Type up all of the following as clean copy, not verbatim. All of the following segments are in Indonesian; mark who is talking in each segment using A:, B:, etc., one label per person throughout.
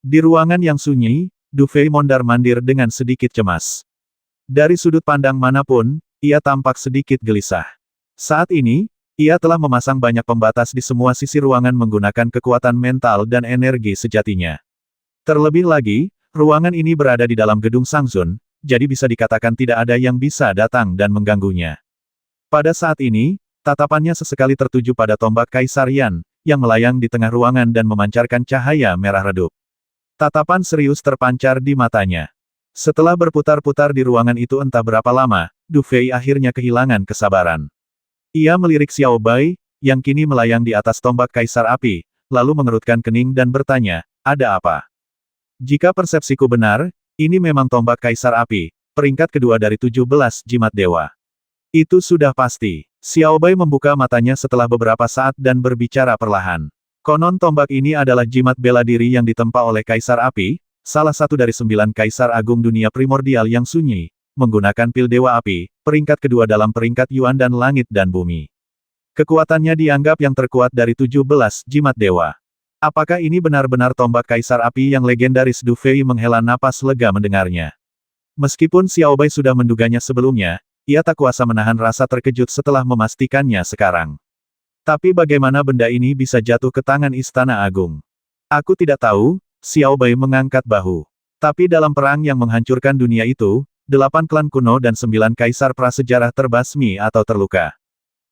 A: Di ruangan yang sunyi, Du Fei mondar-mandir dengan sedikit cemas. Dari sudut pandang manapun, ia tampak sedikit gelisah. Saat ini, ia telah memasang banyak pembatas di semua sisi ruangan menggunakan kekuatan mental dan energi sejatinya. Terlebih lagi, ruangan ini berada di dalam gedung Sangzun, jadi bisa dikatakan tidak ada yang bisa datang dan mengganggunya. Pada saat ini, tatapannya sesekali tertuju pada tombak Kaisar Yan, yang melayang di tengah ruangan dan memancarkan cahaya merah redup. Tatapan serius terpancar di matanya. Setelah berputar-putar di ruangan itu entah berapa lama, Du Fei akhirnya kehilangan kesabaran. Ia melirik Xiao Bai, yang kini melayang di atas tombak Kaisar Api, lalu mengerutkan kening dan bertanya, ada apa? Jika persepsiku benar, ini memang tombak Kaisar Api, peringkat kedua dari 17 jimat dewa. Itu sudah pasti. Xiao Bai membuka matanya setelah beberapa saat dan berbicara perlahan. Konon tombak ini adalah jimat bela diri yang ditempa oleh Kaisar Api, salah satu dari 9 Kaisar Agung dunia primordial yang sunyi, menggunakan pil Dewa Api, peringkat kedua dalam peringkat Yuan dan Langit dan Bumi. Kekuatannya dianggap yang terkuat dari 17 jimat dewa. Apakah ini benar-benar tombak Kaisar Api yang legendaris? Du Fei menghela napas lega mendengarnya. Meskipun Xiao Bai sudah menduganya sebelumnya, ia tak kuasa menahan rasa terkejut setelah memastikannya sekarang. Tapi bagaimana benda ini bisa jatuh ke tangan Istana Agung? Aku tidak tahu, Xiao Bai mengangkat bahu. Tapi dalam perang yang menghancurkan dunia itu, 8 klan kuno dan 9 kaisar prasejarah terbasmi atau terluka.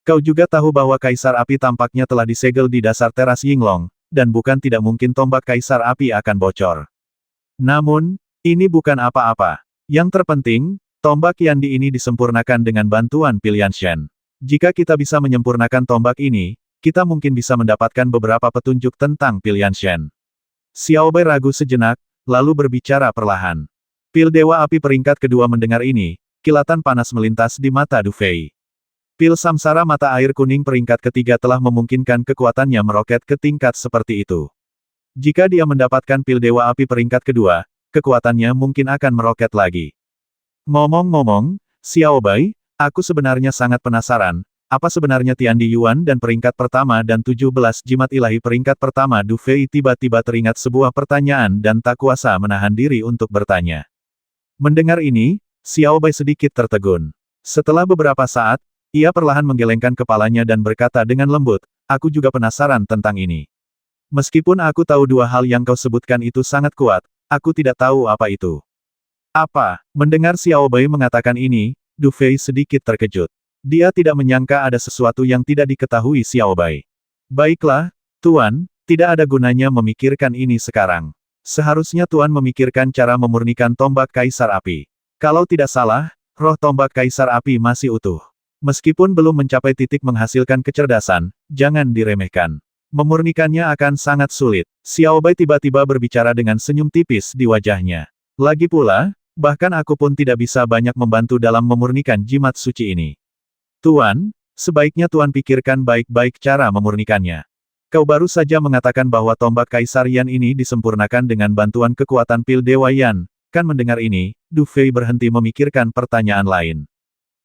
A: Kau juga tahu bahwa Kaisar Api tampaknya telah disegel di dasar teras Yinglong, dan bukan tidak mungkin tombak Kaisar Api akan bocor. Namun, ini bukan apa-apa. Yang terpenting, tombak Yandi ini disempurnakan dengan bantuan pilihan Shen. Jika kita bisa menyempurnakan tombak ini, kita mungkin bisa mendapatkan beberapa petunjuk tentang pilihan Shen. Xiao Bai ragu sejenak, lalu berbicara perlahan. Pil Dewa Api peringkat kedua mendengar ini, kilatan panas melintas di mata Du Fei. Pil Samsara Mata Air Kuning peringkat ketiga telah memungkinkan kekuatannya meroket ke tingkat seperti itu. Jika dia mendapatkan Pil Dewa Api peringkat kedua, kekuatannya mungkin akan meroket lagi. Ngomong-ngomong, Xiao Bai, aku sebenarnya sangat penasaran, apa sebenarnya Tiandi Yuan dan peringkat pertama dan 17 jimat ilahi peringkat pertama? Du Fei tiba-tiba teringat sebuah pertanyaan dan tak kuasa menahan diri untuk bertanya. Mendengar ini, Xiao Bai sedikit tertegun. Setelah beberapa saat, ia perlahan menggelengkan kepalanya dan berkata dengan lembut, aku juga penasaran tentang ini. Meskipun aku tahu dua hal yang kau sebutkan itu sangat kuat, aku tidak tahu apa itu. Apa? Mendengar Xiao Bai mengatakan ini, Du Fei sedikit terkejut. Dia tidak menyangka ada sesuatu yang tidak diketahui Xiao Bai. Baiklah, Tuan, tidak ada gunanya memikirkan ini sekarang. Seharusnya Tuan memikirkan cara memurnikan tombak Kaisar Api. Kalau tidak salah, roh tombak Kaisar Api masih utuh. Meskipun belum mencapai titik menghasilkan kecerdasan, jangan diremehkan. Memurnikannya akan sangat sulit. Xiao Bai tiba-tiba berbicara dengan senyum tipis di wajahnya. Lagi pula, bahkan aku pun tidak bisa banyak membantu dalam memurnikan jimat suci ini. Tuan, sebaiknya Tuan pikirkan baik-baik cara memurnikannya. Kau baru saja mengatakan bahwa tombak Kaisar Yan ini disempurnakan dengan bantuan kekuatan pil Dewa Yan. Kan mendengar ini, Du Fei berhenti memikirkan pertanyaan lain.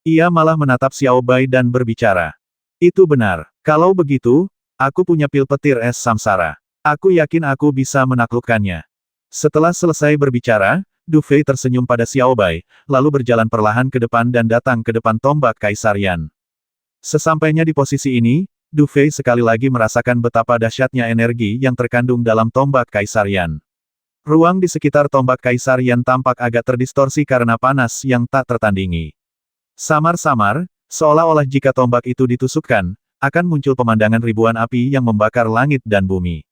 A: Ia malah menatap Xiao Bai dan berbicara. Itu benar. Kalau begitu, aku punya pil petir es samsara. Aku yakin aku bisa menaklukkannya. Setelah selesai berbicara, Du Fei tersenyum pada Xiao Bai, lalu berjalan perlahan ke depan dan datang ke depan tombak Kaisar Yan. Sesampainya di posisi ini, Du Fei sekali lagi merasakan betapa dahsyatnya energi yang terkandung dalam tombak Kaisar Yan. Ruang di sekitar tombak Kaisar Yan tampak agak terdistorsi karena panas yang tak tertandingi. Samar-samar, seolah-olah jika tombak itu ditusukkan, akan muncul pemandangan ribuan api yang membakar langit dan bumi.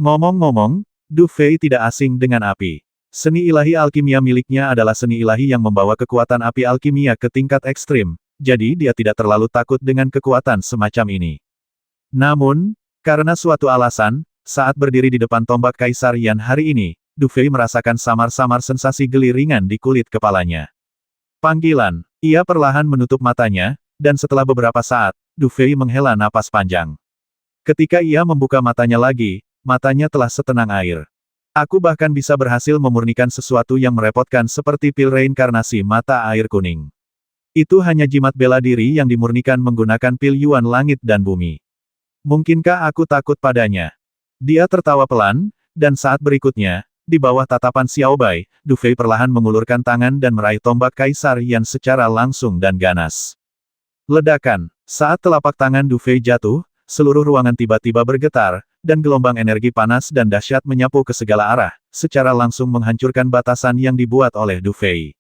A: Ngomong-ngomong, Du Fei tidak asing dengan api. Seni ilahi alkimia miliknya adalah seni ilahi yang membawa kekuatan api alkimia ke tingkat ekstrim, jadi dia tidak terlalu takut dengan kekuatan semacam ini. Namun, karena suatu alasan, saat berdiri di depan tombak Kaisar Yan hari ini, Du Fei merasakan samar-samar sensasi geli ringan di kulit kepalanya. Panggilan. Ia perlahan menutup matanya, dan setelah beberapa saat, Du Fei menghela napas panjang. Ketika ia membuka matanya lagi, matanya telah setenang air. Aku bahkan bisa berhasil memurnikan sesuatu yang merepotkan seperti pil reinkarnasi mata air kuning. Itu hanya jimat bela diri yang dimurnikan menggunakan pil Yuan langit dan bumi. Mungkinkah aku takut padanya? Dia tertawa pelan, dan saat berikutnya, di bawah tatapan Xiao Bai, Du Fei perlahan mengulurkan tangan dan meraih tombak Kaisar Yan secara langsung dan ganas. Ledakan. Saat telapak tangan Du Fei jatuh, seluruh ruangan tiba-tiba bergetar, dan gelombang energi panas dan dahsyat menyapu ke segala arah, secara langsung menghancurkan batasan yang dibuat oleh Du Fei.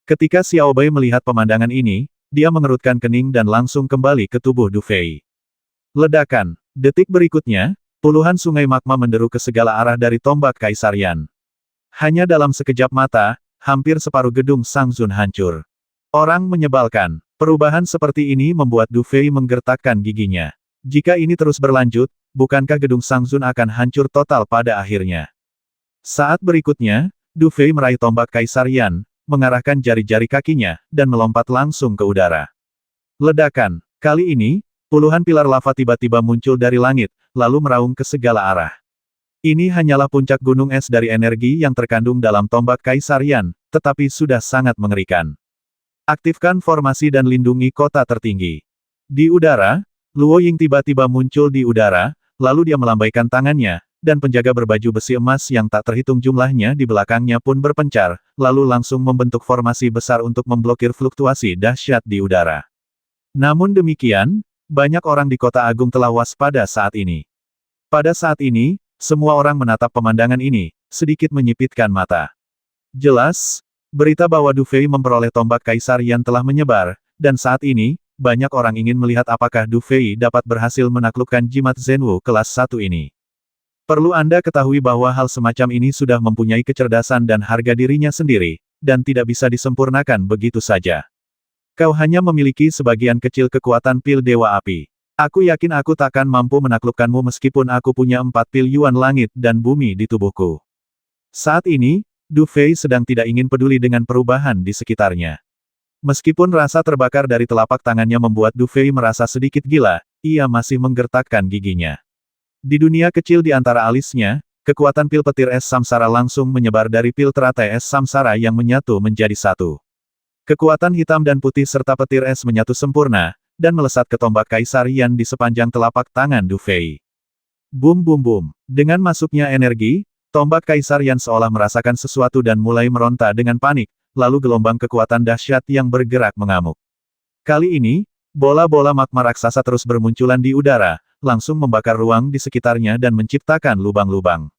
A: Ketika Xiao Bai melihat pemandangan ini, dia mengerutkan kening dan langsung kembali ke tubuh Du Fei. Ledakan. Detik berikutnya, puluhan sungai magma menderu ke segala arah dari tombak Kaisar Yan. Hanya dalam sekejap mata, hampir separuh gedung Sangzun hancur. Orang menyebalkan. Perubahan seperti ini membuat Du Fei menggertakkan giginya. Jika ini terus berlanjut, bukankah gedung Sangzun akan hancur total pada akhirnya? Saat berikutnya, Du Fei meraih tombak Kaisar Yan, mengarahkan jari-jari kakinya, dan melompat langsung ke udara. Ledakan. Kali ini, puluhan pilar lava tiba-tiba muncul dari langit, lalu meraung ke segala arah. Ini hanyalah puncak gunung es dari energi yang terkandung dalam tombak Kaisar Yan, tetapi sudah sangat mengerikan. Aktifkan formasi dan lindungi kota tertinggi. Di udara, Luo Ying tiba-tiba muncul di udara, lalu dia melambaikan tangannya, dan penjaga berbaju besi emas yang tak terhitung jumlahnya di belakangnya pun berpencar, lalu langsung membentuk formasi besar untuk memblokir fluktuasi dahsyat di udara. Namun demikian, banyak orang di kota agung telah waspada saat ini. Pada saat ini, semua orang menatap pemandangan ini, sedikit menyipitkan mata. Jelas, berita bahwa Du Fei memperoleh tombak Kaisar Yan telah menyebar, dan saat ini, banyak orang ingin melihat apakah Du Fei dapat berhasil menaklukkan jimat Zhenwu kelas 1 ini. Perlu Anda ketahui bahwa hal semacam ini sudah mempunyai kecerdasan dan harga dirinya sendiri, dan tidak bisa disempurnakan begitu saja. Kau hanya memiliki sebagian kecil kekuatan pil Dewa Api. Aku yakin aku takkan mampu menaklukkanmu meskipun aku punya 4 pil Yuan langit dan bumi di tubuhku. Saat ini, Du Fei sedang tidak ingin peduli dengan perubahan di sekitarnya. Meskipun rasa terbakar dari telapak tangannya membuat Du Fei merasa sedikit gila, ia masih menggertakkan giginya. Di dunia kecil di antara alisnya, kekuatan pil petir es samsara langsung menyebar dari pil teratai es samsara yang menyatu menjadi satu. Kekuatan hitam dan putih serta petir es menyatu sempurna, dan melesat ke tombak Kaisar Yan di sepanjang telapak tangan Du Fei. Bum bum bum. Dengan masuknya energi, tombak Kaisar Yan seolah merasakan sesuatu dan mulai meronta dengan panik, lalu gelombang kekuatan dahsyat yang bergerak mengamuk. Kali ini, bola-bola magma raksasa terus bermunculan di udara, langsung membakar ruang di sekitarnya dan menciptakan lubang-lubang.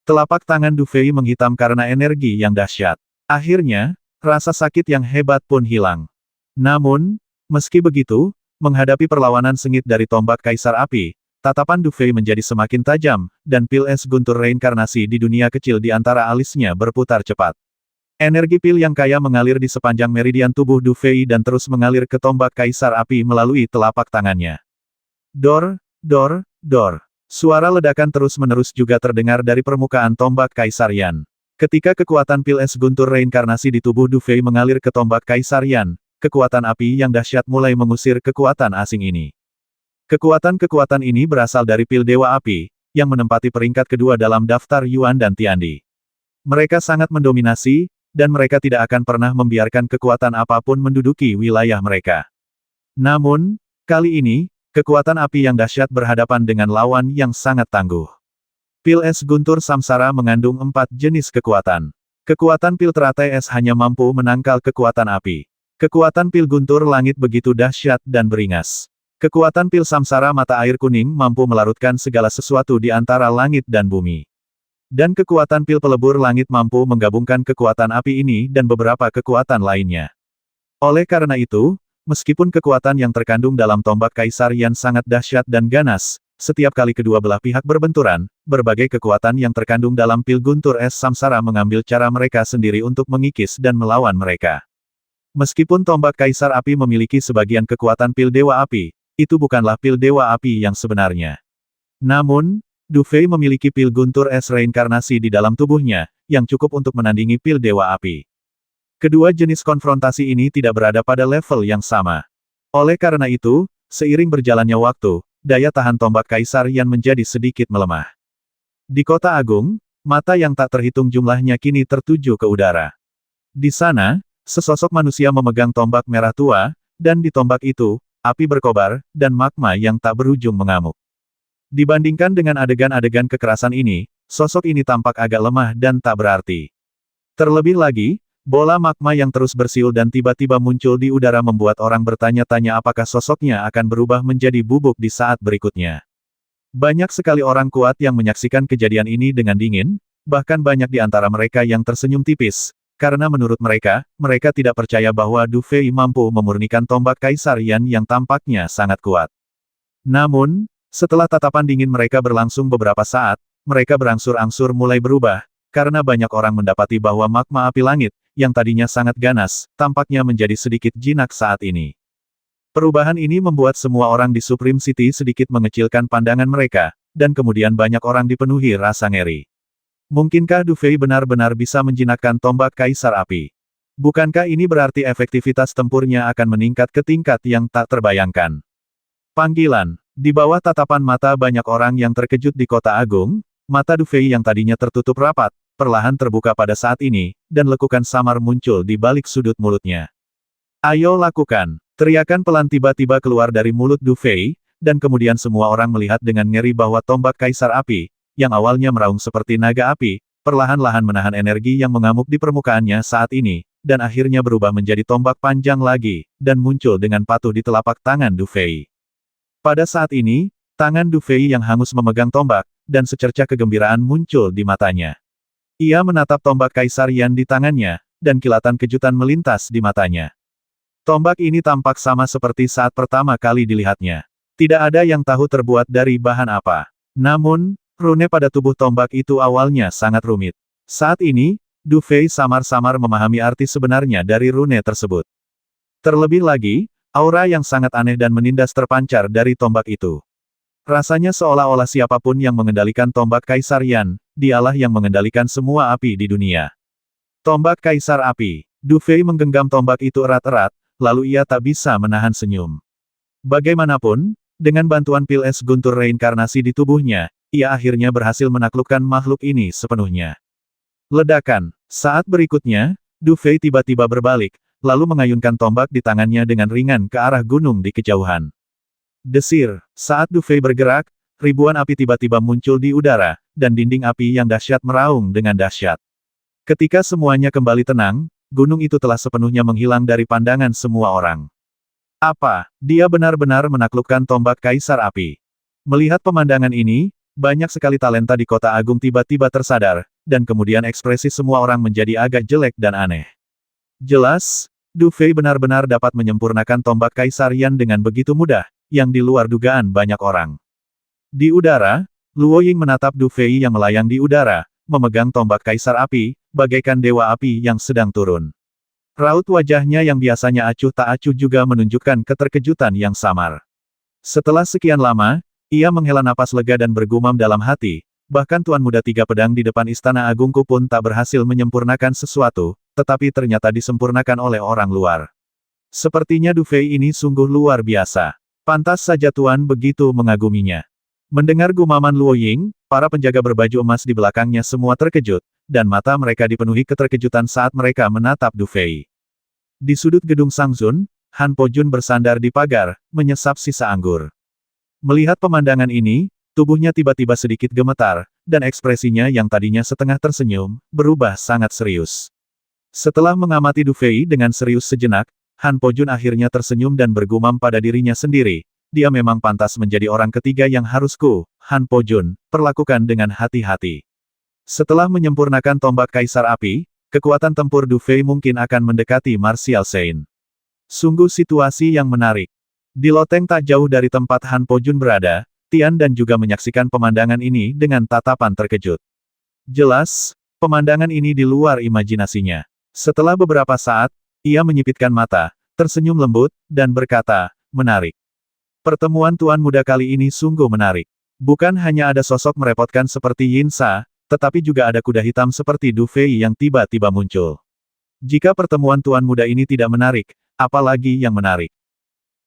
A: Telapak tangan Du Fei menghitam karena energi yang dahsyat. Akhirnya, rasa sakit yang hebat pun hilang. Namun, meski begitu, menghadapi perlawanan sengit dari tombak Kaisar Api, tatapan Du Fei menjadi semakin tajam, dan pil es guntur reinkarnasi di dunia kecil di antara alisnya berputar cepat. Energi pil yang kaya mengalir di sepanjang meridian tubuh Du Fei dan terus mengalir ke tombak Kaisar Api melalui telapak tangannya. Dor, dor, dor. Suara ledakan terus-menerus juga terdengar dari permukaan tombak Kaisar Yan. Ketika kekuatan pil es guntur reinkarnasi di tubuh Du Fei mengalir ke tombak Kaisar Yan, kekuatan api yang dahsyat mulai mengusir kekuatan asing ini. Kekuatan-kekuatan ini berasal dari pil Dewa Api, yang menempati peringkat kedua dalam daftar Yuan dan Tiandi. Mereka sangat mendominasi, dan mereka tidak akan pernah membiarkan kekuatan apapun menduduki wilayah mereka. Namun, kali ini, kekuatan api yang dahsyat berhadapan dengan lawan yang sangat tangguh. Pil es guntur samsara mengandung 4 jenis kekuatan. Kekuatan pil teratai es hanya mampu menangkal kekuatan api. Kekuatan pil guntur langit begitu dahsyat dan beringas. Kekuatan pil samsara mata air kuning mampu melarutkan segala sesuatu di antara langit dan bumi. Dan kekuatan pil pelebur langit mampu menggabungkan kekuatan api ini dan beberapa kekuatan lainnya. Oleh karena itu, meskipun kekuatan yang terkandung dalam tombak Kaisar Yan sangat dahsyat dan ganas, setiap kali kedua belah pihak berbenturan, berbagai kekuatan yang terkandung dalam pil guntur es samsara mengambil cara mereka sendiri untuk mengikis dan melawan mereka. Meskipun tombak Kaisar Api memiliki sebagian kekuatan pil Dewa Api, itu bukanlah pil Dewa Api yang sebenarnya. Namun, Du Fei memiliki pil guntur es reinkarnasi di dalam tubuhnya, yang cukup untuk menandingi pil Dewa Api. Kedua jenis konfrontasi ini tidak berada pada level yang sama. Oleh karena itu, seiring berjalannya waktu, daya tahan tombak Kaisar Yan menjadi sedikit melemah. Di Kota Agung, mata yang tak terhitung jumlahnya kini tertuju ke udara. Di sana, sesosok manusia memegang tombak merah tua, dan di tombak itu, api berkobar, dan magma yang tak berujung mengamuk. Dibandingkan dengan adegan-adegan kekerasan ini, sosok ini tampak agak lemah dan tak berarti. Terlebih lagi, bola magma yang terus bersiul dan tiba-tiba muncul di udara membuat orang bertanya-tanya apakah sosoknya akan berubah menjadi bubuk di saat berikutnya. Banyak sekali orang kuat yang menyaksikan kejadian ini dengan dingin, bahkan banyak di antara mereka yang tersenyum tipis, karena menurut mereka, mereka tidak percaya bahwa Du Fei mampu memurnikan tombak Kaisar Yan yang tampaknya sangat kuat. Namun, setelah tatapan dingin mereka berlangsung beberapa saat, mereka berangsur-angsur mulai berubah, karena banyak orang mendapati bahwa magma api langit, yang tadinya sangat ganas, tampaknya menjadi sedikit jinak saat ini. Perubahan ini membuat semua orang di Supreme City sedikit mengecilkan pandangan mereka, dan kemudian banyak orang dipenuhi rasa ngeri. Mungkinkah Du Fei benar-benar bisa menjinakkan tombak Kaisar Api? Bukankah ini berarti efektivitas tempurnya akan meningkat ke tingkat yang tak terbayangkan? Panggilan. Di bawah tatapan mata banyak orang yang terkejut di Kota Agung, mata Du Fei yang tadinya tertutup rapat, perlahan terbuka pada saat ini, dan lekukan samar muncul di balik sudut mulutnya. Ayo lakukan! Teriakan pelan tiba-tiba keluar dari mulut Du Fei, dan kemudian semua orang melihat dengan ngeri bahwa tombak Kaisar Api, yang awalnya meraung seperti naga api, perlahan-lahan menahan energi yang mengamuk di permukaannya saat ini, dan akhirnya berubah menjadi tombak panjang lagi, dan muncul dengan patuh di telapak tangan Du Fei. Pada saat ini, tangan Du Fei yang hangus memegang tombak, dan secercah kegembiraan muncul di matanya. Ia menatap tombak Kaisar Yan di tangannya, dan kilatan kejutan melintas di matanya. Tombak ini tampak sama seperti saat pertama kali dilihatnya. Tidak ada yang tahu terbuat dari bahan apa. Namun, rune pada tubuh tombak itu awalnya sangat rumit. Saat ini, Du Fei samar-samar memahami arti sebenarnya dari rune tersebut. Terlebih lagi, aura yang sangat aneh dan menindas terpancar dari tombak itu. Rasanya seolah-olah siapapun yang mengendalikan tombak Kaisar Yan, dialah yang mengendalikan semua api di dunia. Tombak Kaisar Api. Du Fei menggenggam tombak itu erat-erat, lalu ia tak bisa menahan senyum. Bagaimanapun, dengan bantuan pil es guntur reinkarnasi di tubuhnya, ia akhirnya berhasil menaklukkan makhluk ini sepenuhnya. Ledakan. Saat berikutnya, Du Fei tiba-tiba berbalik, lalu mengayunkan tombak di tangannya dengan ringan ke arah gunung di kejauhan. Desir. Saat Du Fei bergerak, ribuan api tiba-tiba muncul di udara, dan dinding api yang dahsyat meraung dengan dahsyat. Ketika semuanya kembali tenang, gunung itu telah sepenuhnya menghilang dari pandangan semua orang. Apa? Dia benar-benar menaklukkan tombak Kaisar Api. Melihat pemandangan ini, banyak sekali talenta di Kota Agung tiba-tiba tersadar, dan kemudian ekspresi semua orang menjadi agak jelek dan aneh. Jelas, Du Fei benar-benar dapat menyempurnakan tombak Kaisar Yan dengan begitu mudah, yang di luar dugaan banyak orang. Di udara, Luo Ying menatap Du Fei yang melayang di udara, memegang tombak Kaisar Api, bagaikan dewa api yang sedang turun. Raut wajahnya yang biasanya acuh tak acuh juga menunjukkan keterkejutan yang samar. Setelah sekian lama, ia menghela napas lega dan bergumam dalam hati, bahkan Tuan Muda Tiga Pedang di depan Istana Agungku pun tak berhasil menyempurnakan sesuatu, tetapi ternyata disempurnakan oleh orang luar. Sepertinya Du Fei ini sungguh luar biasa. Pantas saja Tuan begitu mengaguminya. Mendengar gumaman Luo Ying, para penjaga berbaju emas di belakangnya semua terkejut, dan mata mereka dipenuhi keterkejutan saat mereka menatap Du Fei. Di sudut gedung Sangzun, Han Pojun bersandar di pagar, menyesap sisa anggur. Melihat pemandangan ini, tubuhnya tiba-tiba sedikit gemetar, dan ekspresinya yang tadinya setengah tersenyum, berubah sangat serius. Setelah mengamati Du Fei dengan serius sejenak, Han Pojun akhirnya tersenyum dan bergumam pada dirinya sendiri. Dia memang pantas menjadi orang ketiga yang harusku, Han Pojun, perlakukan dengan hati-hati. Setelah menyempurnakan tombak Kaisar Api, kekuatan tempur Du Fei mungkin akan mendekati Martial Saint. Sungguh situasi yang menarik. Di loteng tak jauh dari tempat Han Pojun berada, Tian dan juga menyaksikan pemandangan ini dengan tatapan terkejut. Jelas, pemandangan ini di luar imajinasinya. Setelah beberapa saat, ia menyipitkan mata, tersenyum lembut, dan berkata, menarik. Pertemuan Tuan Muda kali ini sungguh menarik. Bukan hanya ada sosok merepotkan seperti Yin Sa, tetapi juga ada kuda hitam seperti Du Fei yang tiba-tiba muncul. Jika pertemuan Tuan Muda ini tidak menarik, apalagi yang menarik?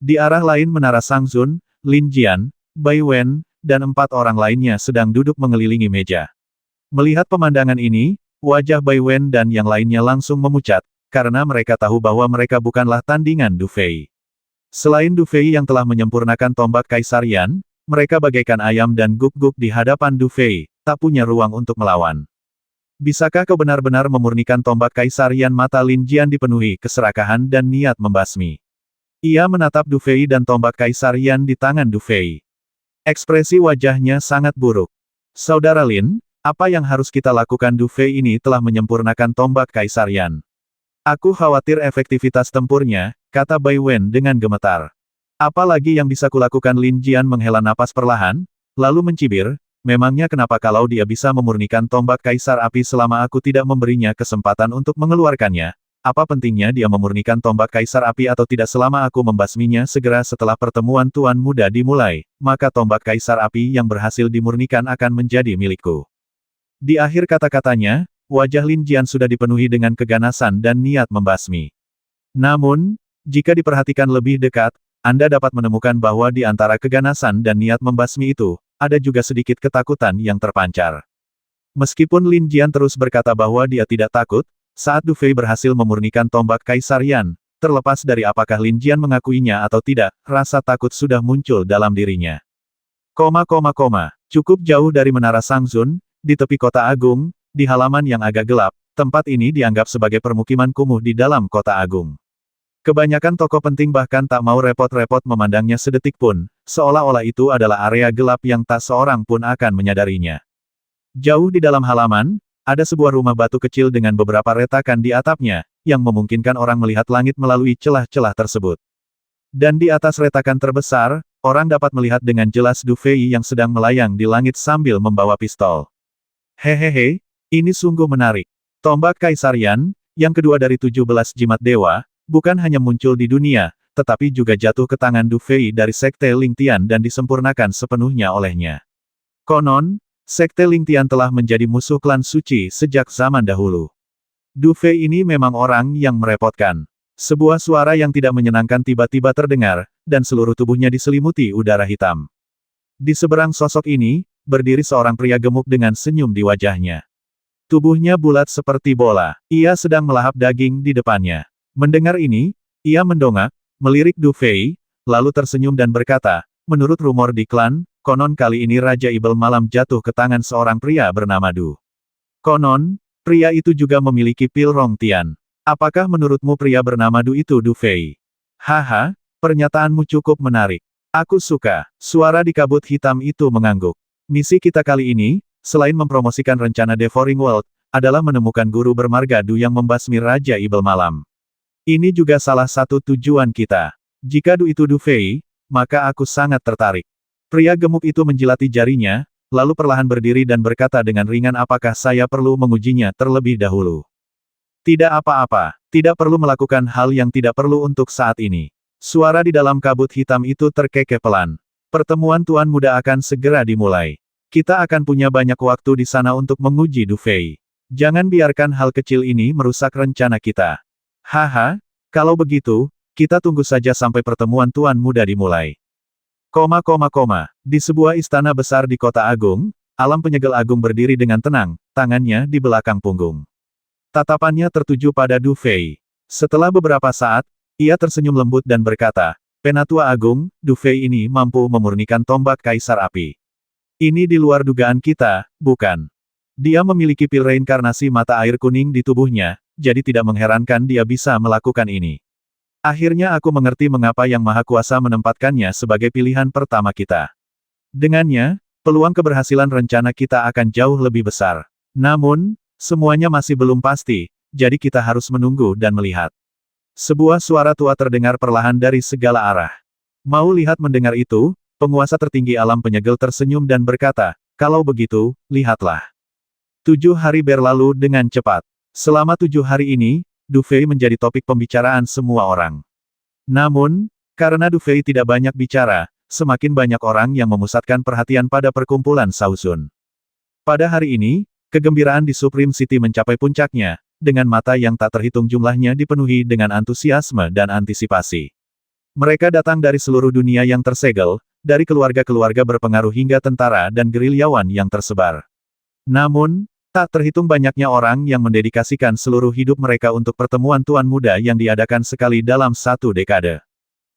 A: Di arah lain menara Sangzun, Lin Jian, Bai Wen, dan 4 orang lainnya sedang duduk mengelilingi meja. Melihat pemandangan ini, wajah Bai Wen dan yang lainnya langsung memucat, karena mereka tahu bahwa mereka bukanlah tandingan Du Fei. Selain Du Fei yang telah menyempurnakan tombak Kaisar Yan, mereka bagaikan ayam dan guk-guk di hadapan Du Fei, tak punya ruang untuk melawan. Bisakah kau benar-benar memurnikan tombak Kaisar Yan? Mata Lin Jian dipenuhi keserakahan dan niat membasmi. Ia menatap Du Fei dan tombak Kaisar Yan di tangan Du Fei. Ekspresi wajahnya sangat buruk. Saudara Lin, apa yang harus kita lakukan? Du Fei ini telah menyempurnakan tombak Kaisar Yan. Aku khawatir efektivitas tempurnya, kata Bai Wen dengan gemetar. Apalagi yang bisa kulakukan? Lin Jian menghela napas perlahan, lalu mencibir, memangnya kenapa kalau dia bisa memurnikan tombak Kaisar Api selama aku tidak memberinya kesempatan untuk mengeluarkannya? Apa pentingnya dia memurnikan tombak Kaisar Api atau tidak selama aku membasminya? Segera setelah pertemuan Tuan Muda dimulai, maka tombak Kaisar Api yang berhasil dimurnikan akan menjadi milikku. Di akhir kata-katanya, wajah Lin Jian sudah dipenuhi dengan keganasan dan niat membasmi. Namun, jika diperhatikan lebih dekat, Anda dapat menemukan bahwa di antara keganasan dan niat membasmi itu, ada juga sedikit ketakutan yang terpancar. Meskipun Lin Jian terus berkata bahwa dia tidak takut, saat Du Fei berhasil memurnikan tombak Kaisar Yan, terlepas dari apakah Lin Jian mengakuinya atau tidak, rasa takut sudah muncul dalam dirinya. Cukup jauh dari Menara Sangzun, di tepi kota agung, di halaman yang agak gelap, tempat ini dianggap sebagai permukiman kumuh di dalam kota agung. Kebanyakan tokoh penting bahkan tak mau repot-repot memandangnya sedetik pun, seolah-olah itu adalah area gelap yang tak seorang pun akan menyadarinya. Jauh di dalam halaman, ada sebuah rumah batu kecil dengan beberapa retakan di atapnya, yang memungkinkan orang melihat langit melalui celah-celah tersebut. Dan di atas retakan terbesar, orang dapat melihat dengan jelas Du Fei yang sedang melayang di langit sambil membawa pistol. Hehehe, ini sungguh menarik. Tombak Kaisar Yan, yang kedua dari 17 jimat dewa, bukan hanya muncul di dunia, tetapi juga jatuh ke tangan Du Fei dari Sekte Lingtian dan disempurnakan sepenuhnya olehnya. Konon, Sekte Lingtian telah menjadi musuh klan suci sejak zaman dahulu. Du Fei ini memang orang yang merepotkan. Sebuah suara yang tidak menyenangkan tiba-tiba terdengar, dan seluruh tubuhnya diselimuti udara hitam. Di seberang sosok ini, berdiri seorang pria gemuk dengan senyum di wajahnya. Tubuhnya bulat seperti bola. Ia sedang melahap daging di depannya. Mendengar ini, ia mendongak, melirik Du Fei, lalu tersenyum dan berkata, menurut rumor di klan, konon kali ini Raja Ibel Malam jatuh ke tangan seorang pria bernama Du. Konon, pria itu juga memiliki pil Rong Tian. Apakah menurutmu pria bernama Du itu Du Fei? Haha, pernyataanmu cukup menarik. Aku suka. Suara di kabut hitam itu mengangguk. Misi kita kali ini, selain mempromosikan rencana Devouring World, adalah menemukan guru bermarga Du yang membasmi Raja Ibel Malam. Ini juga salah satu tujuan kita. Jika Du itu Du Fei, maka aku sangat tertarik. Pria gemuk itu menjilati jarinya, lalu perlahan berdiri dan berkata dengan ringan, apakah saya perlu mengujinya terlebih dahulu? Tidak apa-apa, tidak perlu melakukan hal yang tidak perlu untuk saat ini. Suara di dalam kabut hitam itu terkekeh pelan. Pertemuan Tuan Muda akan segera dimulai. Kita akan punya banyak waktu di sana untuk menguji Du Fei. Jangan biarkan hal kecil ini merusak rencana kita. Haha, kalau begitu, kita tunggu saja sampai pertemuan Tuan Muda dimulai. Di sebuah istana besar di kota agung, Alam Penyegel Agung berdiri dengan tenang, tangannya di belakang punggung. Tatapannya tertuju pada Du Fei. Setelah beberapa saat, ia tersenyum lembut dan berkata, Penatua Agung, Du Fei ini mampu memurnikan tombak Kaisar Api. Ini di luar dugaan kita, bukan? Dia memiliki pil reinkarnasi mata air kuning di tubuhnya, jadi tidak mengherankan dia bisa melakukan ini. Akhirnya aku mengerti mengapa Yang Maha Kuasa menempatkannya sebagai pilihan pertama kita. Dengannya, peluang keberhasilan rencana kita akan jauh lebih besar. Namun, semuanya masih belum pasti, jadi kita harus menunggu dan melihat. Sebuah suara tua terdengar perlahan dari segala arah. Mau lihat? Mendengar itu, penguasa tertinggi Alam Penyegel tersenyum dan berkata, kalau begitu, lihatlah. 7 hari berlalu dengan cepat. Selama 7 hari ini, Du Fei menjadi topik pembicaraan semua orang. Namun, karena Du Fei tidak banyak bicara, semakin banyak orang yang memusatkan perhatian pada perkumpulan Shaoxun. Pada hari ini, kegembiraan di Supreme City mencapai puncaknya, dengan mata yang tak terhitung jumlahnya dipenuhi dengan antusiasme dan antisipasi. Mereka datang dari seluruh dunia yang tersegel, dari keluarga-keluarga berpengaruh hingga tentara dan gerilyawan yang tersebar. Namun, tak terhitung banyaknya orang yang mendedikasikan seluruh hidup mereka untuk pertemuan Tuan Muda yang diadakan sekali dalam 1 dekade.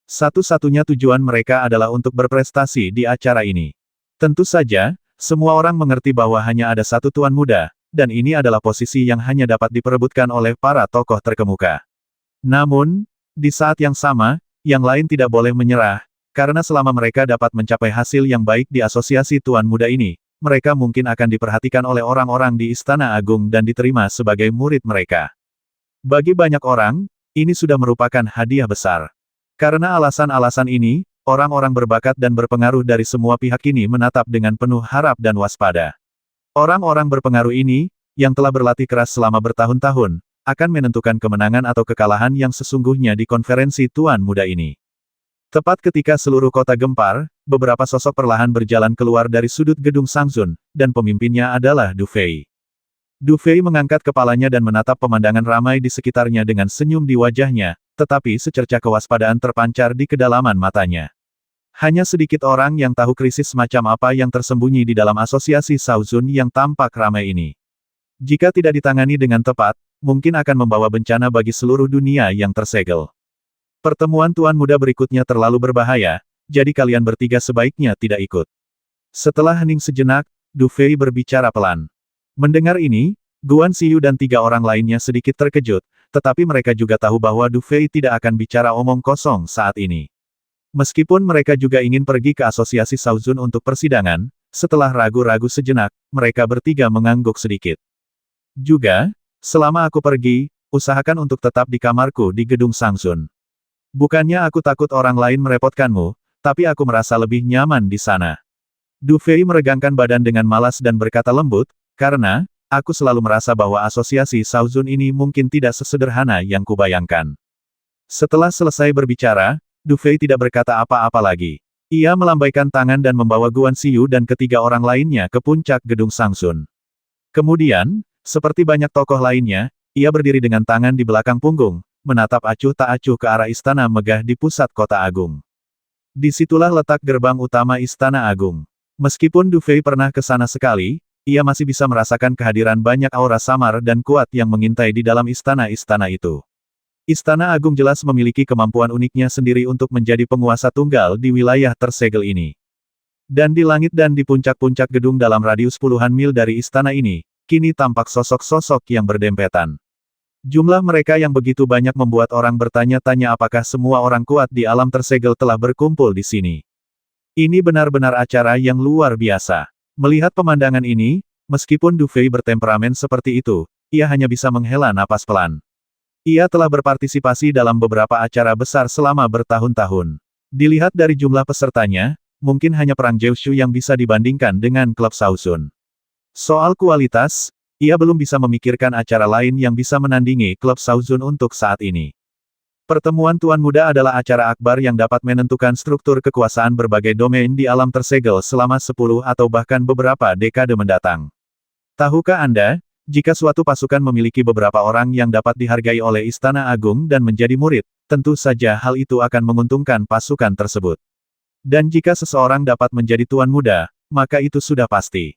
A: Satu-satunya tujuan mereka adalah untuk berprestasi di acara ini. Tentu saja, semua orang mengerti bahwa hanya ada satu tuan muda, dan ini adalah posisi yang hanya dapat diperebutkan oleh para tokoh terkemuka. Namun, di saat yang sama, yang lain tidak boleh menyerah, karena selama mereka dapat mencapai hasil yang baik di asosiasi tuan muda ini, mereka mungkin akan diperhatikan oleh orang-orang di Istana Agung dan diterima sebagai murid mereka. Bagi banyak orang, ini sudah merupakan hadiah besar. Karena alasan-alasan ini, orang-orang berbakat dan berpengaruh dari semua pihak ini menatap dengan penuh harap dan waspada. Orang-orang berpengaruh ini, yang telah berlatih keras selama bertahun-tahun, akan menentukan kemenangan atau kekalahan yang sesungguhnya di konferensi Tuan Muda ini. Tepat ketika seluruh kota gempar, beberapa sosok perlahan berjalan keluar dari sudut gedung Sangzun, dan pemimpinnya adalah Du Fei. Du Fei mengangkat kepalanya dan menatap pemandangan ramai di sekitarnya dengan senyum di wajahnya, tetapi secercah kewaspadaan terpancar di kedalaman matanya. Hanya sedikit orang yang tahu krisis semacam apa yang tersembunyi di dalam asosiasi Shaozun yang tampak ramai ini. Jika tidak ditangani dengan tepat, mungkin akan membawa bencana bagi seluruh dunia yang tersegel. Pertemuan Tuan Muda berikutnya terlalu berbahaya, jadi kalian bertiga sebaiknya tidak ikut. Setelah hening sejenak, Du Fei berbicara pelan. Mendengar ini, Guan Xiyu dan 3 orang lainnya sedikit terkejut, tetapi mereka juga tahu bahwa Du Fei tidak akan bicara omong kosong saat ini. Meskipun mereka juga ingin pergi ke asosiasi Shaozun untuk persidangan, setelah ragu-ragu sejenak, mereka bertiga mengangguk sedikit. Juga, selama aku pergi, usahakan untuk tetap di kamarku di gedung Sangzun. Bukannya aku takut orang lain merepotkanmu, tapi aku merasa lebih nyaman di sana. Du Fei meregangkan badan dengan malas dan berkata lembut, karena, aku selalu merasa bahwa asosiasi Shaozun ini mungkin tidak sesederhana yang kubayangkan. Setelah selesai berbicara, Du Fei tidak berkata apa-apa lagi. Ia melambaikan tangan dan membawa Guan Xiyu dan ketiga orang lainnya ke puncak gedung Sangzun. Kemudian, seperti banyak tokoh lainnya, ia berdiri dengan tangan di belakang punggung, menatap acuh tak acuh ke arah istana megah di pusat kota agung. Disitulah letak gerbang utama Istana Agung. Meskipun Du Fei pernah ke sana sekali, ia masih bisa merasakan kehadiran banyak aura samar dan kuat yang mengintai di dalam istana-istana itu. Istana Agung jelas memiliki kemampuan uniknya sendiri untuk menjadi penguasa tunggal di wilayah tersegel ini. Dan di langit dan di puncak-puncak gedung dalam radius puluhan mil dari istana ini, kini tampak sosok-sosok yang berdempetan. Jumlah mereka yang begitu banyak membuat orang bertanya-tanya apakah semua orang kuat di alam tersegel telah berkumpul di sini. Ini benar-benar acara yang luar biasa. Melihat pemandangan ini, meskipun Du Fei bertemperamen seperti itu, ia hanya bisa menghela napas pelan. Ia telah berpartisipasi dalam beberapa acara besar selama bertahun-tahun. Dilihat dari jumlah pesertanya, mungkin hanya perang Jiushu yang bisa dibandingkan dengan klub Shaozun. Soal kualitas, ia belum bisa memikirkan acara lain yang bisa menandingi klub Shaozun untuk saat ini. Pertemuan Tuan Muda adalah acara akbar yang dapat menentukan struktur kekuasaan berbagai domain di alam tersegel selama 10 atau bahkan beberapa dekade mendatang. Tahukah Anda, jika suatu pasukan memiliki beberapa orang yang dapat dihargai oleh Istana Agung dan menjadi murid, tentu saja hal itu akan menguntungkan pasukan tersebut. Dan jika seseorang dapat menjadi Tuan Muda, maka itu sudah pasti.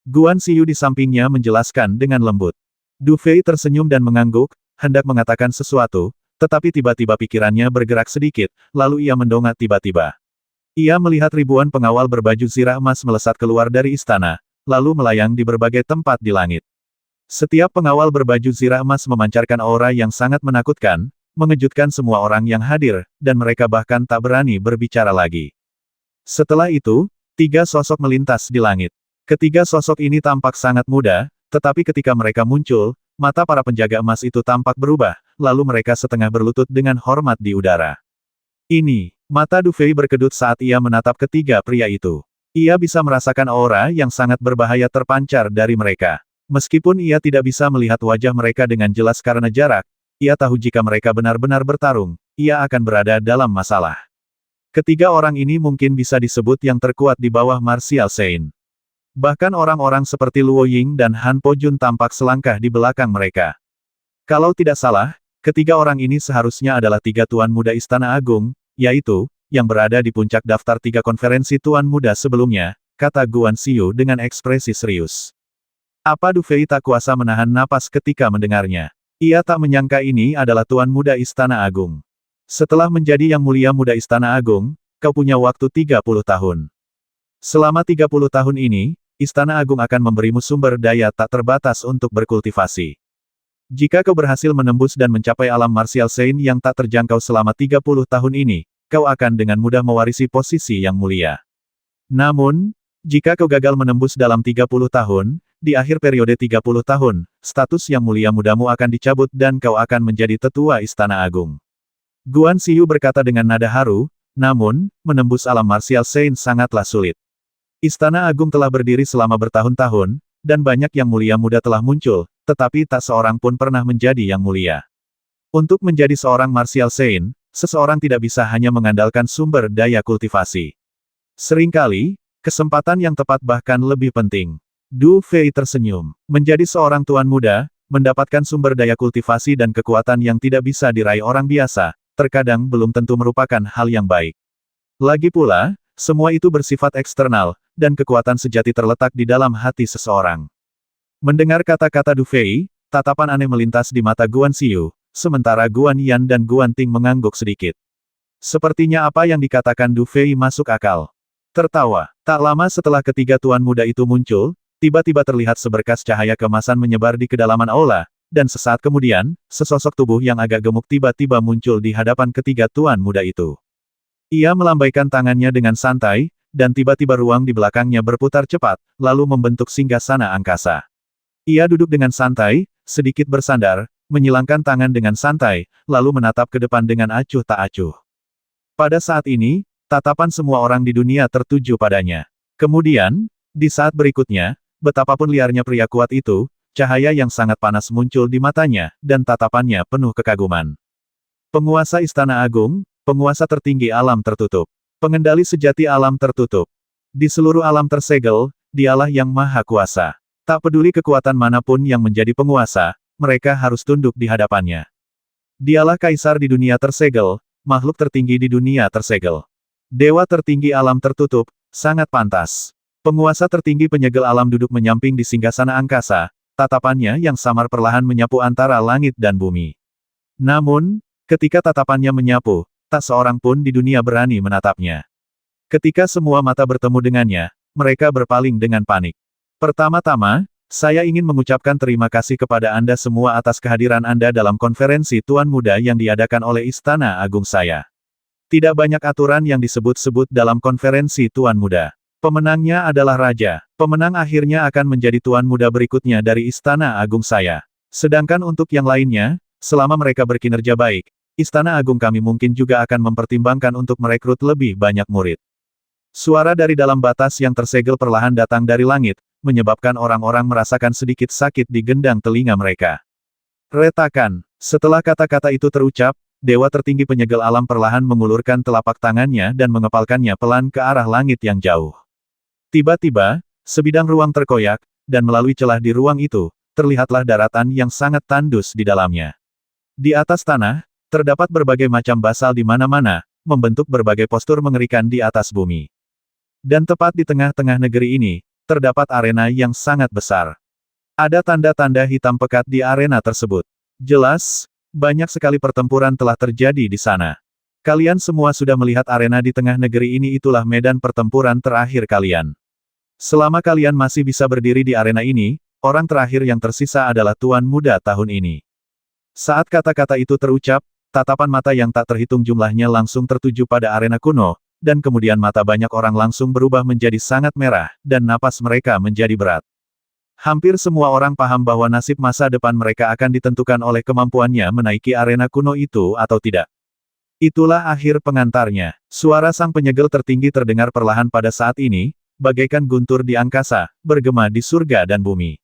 A: Guan Xiyu di sampingnya menjelaskan dengan lembut. Du Fei tersenyum dan mengangguk, hendak mengatakan sesuatu, tetapi tiba-tiba pikirannya bergerak sedikit, lalu ia mendongak tiba-tiba. Ia melihat ribuan pengawal berbaju zirah emas melesat keluar dari istana, lalu melayang di berbagai tempat di langit. Setiap pengawal berbaju zirah emas memancarkan aura yang sangat menakutkan, mengejutkan semua orang yang hadir, dan mereka bahkan tak berani berbicara lagi. Setelah itu, 3 sosok melintas di langit. Ketiga sosok ini tampak sangat muda, tetapi ketika mereka muncul, mata para penjaga emas itu tampak berubah, lalu mereka setengah berlutut dengan hormat di udara. Ini, mata Du Fei berkedut saat ia menatap ketiga pria itu. Ia bisa merasakan aura yang sangat berbahaya terpancar dari mereka. Meskipun ia tidak bisa melihat wajah mereka dengan jelas karena jarak, ia tahu jika mereka benar-benar bertarung, ia akan berada dalam masalah. Ketiga orang ini mungkin bisa disebut yang terkuat di bawah Martial Saint. Bahkan orang-orang seperti Luo Ying dan Han Pojun tampak selangkah di belakang mereka. Kalau tidak salah, ketiga orang ini seharusnya adalah 3 Tuan Muda Istana Agung, yaitu, yang berada di puncak daftar 3 konferensi Tuan Muda sebelumnya, kata Guan Xiyu dengan ekspresi serius. Apa Du Fei tak kuasa menahan napas ketika mendengarnya? Ia tak menyangka ini adalah Tuan Muda Istana Agung. Setelah menjadi Yang Mulia Muda Istana Agung, kau punya waktu 30 tahun. Selama 30 tahun ini, Istana Agung akan memberimu sumber daya tak terbatas untuk berkultivasi. Jika kau berhasil menembus dan mencapai alam martial Saint yang tak terjangkau selama 30 tahun ini, kau akan dengan mudah mewarisi posisi yang mulia. Namun, jika kau gagal menembus dalam 30 tahun, di akhir periode 30 tahun, status yang mulia mudamu akan dicabut dan kau akan menjadi tetua Istana Agung. Guan Xiyu berkata dengan nada haru, namun, menembus alam martial Saint sangatlah sulit. Istana Agung telah berdiri selama bertahun-tahun, dan banyak yang mulia muda telah muncul, tetapi tak seorang pun pernah menjadi yang mulia. Untuk menjadi seorang martial Saint, seseorang tidak bisa hanya mengandalkan sumber daya kultivasi. Seringkali, kesempatan yang tepat bahkan lebih penting. Du Fei tersenyum. Menjadi seorang tuan muda, mendapatkan sumber daya kultivasi dan kekuatan yang tidak bisa diraih orang biasa, terkadang belum tentu merupakan hal yang baik. Lagi pula, semua itu bersifat eksternal, dan kekuatan sejati terletak di dalam hati seseorang. Mendengar kata-kata Du Fei, tatapan aneh melintas di mata Guan Xiyu, sementara Guan Yan dan Guan Ting mengangguk sedikit. Sepertinya apa yang dikatakan Du Fei masuk akal. Tertawa. Tak lama setelah ketiga tuan muda itu muncul, tiba-tiba terlihat seberkas cahaya kemasan menyebar di kedalaman aula, dan sesaat kemudian, sesosok tubuh yang agak gemuk tiba-tiba muncul di hadapan ketiga tuan muda itu. Ia melambaikan tangannya dengan santai, dan tiba-tiba ruang di belakangnya berputar cepat, lalu membentuk singgasana angkasa. Ia duduk dengan santai, sedikit bersandar, menyilangkan tangan dengan santai, lalu menatap ke depan dengan acuh tak acuh. Pada saat ini, tatapan semua orang di dunia tertuju padanya. Kemudian, di saat berikutnya, betapapun liarnya pria kuat itu, cahaya yang sangat panas muncul di matanya, dan tatapannya penuh kekaguman. Penguasa Istana Agung, penguasa tertinggi alam tertutup. Pengendali sejati alam tertutup. Di seluruh alam tersegel, dialah yang maha kuasa. Tak peduli kekuatan manapun yang menjadi penguasa, mereka harus tunduk di hadapannya. Dialah kaisar di dunia tersegel, makhluk tertinggi di dunia tersegel. Dewa tertinggi alam tertutup, sangat pantas. Penguasa tertinggi penyegel alam duduk menyamping di singgasana angkasa, tatapannya yang samar perlahan menyapu antara langit dan bumi. Namun, ketika tatapannya menyapu, tak seorang pun di dunia berani menatapnya. Ketika semua mata bertemu dengannya, mereka berpaling dengan panik. Pertama-tama, saya ingin mengucapkan terima kasih kepada Anda semua atas kehadiran Anda dalam konferensi Tuan Muda yang diadakan oleh Istana Agung saya. Tidak banyak aturan yang disebut-sebut dalam konferensi Tuan Muda. Pemenangnya adalah Raja. Pemenang akhirnya akan menjadi Tuan Muda berikutnya dari Istana Agung saya. Sedangkan untuk yang lainnya, selama mereka berkinerja baik, Istana Agung kami mungkin juga akan mempertimbangkan untuk merekrut lebih banyak murid. Suara dari dalam batas yang tersegel perlahan datang dari langit, menyebabkan orang-orang merasakan sedikit sakit di gendang telinga mereka. Retakan. Setelah kata-kata itu terucap, Dewa tertinggi penyegel alam perlahan mengulurkan telapak tangannya dan mengepalkannya pelan ke arah langit yang jauh. Tiba-tiba, sebidang ruang terkoyak, dan melalui celah di ruang itu, terlihatlah daratan yang sangat tandus di dalamnya. Di atas tanah, terdapat berbagai macam basal di mana-mana, membentuk berbagai postur mengerikan di atas bumi. Dan tepat di tengah-tengah negeri ini, terdapat arena yang sangat besar. Ada tanda-tanda hitam pekat di arena tersebut. Jelas, banyak sekali pertempuran telah terjadi di sana. Kalian semua sudah melihat arena di tengah negeri ini, itulah medan pertempuran terakhir kalian. Selama kalian masih bisa berdiri di arena ini, orang terakhir yang tersisa adalah Tuan Muda tahun ini. Saat kata-kata itu terucap, tatapan mata yang tak terhitung jumlahnya langsung tertuju pada arena kuno, dan kemudian mata banyak orang langsung berubah menjadi sangat merah, dan napas mereka menjadi berat. Hampir semua orang paham bahwa nasib masa depan mereka akan ditentukan oleh kemampuannya menaiki arena kuno itu atau tidak. Itulah akhir pengantarnya. Suara sang penyegel tertinggi terdengar perlahan pada saat ini, bagaikan guntur di angkasa, bergema di surga dan bumi.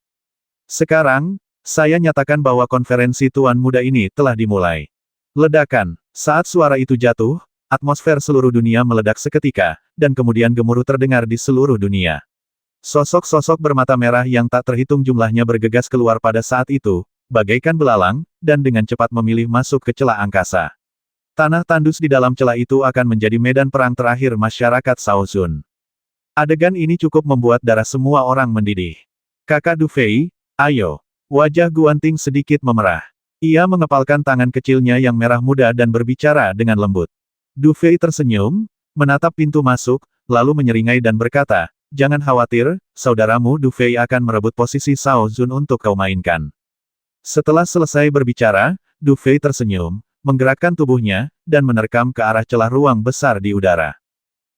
A: Sekarang, saya nyatakan bahwa konferensi Tuan Muda ini telah dimulai. Ledakan. Saat suara itu jatuh, atmosfer seluruh dunia meledak seketika, dan kemudian gemuruh terdengar di seluruh dunia. Sosok-sosok bermata merah yang tak terhitung jumlahnya bergegas keluar pada saat itu, bagaikan belalang, dan dengan cepat memilih masuk ke celah angkasa. Tanah tandus di dalam celah itu akan menjadi medan perang terakhir masyarakat Shaozun. Adegan ini cukup membuat darah semua orang mendidih. Kakak Du Fei, ayo. Wajah Guan Ting sedikit memerah. Ia mengepalkan tangan kecilnya yang merah muda dan berbicara dengan lembut. Du Fei tersenyum, menatap pintu masuk, lalu menyeringai dan berkata, jangan khawatir, saudaramu Du Fei akan merebut posisi Shao Zun untuk kau mainkan. Setelah selesai berbicara, Du Fei tersenyum, menggerakkan tubuhnya, dan menerkam ke arah celah ruang besar di udara.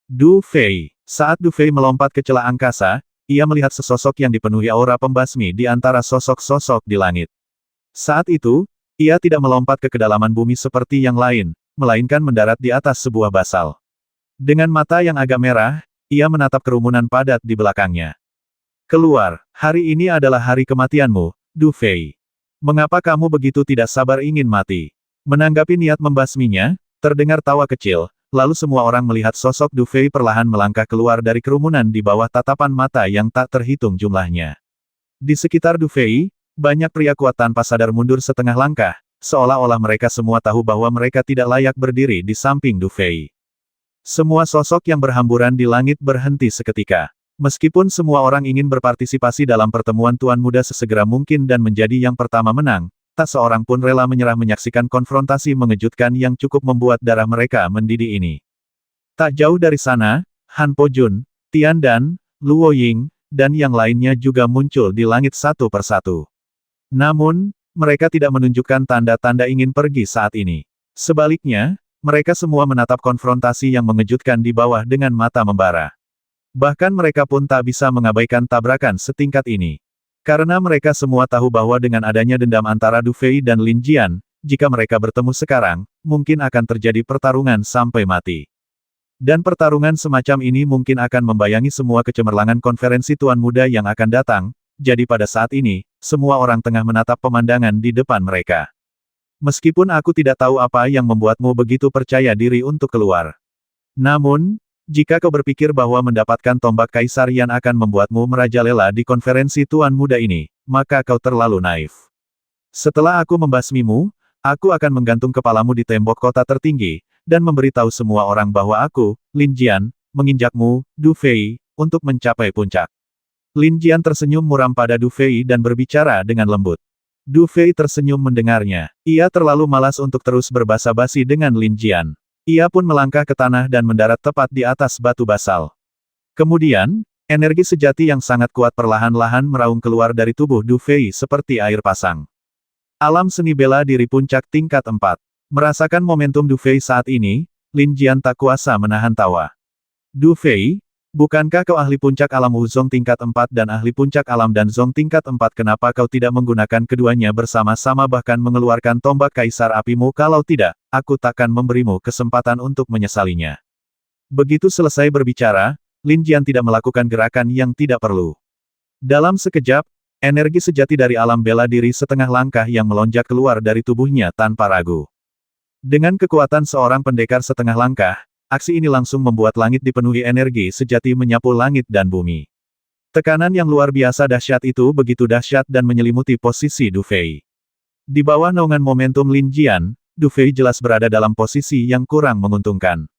A: Du Fei. Saat Du Fei melompat ke celah angkasa, ia melihat sesosok yang dipenuhi aura pembasmi di antara sosok-sosok di langit. Saat itu, ia tidak melompat ke kedalaman bumi seperti yang lain, melainkan mendarat di atas sebuah basal. Dengan mata yang agak merah, ia menatap kerumunan padat di belakangnya. Keluar, hari ini adalah hari kematianmu, Du Fei. Mengapa kamu begitu tidak sabar ingin mati? Menanggapi niat membasminya, terdengar tawa kecil, lalu semua orang melihat sosok Du Fei perlahan melangkah keluar dari kerumunan di bawah tatapan mata yang tak terhitung jumlahnya. Di sekitar Du Fei, banyak pria kuat tanpa sadar mundur setengah langkah, seolah-olah mereka semua tahu bahwa mereka tidak layak berdiri di samping Du Fei. Semua sosok yang berhamburan di langit berhenti seketika. Meskipun semua orang ingin berpartisipasi dalam pertemuan Tuan Muda sesegera mungkin dan menjadi yang pertama menang, tak seorang pun rela menyerah menyaksikan konfrontasi mengejutkan yang cukup membuat darah mereka mendidih ini. Tak jauh dari sana, Han Po Jun, Tian Dan, Luo Ying, dan yang lainnya juga muncul di langit satu persatu. Namun, mereka tidak menunjukkan tanda-tanda ingin pergi saat ini. Sebaliknya, mereka semua menatap konfrontasi yang mengejutkan di bawah dengan mata membara. Bahkan mereka pun tak bisa mengabaikan tabrakan setingkat ini. Karena mereka semua tahu bahwa dengan adanya dendam antara Du Fei dan Lin Jian, jika mereka bertemu sekarang, mungkin akan terjadi pertarungan sampai mati. Dan pertarungan semacam ini mungkin akan membayangi semua kecemerlangan konferensi Tuan Muda yang akan datang, jadi pada saat ini, semua orang tengah menatap pemandangan di depan mereka. Meskipun aku tidak tahu apa yang membuatmu begitu percaya diri untuk keluar. Namun, jika kau berpikir bahwa mendapatkan tombak kaisar yang akan membuatmu merajalela di konferensi Tuan Muda ini, maka kau terlalu naif. Setelah aku membasmimu, aku akan menggantung kepalamu di tembok kota tertinggi, dan memberitahu semua orang bahwa aku, Lin Jian, menginjakmu, Du Fei, untuk mencapai puncak. Lin Jian tersenyum muram pada Du Fei dan berbicara dengan lembut. Du Fei tersenyum mendengarnya. Ia terlalu malas untuk terus berbasa-basi dengan Lin Jian. Ia pun melangkah ke tanah dan mendarat tepat di atas batu basal. Kemudian, energi sejati yang sangat kuat perlahan-lahan meraung keluar dari tubuh Du Fei seperti air pasang. Alam seni bela diri puncak tingkat 4. Merasakan momentum Du Fei saat ini, Lin Jian tak kuasa menahan tawa. Du Fei, bukankah kau ahli puncak alam Wuzong tingkat 4 dan ahli puncak alam dan Zong tingkat 4? Kenapa kau tidak menggunakan keduanya bersama-sama bahkan mengeluarkan tombak kaisar apimu? Kalau tidak, aku takkan memberimu kesempatan untuk menyesalinya. Begitu selesai berbicara, Lin Jian tidak melakukan gerakan yang tidak perlu. Dalam sekejap, energi sejati dari alam bela diri setengah langkah yang melonjak keluar dari tubuhnya tanpa ragu. Dengan kekuatan seorang pendekar setengah langkah, aksi ini langsung membuat langit dipenuhi energi sejati menyapu langit dan bumi. Tekanan yang luar biasa dahsyat itu begitu dahsyat dan menyelimuti posisi Du Fei. Di bawah naungan momentum Lin Jian, Du Fei jelas berada dalam posisi yang kurang menguntungkan.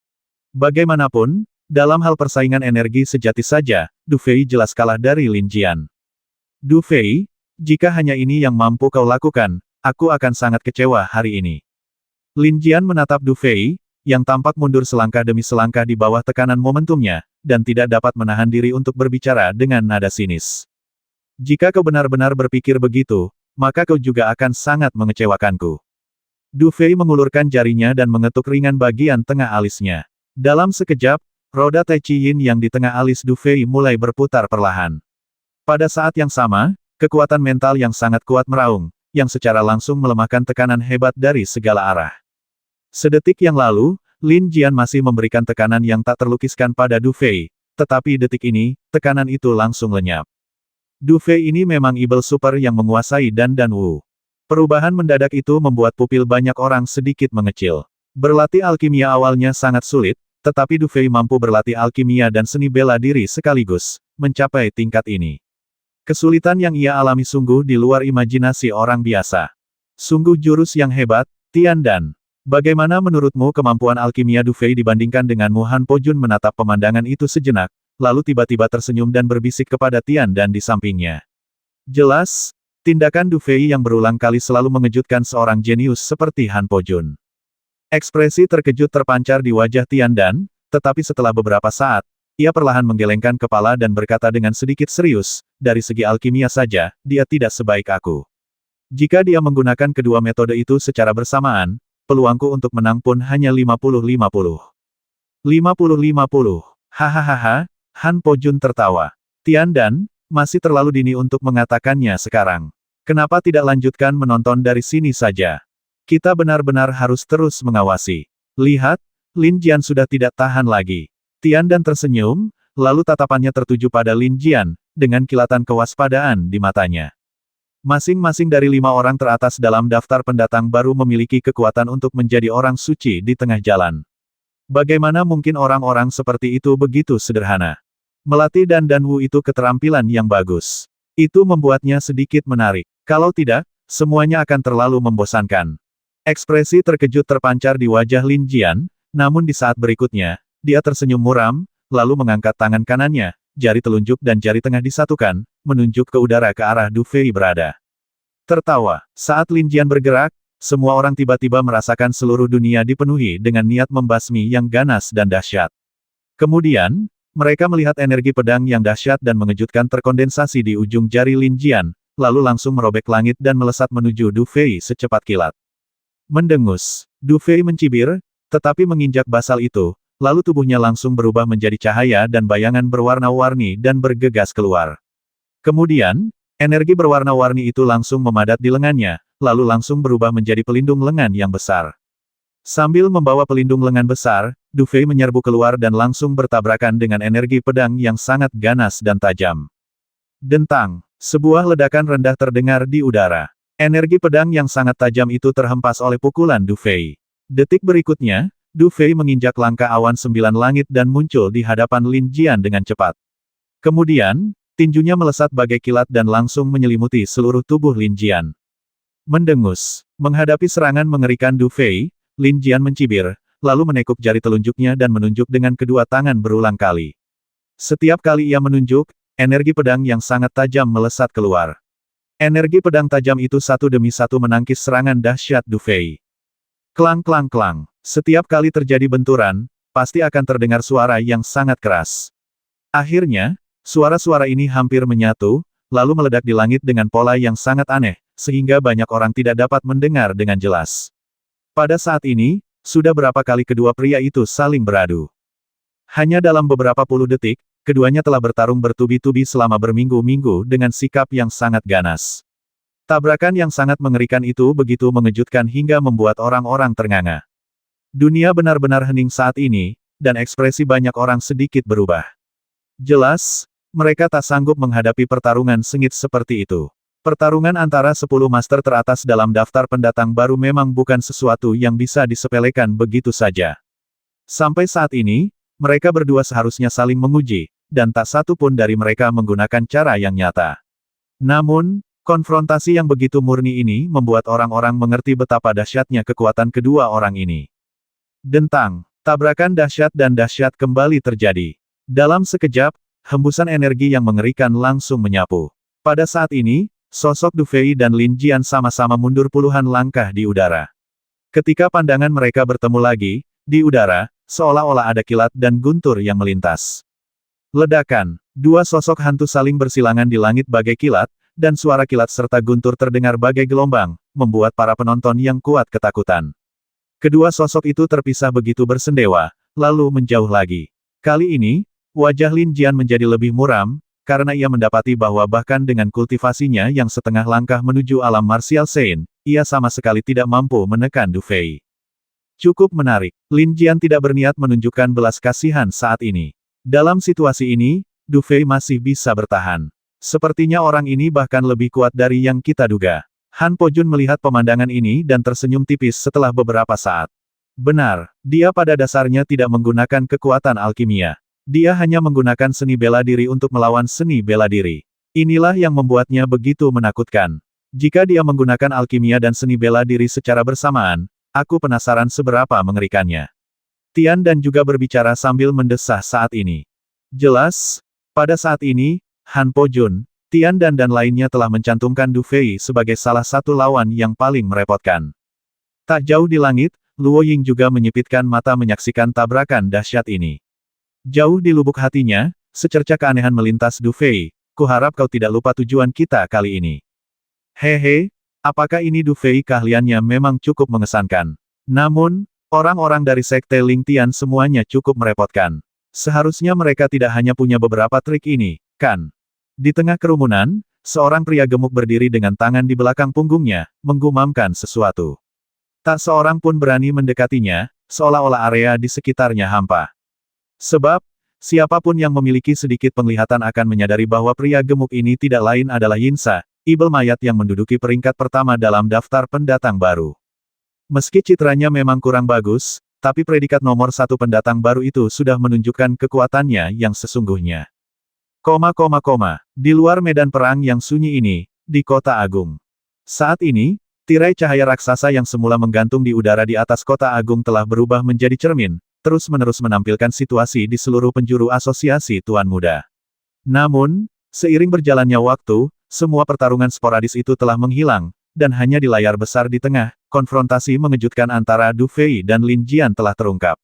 A: Bagaimanapun, dalam hal persaingan energi sejati saja, Du Fei jelas kalah dari Lin Jian. Du Fei, jika hanya ini yang mampu kau lakukan, aku akan sangat kecewa hari ini. Lin Jian menatap Du Fei, yang tampak mundur selangkah demi selangkah di bawah tekanan momentumnya, dan tidak dapat menahan diri untuk berbicara dengan nada sinis. Jika kau benar-benar berpikir begitu, maka kau juga akan sangat mengecewakanku. Du Fei mengulurkan jarinya dan mengetuk ringan bagian tengah alisnya. Dalam sekejap, roda Tai Chi Yin yang di tengah alis Du Fei mulai berputar perlahan. Pada saat yang sama, kekuatan mental yang sangat kuat meraung, yang secara langsung melemahkan tekanan hebat dari segala arah. Sedetik yang lalu, Lin Jian masih memberikan tekanan yang tak terlukiskan pada Du Fei, tetapi detik ini, tekanan itu langsung lenyap. Du Fei ini memang Ibel Super yang menguasai Dan Wu. Perubahan mendadak itu membuat pupil banyak orang sedikit mengecil. Berlatih alkimia awalnya sangat sulit, tetapi Du Fei mampu berlatih alkimia dan seni bela diri sekaligus, mencapai tingkat ini. Kesulitan yang ia alami sungguh di luar imajinasi orang biasa. Sungguh jurus yang hebat, Tian Dan. Bagaimana menurutmu kemampuan alkimia Du Fei dibandingkan denganmu? Han Po Jun menatap pemandangan itu sejenak, lalu tiba-tiba tersenyum dan berbisik kepada Tian Dan di sampingnya. Jelas, tindakan Du Fei yang berulang kali selalu mengejutkan seorang jenius seperti Han Po Jun. Ekspresi terkejut terpancar di wajah Tian Dan, tetapi setelah beberapa saat, ia perlahan menggelengkan kepala dan berkata dengan sedikit serius, dari segi alkimia saja, dia tidak sebaik aku. Jika dia menggunakan kedua metode itu secara bersamaan, peluangku untuk menang pun hanya 50-50. 50-50. Hahaha, Han Pojun tertawa. Tiandan, masih terlalu dini untuk mengatakannya sekarang. Kenapa tidak lanjutkan menonton dari sini saja? Kita benar-benar harus terus mengawasi. Lihat, Lin Jian sudah tidak tahan lagi. Tiandan tersenyum, lalu tatapannya tertuju pada Lin Jian, dengan kilatan kewaspadaan di matanya. Masing-masing dari 5 orang teratas dalam daftar pendatang baru memiliki kekuatan untuk menjadi orang suci di tengah jalan. Bagaimana mungkin orang-orang seperti itu begitu sederhana? Melatih Dan Wu itu keterampilan yang bagus. Itu membuatnya sedikit menarik. Kalau tidak, semuanya akan terlalu membosankan. Ekspresi terkejut terpancar di wajah Lin Jian, namun di saat berikutnya, dia tersenyum muram, lalu mengangkat tangan kanannya, jari telunjuk dan jari tengah disatukan, menunjuk ke udara ke arah Du Fei berada. Tertawa, saat Lin Jian bergerak, semua orang tiba-tiba merasakan seluruh dunia dipenuhi dengan niat membasmi yang ganas dan dahsyat. Kemudian, mereka melihat energi pedang yang dahsyat dan mengejutkan terkondensasi di ujung jari Lin Jian, lalu langsung merobek langit dan melesat menuju Du Fei secepat kilat. Mendengus, Du Fei mencibir, tetapi menginjak basal itu, lalu tubuhnya langsung berubah menjadi cahaya dan bayangan berwarna-warni dan bergegas keluar. Kemudian, energi berwarna-warni itu langsung memadat di lengannya, lalu langsung berubah menjadi pelindung lengan yang besar. Sambil membawa pelindung lengan besar, Du Fei menyerbu keluar dan langsung bertabrakan dengan energi pedang yang sangat ganas dan tajam. Dentang, sebuah ledakan rendah terdengar di udara. Energi pedang yang sangat tajam itu terhempas oleh pukulan Du Fei. Detik berikutnya, Du Fei menginjak langkah awan 9 langit dan muncul di hadapan Lin Jian dengan cepat. Kemudian, tinjunya melesat bagai kilat dan langsung menyelimuti seluruh tubuh Lin Jian. Mendengus, menghadapi serangan mengerikan Du Fei, Lin Jian mencibir, lalu menekuk jari telunjuknya dan menunjuk dengan kedua tangan berulang kali. Setiap kali ia menunjuk, energi pedang yang sangat tajam melesat keluar. Energi pedang tajam itu satu demi satu menangkis serangan dahsyat Du Fei. Klang klang klang. Setiap kali terjadi benturan, pasti akan terdengar suara yang sangat keras. Akhirnya, suara-suara ini hampir menyatu, lalu meledak di langit dengan pola yang sangat aneh, sehingga banyak orang tidak dapat mendengar dengan jelas. Pada saat ini, sudah berapa kali kedua pria itu saling beradu. Hanya dalam beberapa puluh detik, keduanya telah bertarung bertubi-tubi selama berminggu-minggu dengan sikap yang sangat ganas. Tabrakan yang sangat mengerikan itu begitu mengejutkan hingga membuat orang-orang ternganga. Dunia benar-benar hening saat ini, dan ekspresi banyak orang sedikit berubah. Jelas, mereka tak sanggup menghadapi pertarungan sengit seperti itu. Pertarungan antara 10 master teratas dalam daftar pendatang baru memang bukan sesuatu yang bisa disepelekan begitu saja. Sampai saat ini, mereka berdua seharusnya saling menguji, dan tak satu pun dari mereka menggunakan cara yang nyata. Namun, konfrontasi yang begitu murni ini membuat orang-orang mengerti betapa dahsyatnya kekuatan kedua orang ini. Dentang, tabrakan dahsyat dan dahsyat kembali terjadi. Dalam sekejap, hembusan energi yang mengerikan langsung menyapu. Pada saat ini, sosok Du Fei dan Lin Jian sama-sama mundur puluhan langkah di udara. Ketika pandangan mereka bertemu lagi, di udara, seolah-olah ada kilat dan guntur yang melintas. Ledakan, dua sosok hantu saling bersilangan di langit bagai kilat, dan suara kilat serta guntur terdengar bagai gelombang, membuat para penonton yang kuat ketakutan. Kedua sosok itu terpisah begitu bersendewa, lalu menjauh lagi. Kali ini, wajah Lin Jian menjadi lebih muram, karena ia mendapati bahwa bahkan dengan kultivasinya yang setengah langkah menuju alam martial Sein, ia sama sekali tidak mampu menekan Du Fei. Cukup menarik, Lin Jian tidak berniat menunjukkan belas kasihan saat ini. Dalam situasi ini, Du Fei masih bisa bertahan. Sepertinya orang ini bahkan lebih kuat dari yang kita duga. Han Pojun melihat pemandangan ini dan tersenyum tipis setelah beberapa saat. Benar, dia pada dasarnya tidak menggunakan kekuatan alkimia. Dia hanya menggunakan seni bela diri untuk melawan seni bela diri. Inilah yang membuatnya begitu menakutkan. Jika dia menggunakan alkimia dan seni bela diri secara bersamaan, aku penasaran seberapa mengerikannya. Tian dan juga berbicara sambil mendesah saat ini. Jelas, pada saat ini, Han Pojun, Tian dan lainnya telah mencantumkan Du Fei sebagai salah satu lawan yang paling merepotkan. Tak jauh di langit, Luo Ying juga menyipitkan mata menyaksikan tabrakan dahsyat ini. Jauh di lubuk hatinya, secerca keanehan melintas Du Fei. Kuharap kau tidak lupa tujuan kita kali ini. Hehe, apakah ini Du Fei keahliannya memang cukup mengesankan. Namun, orang-orang dari Sekte Lingtian semuanya cukup merepotkan. Seharusnya mereka tidak hanya punya beberapa trik ini, kan? Di tengah kerumunan, seorang pria gemuk berdiri dengan tangan di belakang punggungnya, menggumamkan sesuatu. Tak seorang pun berani mendekatinya, seolah-olah area di sekitarnya hampa. Sebab, siapapun yang memiliki sedikit penglihatan akan menyadari bahwa pria gemuk ini tidak lain adalah Yinsa, ibel mayat yang menduduki peringkat pertama dalam daftar pendatang baru. Meski citranya memang kurang bagus, tapi predikat nomor satu pendatang baru itu sudah menunjukkan kekuatannya yang sesungguhnya. Di luar medan perang yang sunyi ini, di Kota Agung. Saat ini, tirai cahaya raksasa yang semula menggantung di udara di atas Kota Agung telah berubah menjadi cermin, terus-menerus menampilkan situasi di seluruh penjuru asosiasi Tuan Muda. Namun, seiring berjalannya waktu, semua pertarungan sporadis itu telah menghilang, dan hanya di layar besar di tengah, konfrontasi mengejutkan antara Du Fei dan Lin Jian telah terungkap.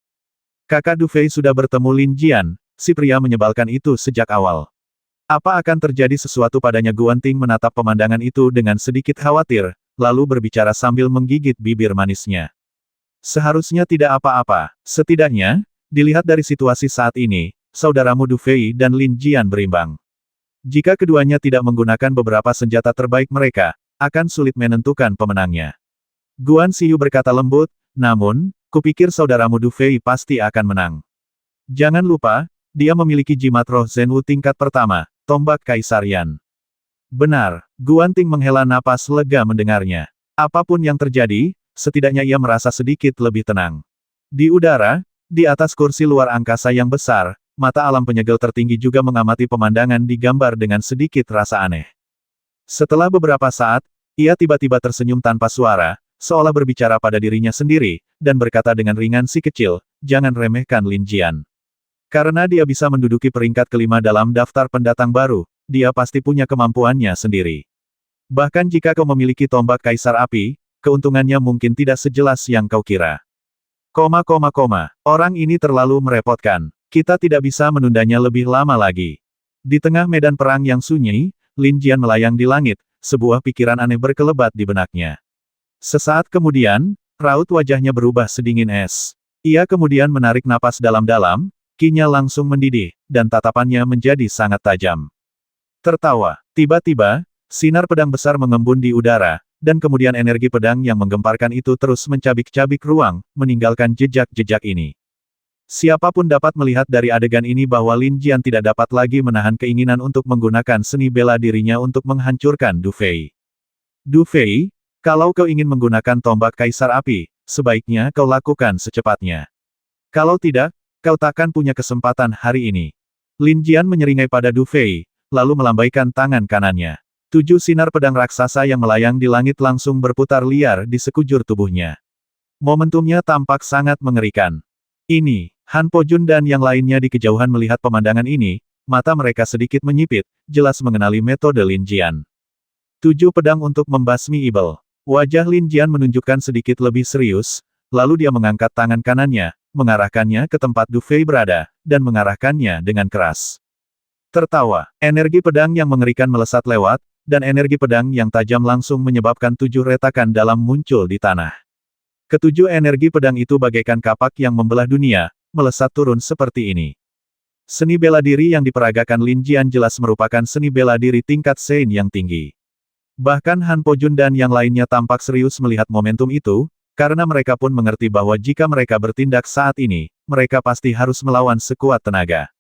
A: Kakak Du Fei sudah bertemu Lin Jian, si pria menyebalkan itu sejak awal. Apa akan terjadi sesuatu padanya? Guanting menatap pemandangan itu dengan sedikit khawatir, lalu berbicara sambil menggigit bibir manisnya. Seharusnya tidak apa-apa, setidaknya, dilihat dari situasi saat ini, saudaramu Du Fei dan Lin Jian berimbang. Jika keduanya tidak menggunakan beberapa senjata terbaik mereka, akan sulit menentukan pemenangnya. Guan Xiyu berkata lembut, namun, kupikir saudaramu Du Fei pasti akan menang. Jangan lupa, dia memiliki jimat roh Zenwu tingkat pertama, tombak Kaisar Yan. Benar, Guanting menghela napas lega mendengarnya. Apapun yang terjadi, setidaknya ia merasa sedikit lebih tenang. Di udara, di atas kursi luar angkasa yang besar, mata alam penyegel tertinggi juga mengamati pemandangan digambar dengan sedikit rasa aneh. Setelah beberapa saat, ia tiba-tiba tersenyum tanpa suara, seolah berbicara pada dirinya sendiri, dan berkata dengan ringan, si kecil, jangan remehkan Lin Jian. Karena dia bisa menduduki peringkat kelima dalam daftar pendatang baru, dia pasti punya kemampuannya sendiri. Bahkan jika kau memiliki tombak Kaisar Api, keuntungannya mungkin tidak sejelas yang kau kira. Orang ini terlalu merepotkan. Kita tidak bisa menundanya lebih lama lagi. Di tengah medan perang yang sunyi, Lin Jian melayang di langit, sebuah pikiran aneh berkelebat di benaknya. Sesaat kemudian, raut wajahnya berubah sedingin es. Ia kemudian menarik napas dalam-dalam, kinya langsung mendidih, dan tatapannya menjadi sangat tajam. Tertawa. Tiba-tiba, sinar pedang besar mengembun di udara, dan kemudian energi pedang yang menggemparkan itu terus mencabik-cabik ruang, meninggalkan jejak-jejak ini. Siapapun dapat melihat dari adegan ini bahwa Lin Jian tidak dapat lagi menahan keinginan untuk menggunakan seni bela dirinya untuk menghancurkan Du Fei. Du Fei, kalau kau ingin menggunakan tombak Kaisar Api, sebaiknya kau lakukan secepatnya. Kalau tidak, kau takkan punya kesempatan hari ini. Lin Jian menyeringai pada Du Fei, lalu melambaikan tangan kanannya. 7 sinar pedang raksasa yang melayang di langit langsung berputar liar di sekujur tubuhnya. Momentumnya tampak sangat mengerikan. Ini, Han Pojun dan yang lainnya di kejauhan melihat pemandangan ini, mata mereka sedikit menyipit, jelas mengenali metode Lin Jian. 7 pedang untuk membasmi ibel. Wajah Lin Jian menunjukkan sedikit lebih serius, lalu dia mengangkat tangan kanannya, mengarahkannya ke tempat Du Fei berada, dan mengarahkannya dengan keras. Tertawa, energi pedang yang mengerikan melesat lewat, dan energi pedang yang tajam langsung menyebabkan 7 retakan dalam muncul di tanah. Ketujuh energi pedang itu bagaikan kapak yang membelah dunia, melesat turun seperti ini. Seni bela diri yang diperagakan Lin Jian jelas merupakan seni bela diri tingkat Sein yang tinggi. Bahkan Han Pojun dan yang lainnya tampak serius melihat momentum itu, karena mereka pun mengerti bahwa jika mereka bertindak saat ini, mereka pasti harus melawan sekuat tenaga.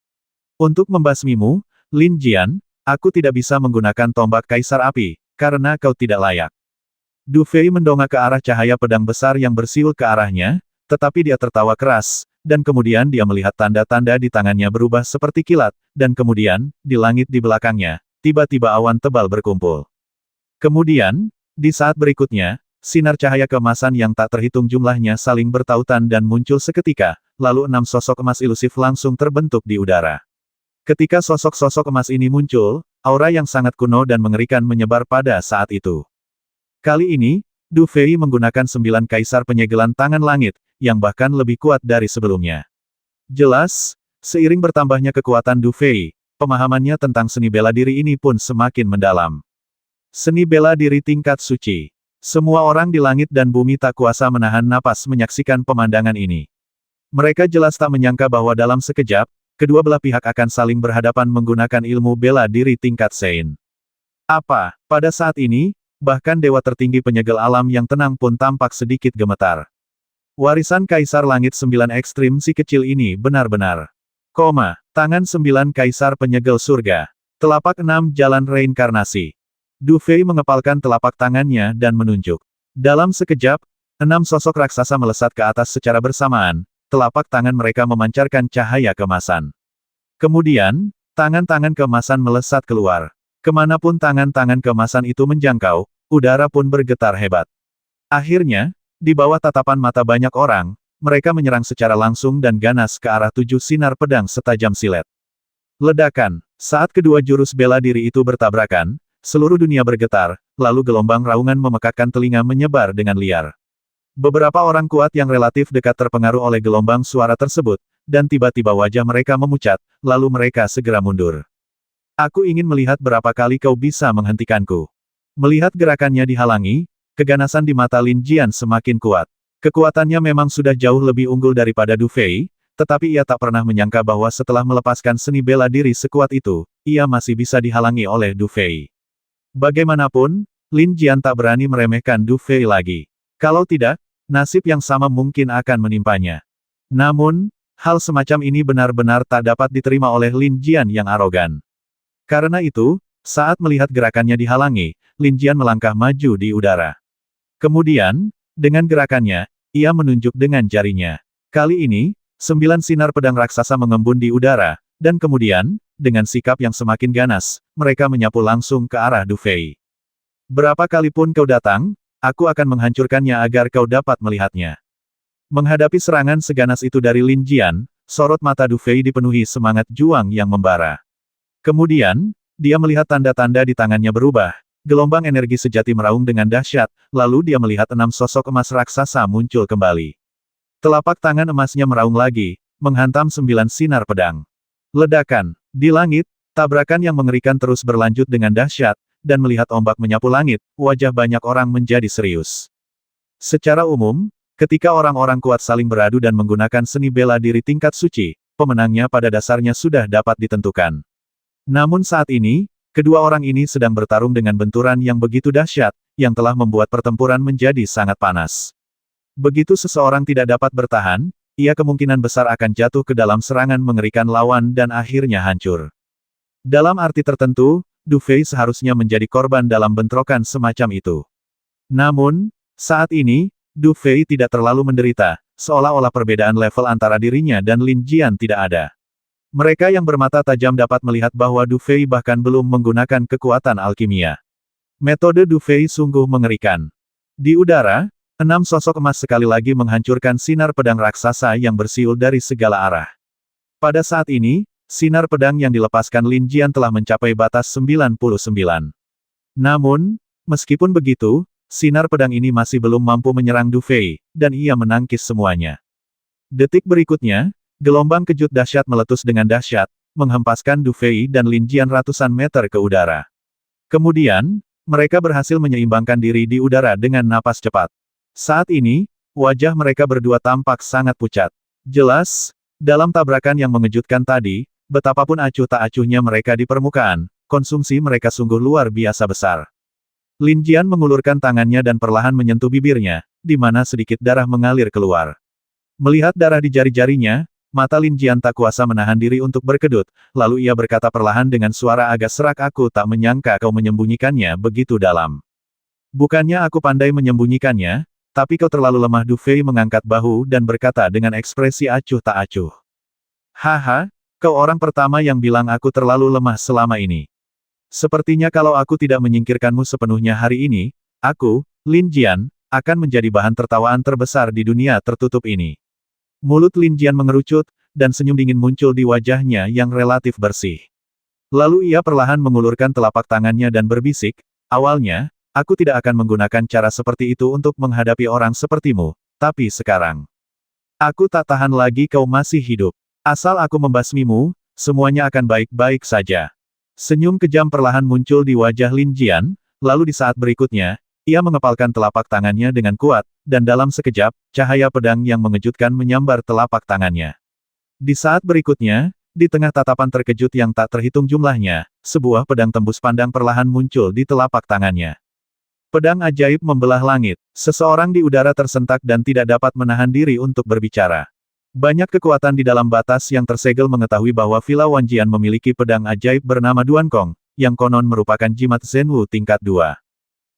A: Untuk membasmimu, Lin Jian, aku tidak bisa menggunakan tombak Kaisar Api, karena kau tidak layak. Du Fei mendongak ke arah cahaya pedang besar yang bersiul ke arahnya, tetapi dia tertawa keras, dan kemudian dia melihat tanda-tanda di tangannya berubah seperti kilat, dan kemudian, di langit di belakangnya, tiba-tiba awan tebal berkumpul. Kemudian, di saat berikutnya, sinar cahaya keemasan yang tak terhitung jumlahnya saling bertautan dan muncul seketika, lalu 6 sosok emas ilusif langsung terbentuk di udara. Ketika sosok-sosok emas ini muncul, aura yang sangat kuno dan mengerikan menyebar pada saat itu. Kali ini, Du Fei menggunakan 9 kaisar penyegelan tangan langit, yang bahkan lebih kuat dari sebelumnya. Jelas, Seiring bertambahnya kekuatan Du Fei, pemahamannya tentang seni bela diri ini pun semakin mendalam. Seni bela diri tingkat suci. Semua orang di langit dan bumi tak kuasa menahan napas menyaksikan pemandangan ini. Mereka jelas tak menyangka bahwa dalam sekejap, kedua belah pihak akan saling berhadapan menggunakan ilmu bela diri tingkat Sein. Apa? Pada saat ini, bahkan dewa tertinggi penyegel alam yang tenang pun tampak sedikit gemetar. Warisan Kaisar Langit 9 Ekstrim si kecil ini benar-benar. Tangan 9 Kaisar Penyegel Surga. Telapak 6 Jalan Reinkarnasi. Du Fei mengepalkan telapak tangannya dan menunjuk. Dalam sekejap, 6 sosok raksasa melesat ke atas secara bersamaan, telapak tangan mereka memancarkan cahaya keemasan. Kemudian, tangan-tangan keemasan melesat keluar. Kemanapun tangan-tangan keemasan itu menjangkau, udara pun bergetar hebat. Akhirnya, di bawah tatapan mata banyak orang, mereka menyerang secara langsung dan ganas ke arah 7 sinar pedang setajam silet. Ledakan. Saat kedua jurus bela diri itu bertabrakan, seluruh dunia bergetar, lalu gelombang raungan memekakkan telinga menyebar dengan liar. Beberapa orang kuat yang relatif dekat terpengaruh oleh gelombang suara tersebut, dan tiba-tiba wajah mereka memucat, lalu mereka segera mundur. Aku ingin melihat berapa kali kau bisa menghentikanku. Melihat gerakannya dihalangi, keganasan di mata Lin Jian semakin kuat. Kekuatannya memang sudah jauh lebih unggul daripada Du Fei, tetapi ia tak pernah menyangka bahwa setelah melepaskan seni bela diri sekuat itu, ia masih bisa dihalangi oleh Du Fei. Bagaimanapun, Lin Jian tak berani meremehkan Du Fei lagi. Kalau tidak, nasib yang sama mungkin akan menimpanya. Namun, hal semacam ini benar-benar tak dapat diterima oleh Lin Jian yang arogan. Karena itu, saat melihat gerakannya dihalangi, Lin Jian melangkah maju di udara. Kemudian, dengan gerakannya, ia menunjuk dengan jarinya. Kali ini, 9 sinar pedang raksasa mengembun di udara, dan kemudian, dengan sikap yang semakin ganas, mereka menyapu langsung ke arah Du Fei. Berapa kalipun kau datang, aku akan menghancurkannya agar kau dapat melihatnya. Menghadapi serangan seganas itu dari Lin Jian, sorot mata Du Fei dipenuhi semangat juang yang membara. Kemudian, dia melihat tanda-tanda di tangannya berubah. Gelombang energi sejati meraung dengan dahsyat, lalu dia melihat 6 sosok emas raksasa muncul kembali. Telapak tangan emasnya meraung lagi, menghantam 9 sinar pedang. Ledakan. Di langit, tabrakan yang mengerikan terus berlanjut dengan dahsyat, dan melihat ombak menyapu langit, wajah banyak orang menjadi serius. Secara umum, ketika orang-orang kuat saling beradu dan menggunakan seni bela diri tingkat suci, pemenangnya pada dasarnya sudah dapat ditentukan. Namun saat ini, kedua orang ini sedang bertarung dengan benturan yang begitu dahsyat, yang telah membuat pertempuran menjadi sangat panas. Begitu seseorang tidak dapat bertahan, ia kemungkinan besar akan jatuh ke dalam serangan mengerikan lawan dan akhirnya hancur. Dalam arti tertentu, Du Fei seharusnya menjadi korban dalam bentrokan semacam itu. Namun, saat ini, Du Fei tidak terlalu menderita, seolah-olah perbedaan level antara dirinya dan Lin Jian tidak ada. Mereka yang bermata tajam dapat melihat bahwa Du Fei bahkan belum menggunakan kekuatan alkimia. Metode Du Fei sungguh mengerikan. Di udara, 6 sosok emas sekali lagi menghancurkan sinar pedang raksasa yang bersiul dari segala arah. Pada saat ini, sinar pedang yang dilepaskan Lin Jian telah mencapai batas 99. Namun, meskipun begitu, sinar pedang ini masih belum mampu menyerang Du Fei, dan ia menangkis semuanya. Detik berikutnya, gelombang kejut dahsyat meletus dengan dahsyat, menghempaskan Du Fei dan Lin Jian ratusan meter ke udara. Kemudian, mereka berhasil menyeimbangkan diri di udara dengan napas cepat. Saat ini, wajah mereka berdua tampak sangat pucat. Jelas, dalam tabrakan yang mengejutkan tadi, betapapun acuh tak acuhnya mereka di permukaan, konsumsi mereka sungguh luar biasa besar. Lin Jian mengulurkan tangannya dan perlahan menyentuh bibirnya, di mana sedikit darah mengalir keluar. Melihat darah di jari-jarinya, mata Lin Jian tak kuasa menahan diri untuk berkedut, lalu ia berkata perlahan dengan suara agak serak, aku tak menyangka kau menyembunyikannya begitu dalam. Bukannya aku pandai menyembunyikannya, tapi kau terlalu lemah. Du Fei mengangkat bahu dan berkata dengan ekspresi acuh tak acuh. Haha, kau orang pertama yang bilang aku terlalu lemah selama ini. Sepertinya kalau aku tidak menyingkirkanmu sepenuhnya hari ini, aku, Lin Jian, akan menjadi bahan tertawaan terbesar di dunia tertutup ini. Mulut Lin Jian mengerucut, dan senyum dingin muncul di wajahnya yang relatif bersih. Lalu ia perlahan mengulurkan telapak tangannya dan berbisik, awalnya, aku tidak akan menggunakan cara seperti itu untuk menghadapi orang sepertimu, tapi sekarang. Aku tak tahan lagi kau masih hidup. Asal aku membasmimu, semuanya akan baik-baik saja. Senyum kejam perlahan muncul di wajah Lin Jian, lalu di saat berikutnya, ia mengepalkan telapak tangannya dengan kuat, dan dalam sekejap, cahaya pedang yang mengejutkan menyambar telapak tangannya. Di saat berikutnya, di tengah tatapan terkejut yang tak terhitung jumlahnya, sebuah pedang tembus pandang perlahan muncul di telapak tangannya. Pedang ajaib membelah langit. Seseorang di udara tersentak dan tidak dapat menahan diri untuk berbicara. Banyak kekuatan di dalam batas yang tersegel mengetahui bahwa Villa Wanjian memiliki pedang ajaib bernama Duankong, yang konon merupakan jimat Zhenwu tingkat 2.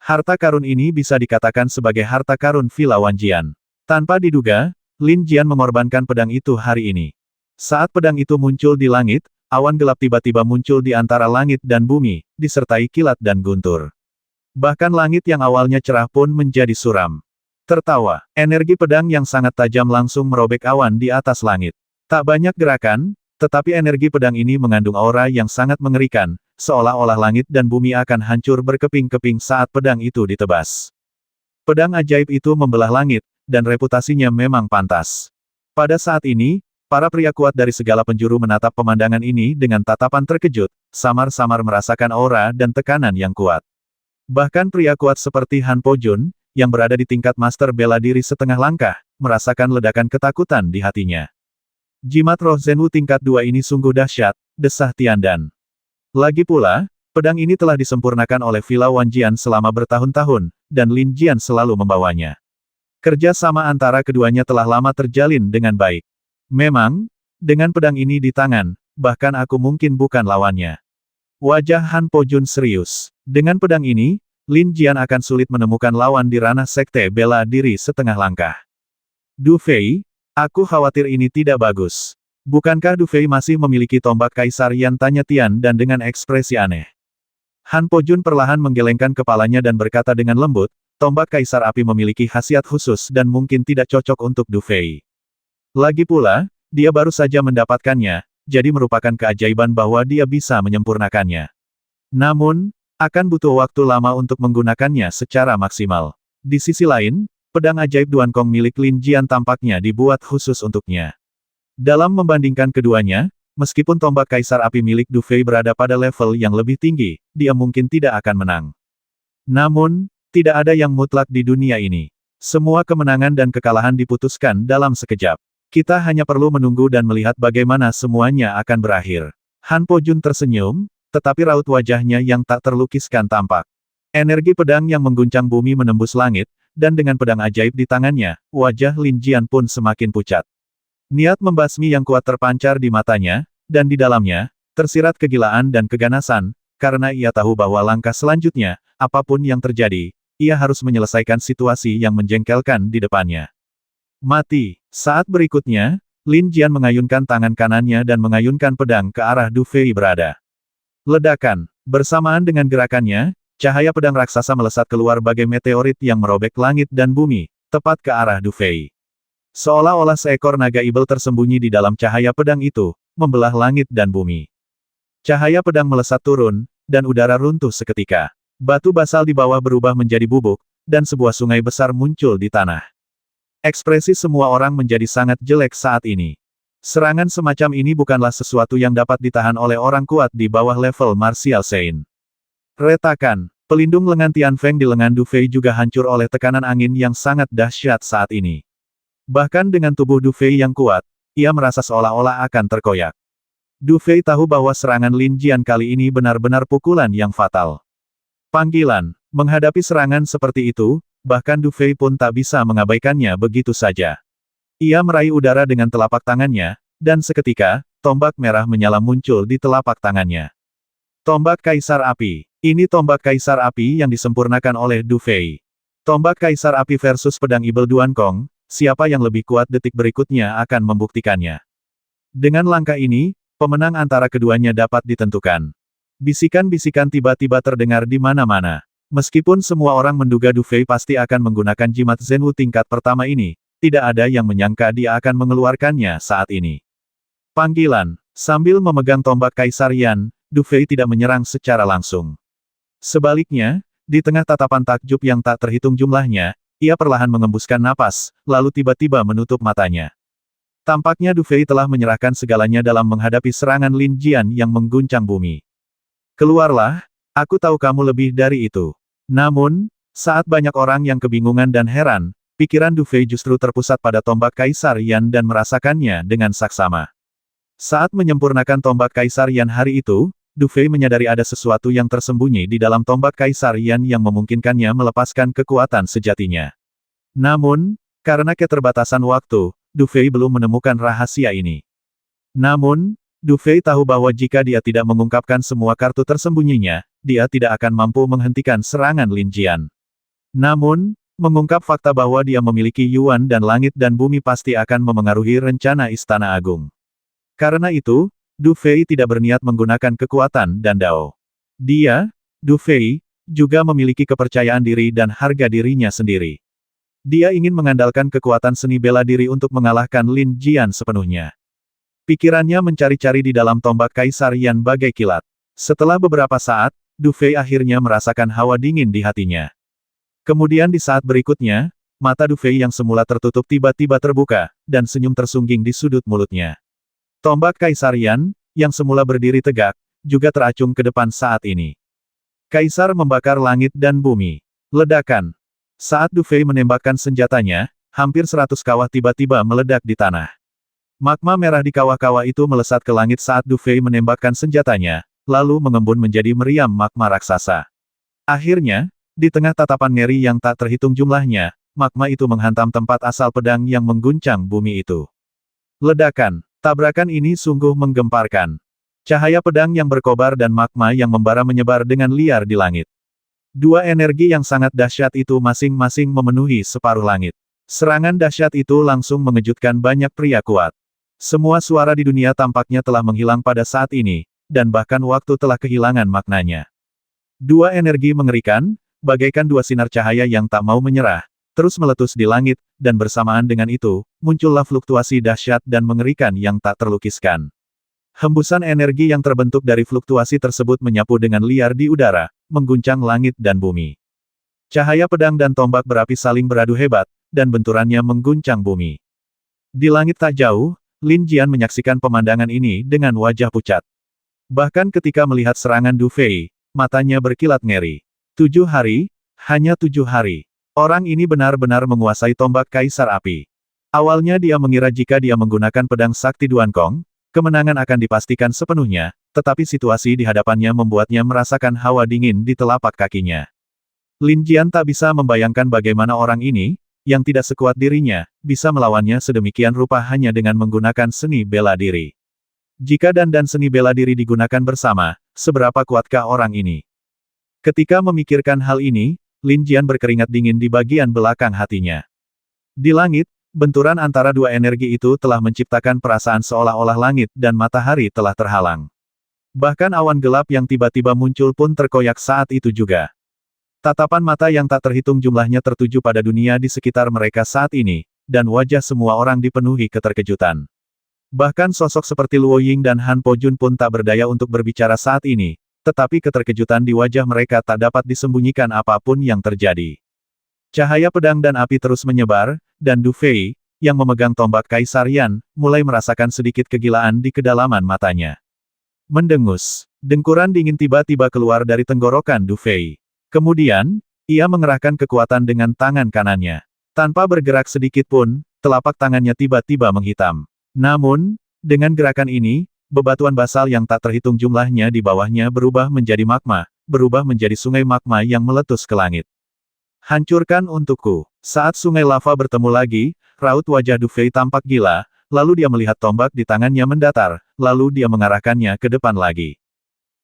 A: Harta karun ini bisa dikatakan sebagai harta karun Villa Wanjian. Tanpa diduga, Lin Jian mengorbankan pedang itu hari ini. Saat pedang itu muncul di langit, awan gelap tiba-tiba muncul di antara langit dan bumi, disertai kilat dan guntur. Bahkan langit yang awalnya cerah pun menjadi suram. Tertawa, energi pedang yang sangat tajam langsung merobek awan di atas langit. Tak banyak gerakan, tetapi energi pedang ini mengandung aura yang sangat mengerikan, seolah-olah langit dan bumi akan hancur berkeping-keping saat pedang itu ditebas. Pedang ajaib itu membelah langit, dan reputasinya memang pantas. Pada saat ini, para pria kuat dari segala penjuru menatap pemandangan ini dengan tatapan terkejut, samar-samar merasakan aura dan tekanan yang kuat. Bahkan pria kuat seperti Han Pojun, yang berada di tingkat master bela diri setengah langkah, merasakan ledakan ketakutan di hatinya. Jimat roh Zhenwu tingkat 2 ini sungguh dahsyat, desah Tiandan. Lagi pula, pedang ini telah disempurnakan oleh Villa Wanjian selama bertahun-tahun, dan Lin Jian selalu membawanya. Kerja sama antara keduanya telah lama terjalin dengan baik. Memang, dengan pedang ini di tangan, bahkan aku mungkin bukan lawannya. Wajah Han Pojun serius. Dengan pedang ini, Lin Jian akan sulit menemukan lawan di ranah sekte bela diri setengah langkah. Du Fei, aku khawatir ini tidak bagus. Bukankah Du Fei masih memiliki tombak kaisar Yan, tanya Tian dan dengan ekspresi aneh. Han Pojun perlahan menggelengkan kepalanya dan berkata dengan lembut, tombak kaisar api memiliki khasiat khusus dan mungkin tidak cocok untuk Du Fei. Lagi pula, dia baru saja mendapatkannya, jadi merupakan keajaiban bahwa dia bisa menyempurnakannya. Namun, akan butuh waktu lama untuk menggunakannya secara maksimal. Di sisi lain, pedang ajaib Duankong milik Lin Jian tampaknya dibuat khusus untuknya. Dalam membandingkan keduanya, meskipun tombak kaisar api milik Du Fei berada pada level yang lebih tinggi, dia mungkin tidak akan menang. Namun, tidak ada yang mutlak di dunia ini. Semua kemenangan dan kekalahan diputuskan dalam sekejap. Kita hanya perlu menunggu dan melihat bagaimana semuanya akan berakhir. Han Pojun tersenyum, tetapi raut wajahnya yang tak terlukiskan tampak. Energi pedang yang mengguncang bumi menembus langit, dan dengan pedang ajaib di tangannya, wajah Lin Jian pun semakin pucat. Niat membasmi yang kuat terpancar di matanya, dan di dalamnya, tersirat kegilaan dan keganasan, karena ia tahu bahwa langkah selanjutnya, apapun yang terjadi, ia harus menyelesaikan situasi yang menjengkelkan di depannya. Mati. Saat berikutnya, Lin Jian mengayunkan tangan kanannya dan mengayunkan pedang ke arah Du Fei berada. Ledakan. Bersamaan dengan gerakannya, cahaya pedang raksasa melesat keluar bagai meteorit yang merobek langit dan bumi, tepat ke arah Du Fei. Seolah-olah seekor naga ibel tersembunyi di dalam cahaya pedang itu, membelah langit dan bumi. Cahaya pedang melesat turun, dan udara runtuh seketika. Batu basal di bawah berubah menjadi bubuk, dan sebuah sungai besar muncul di tanah. Ekspresi semua orang menjadi sangat jelek saat ini. Serangan semacam ini bukanlah sesuatu yang dapat ditahan oleh orang kuat di bawah level Martial Saint. Retakan. Pelindung lengan Tianfeng di lengan Du Fei juga hancur oleh tekanan angin yang sangat dahsyat saat ini. Bahkan dengan tubuh Du Fei yang kuat, ia merasa seolah-olah akan terkoyak. Du Fei tahu bahwa serangan Lin Jian kali ini benar-benar pukulan yang fatal. Panggilan. Menghadapi serangan seperti itu, bahkan Du Fei pun tak bisa mengabaikannya begitu saja. Ia meraih udara dengan telapak tangannya, dan seketika, tombak merah menyala muncul di telapak tangannya. Tombak Kaisar Api. Ini tombak Kaisar Api yang disempurnakan oleh Du Fei. Tombak Kaisar Api versus pedang ibel Duankong, siapa yang lebih kuat detik berikutnya akan membuktikannya. Dengan langkah ini, pemenang antara keduanya dapat ditentukan. Bisikan-bisikan tiba-tiba terdengar di mana-mana. Meskipun semua orang menduga Du Fei pasti akan menggunakan jimat Zhenwu tingkat pertama ini, tidak ada yang menyangka dia akan mengeluarkannya saat ini. Panggilan. Sambil memegang tombak Kaisar Yan, Du Fei tidak menyerang secara langsung. Sebaliknya, di tengah tatapan takjub yang tak terhitung jumlahnya, ia perlahan mengembuskan napas, lalu tiba-tiba menutup matanya. Tampaknya Du Fei telah menyerahkan segalanya dalam menghadapi serangan Lin Jian yang mengguncang bumi. Keluarlah, aku tahu kamu lebih dari itu. Namun, saat banyak orang yang kebingungan dan heran, pikiran Du Fei justru terpusat pada tombak Kaisar Yan dan merasakannya dengan saksama. Saat menyempurnakan tombak Kaisar Yan hari itu, Du Fei menyadari ada sesuatu yang tersembunyi di dalam tombak Kaisar Yan yang memungkinkannya melepaskan kekuatan sejatinya. Namun, karena keterbatasan waktu, Du Fei belum menemukan rahasia ini. Namun, Du Fei tahu bahwa jika dia tidak mengungkapkan semua kartu tersembunyinya, dia tidak akan mampu menghentikan serangan Lin Jian. Namun, mengungkap fakta bahwa dia memiliki Yuan dan langit dan bumi pasti akan memengaruhi rencana Istana Agung. Karena itu, Du Fei tidak berniat menggunakan kekuatan dan Dao. Dia, Du Fei, juga memiliki kepercayaan diri dan harga dirinya sendiri. Dia ingin mengandalkan kekuatan seni bela diri untuk mengalahkan Lin Jian sepenuhnya. Pikirannya mencari-cari di dalam tombak Kaisar Yan bagai kilat. Setelah beberapa saat, Du Fei akhirnya merasakan hawa dingin di hatinya. Kemudian di saat berikutnya, mata Du Fei yang semula tertutup tiba-tiba terbuka, dan senyum tersungging di sudut mulutnya. Tombak Kaisar Yan, yang semula berdiri tegak, juga teracung ke depan saat ini. Kaisar membakar langit dan bumi. Ledakan. Saat Du Fei menembakkan senjatanya, hampir 100 kawah tiba-tiba meledak di tanah. Magma merah di kawah-kawah itu melesat ke langit saat Du Fei menembakkan senjatanya, lalu mengembun menjadi meriam magma raksasa. Akhirnya, di tengah tatapan ngeri yang tak terhitung jumlahnya, magma itu menghantam tempat asal pedang yang mengguncang bumi itu. Ledakan. Tabrakan ini sungguh menggemparkan. Cahaya pedang yang berkobar dan magma yang membara menyebar dengan liar di langit. Dua energi yang sangat dahsyat itu masing-masing memenuhi separuh langit. Serangan dahsyat itu langsung mengejutkan banyak pria kuat. Semua suara di dunia tampaknya telah menghilang pada saat ini, dan bahkan waktu telah kehilangan maknanya. Dua energi mengerikan, bagaikan dua sinar cahaya yang tak mau menyerah, terus meletus di langit, dan bersamaan dengan itu, muncullah fluktuasi dahsyat dan mengerikan yang tak terlukiskan. Hembusan energi yang terbentuk dari fluktuasi tersebut menyapu dengan liar di udara, mengguncang langit dan bumi. Cahaya pedang dan tombak berapi saling beradu hebat, dan benturannya mengguncang bumi. Di langit tak jauh, Lin Jian menyaksikan pemandangan ini dengan wajah pucat. Bahkan ketika melihat serangan Du Fei, matanya berkilat ngeri. 7 hari, hanya 7 hari. Orang ini benar-benar menguasai tombak Kaisar Api. Awalnya dia mengira jika dia menggunakan pedang sakti Duankong, kemenangan akan dipastikan sepenuhnya, tetapi situasi di hadapannya membuatnya merasakan hawa dingin di telapak kakinya. Lin Jian tak bisa membayangkan bagaimana orang ini, yang tidak sekuat dirinya, bisa melawannya sedemikian rupa hanya dengan menggunakan seni bela diri. Jika dan seni bela diri digunakan bersama, seberapa kuatkah orang ini? Ketika memikirkan hal ini, Lin Jian berkeringat dingin di bagian belakang hatinya. Di langit, benturan antara dua energi itu telah menciptakan perasaan seolah-olah langit dan matahari telah terhalang. Bahkan awan gelap yang tiba-tiba muncul pun terkoyak saat itu juga. Tatapan mata yang tak terhitung jumlahnya tertuju pada dunia di sekitar mereka saat ini, dan wajah semua orang dipenuhi keterkejutan. Bahkan sosok seperti Luo Ying dan Han Po Jun pun tak berdaya untuk berbicara saat ini, tetapi keterkejutan di wajah mereka tak dapat disembunyikan apapun yang terjadi. Cahaya pedang dan api terus menyebar, dan Du Fei, yang memegang tombak Kaisar Yan, mulai merasakan sedikit kegilaan di kedalaman matanya. Mendengus. Dengkuran dingin tiba-tiba keluar dari tenggorokan Du Fei. Kemudian, ia mengerahkan kekuatan dengan tangan kanannya. Tanpa bergerak sedikit pun, telapak tangannya tiba-tiba menghitam. Namun, dengan gerakan ini, bebatuan basal yang tak terhitung jumlahnya di bawahnya berubah menjadi magma, berubah menjadi sungai magma yang meletus ke langit. Hancurkan untukku. Saat sungai lava bertemu lagi, raut wajah Du Fei tampak gila, lalu dia melihat tombak di tangannya mendatar, lalu dia mengarahkannya ke depan lagi.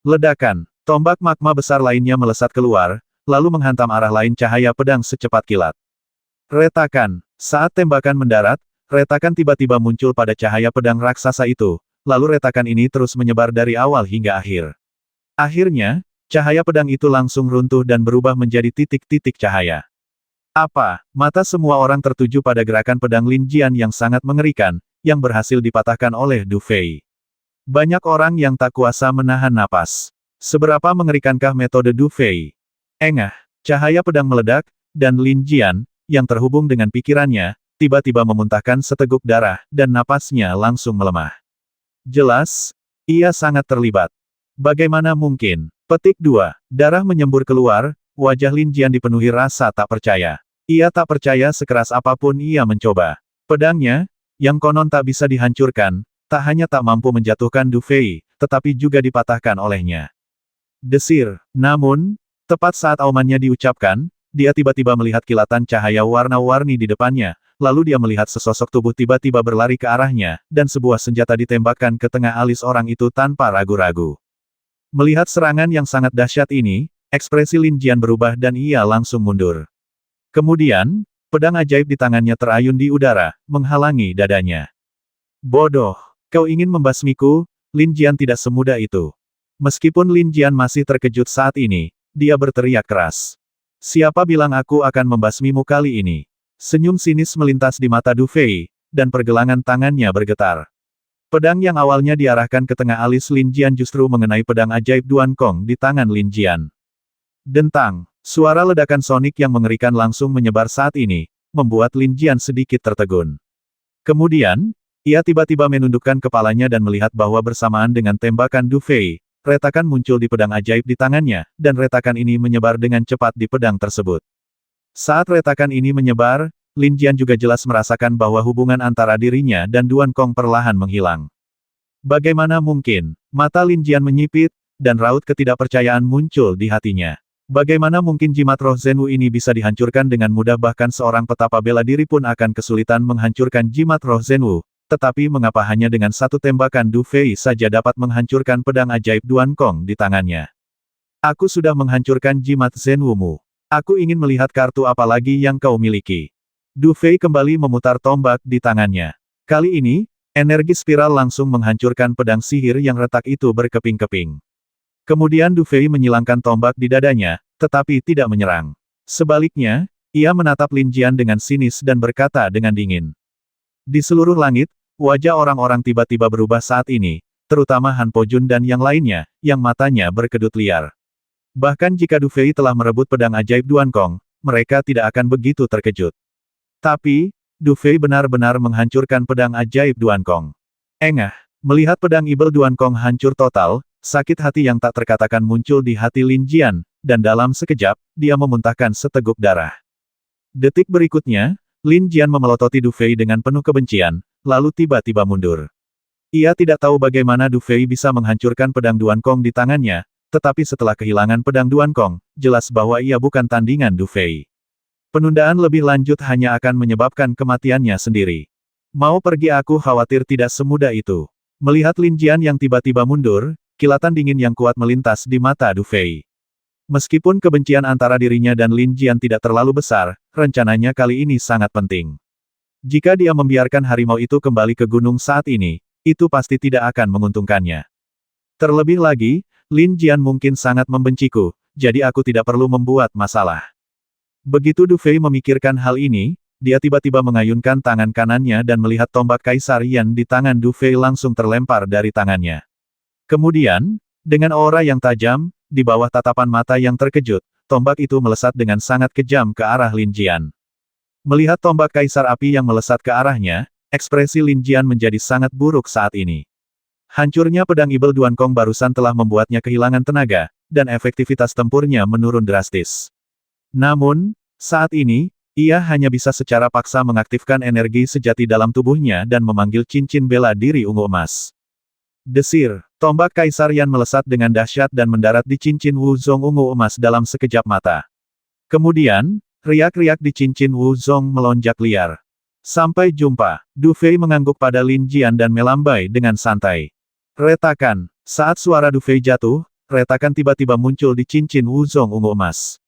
A: Ledakan. Tombak magma besar lainnya melesat keluar, lalu menghantam arah lain cahaya pedang secepat kilat. Retakan. Saat tembakan mendarat, retakan tiba-tiba muncul pada cahaya pedang raksasa itu, lalu retakan ini terus menyebar dari awal hingga akhir. Akhirnya, cahaya pedang itu langsung runtuh dan berubah menjadi titik-titik cahaya. Apa? Mata semua orang tertuju pada gerakan pedang Lin Jian yang sangat mengerikan, yang berhasil dipatahkan oleh Du Fei. Banyak orang yang tak kuasa menahan napas. Seberapa mengerikankah metode Du Fei? Engah, cahaya pedang meledak, dan Lin Jian, yang terhubung dengan pikirannya, tiba-tiba memuntahkan seteguk darah, dan napasnya langsung melemah. Jelas, ia sangat terlibat. Bagaimana mungkin? Petik 2. Darah menyembur keluar, wajah Lin Jian dipenuhi rasa tak percaya. Ia tak percaya sekeras apapun ia mencoba. Pedangnya, yang konon tak bisa dihancurkan, tak hanya tak mampu menjatuhkan Du Fei, tetapi juga dipatahkan olehnya. Desir. Namun, tepat saat aumannya diucapkan, dia tiba-tiba melihat kilatan cahaya warna-warni di depannya, lalu dia melihat sesosok tubuh tiba-tiba berlari ke arahnya, dan sebuah senjata ditembakkan ke tengah alis orang itu tanpa ragu-ragu. Melihat serangan yang sangat dahsyat ini, ekspresi Lin Jian berubah dan ia langsung mundur. Kemudian, pedang ajaib di tangannya terayun di udara, menghalangi dadanya. Bodoh! Kau ingin membasmiku? Lin Jian tidak semudah itu. Meskipun Lin Jian masih terkejut saat ini, dia berteriak keras. Siapa bilang aku akan membasmimu kali ini? Senyum sinis melintas di mata Du Fei, dan pergelangan tangannya bergetar. Pedang yang awalnya diarahkan ke tengah alis Lin Jian justru mengenai pedang ajaib Duan Kong di tangan Lin Jian. Dentang, suara ledakan sonik yang mengerikan langsung menyebar saat ini, membuat Lin Jian sedikit tertegun. Kemudian, ia tiba-tiba menundukkan kepalanya dan melihat bahwa bersamaan dengan tembakan Du Fei, retakan muncul di pedang ajaib di tangannya, dan retakan ini menyebar dengan cepat di pedang tersebut. Saat retakan ini menyebar, Lin Jian juga jelas merasakan bahwa hubungan antara dirinya dan Duan Kong perlahan menghilang. Bagaimana mungkin? Mata Lin Jian menyipit, dan raut ketidakpercayaan muncul di hatinya. Bagaimana mungkin jimat roh Zhenwu ini bisa dihancurkan dengan mudah, bahkan seorang petapa bela diri pun akan kesulitan menghancurkan jimat roh Zhenwu, tetapi mengapa hanya dengan satu tembakan Du Fei saja dapat menghancurkan pedang ajaib Duan Kong di tangannya? Aku sudah menghancurkan jimat Zhenwu-mu. Aku ingin melihat kartu apa lagi yang kau miliki. Du Fei kembali memutar tombak di tangannya. Kali ini, energi spiral langsung menghancurkan pedang sihir yang retak itu berkeping-keping. Kemudian Du Fei menyilangkan tombak di dadanya, tetapi tidak menyerang. Sebaliknya, ia menatap Lin Jian dengan sinis dan berkata dengan dingin. Di seluruh langit, wajah orang-orang tiba-tiba berubah saat ini, terutama Han Po Jun dan yang lainnya, yang matanya berkedut liar. Bahkan jika Du Fei telah merebut pedang ajaib Duan Kong, mereka tidak akan begitu terkejut. Tapi, Du Fei benar-benar menghancurkan pedang ajaib Duan Kong. Engah, melihat pedang ibel Duan Kong hancur total, sakit hati yang tak terkatakan muncul di hati Lin Jian, dan dalam sekejap, dia memuntahkan seteguk darah. Detik berikutnya, Lin Jian memelototi Du Fei dengan penuh kebencian, lalu tiba-tiba mundur. Ia tidak tahu bagaimana Du Fei bisa menghancurkan pedang Duan Kong di tangannya, tetapi setelah kehilangan pedang Duan Kong, jelas bahwa ia bukan tandingan Du Fei. Penundaan lebih lanjut hanya akan menyebabkan kematiannya sendiri. Mau pergi, aku khawatir tidak semudah itu. Melihat Lin Jian yang tiba-tiba mundur, kilatan dingin yang kuat melintas di mata Du Fei. Meskipun kebencian antara dirinya dan Lin Jian tidak terlalu besar, rencananya kali ini sangat penting. Jika dia membiarkan harimau itu kembali ke gunung saat ini, itu pasti tidak akan menguntungkannya. Terlebih lagi, Lin Jian mungkin sangat membenciku, jadi aku tidak perlu membuat masalah. Begitu Du Fei memikirkan hal ini, dia tiba-tiba mengayunkan tangan kanannya dan melihat tombak Kaisar Yan di tangan Du Fei langsung terlempar dari tangannya. Kemudian, dengan aura yang tajam, di bawah tatapan mata yang terkejut, tombak itu melesat dengan sangat kejam ke arah Lin Jian. Melihat tombak Kaisar Api yang melesat ke arahnya, ekspresi Lin Jian menjadi sangat buruk saat ini. Hancurnya pedang ibel Duan Kong barusan telah membuatnya kehilangan tenaga, dan efektivitas tempurnya menurun drastis. Namun, saat ini, ia hanya bisa secara paksa mengaktifkan energi sejati dalam tubuhnya dan memanggil cincin bela diri ungu emas. Desir, tombak Kaisar Yan melesat dengan dahsyat dan mendarat di cincin Wuzong ungu emas dalam sekejap mata. Kemudian, riak-riak di cincin Wuzong melonjak liar. Sampai jumpa, Du Fei mengangguk pada Lin Jian dan melambai dengan santai. Retakan, saat suara Du Fei jatuh, retakan tiba-tiba muncul di cincin Wuzong ungu emas.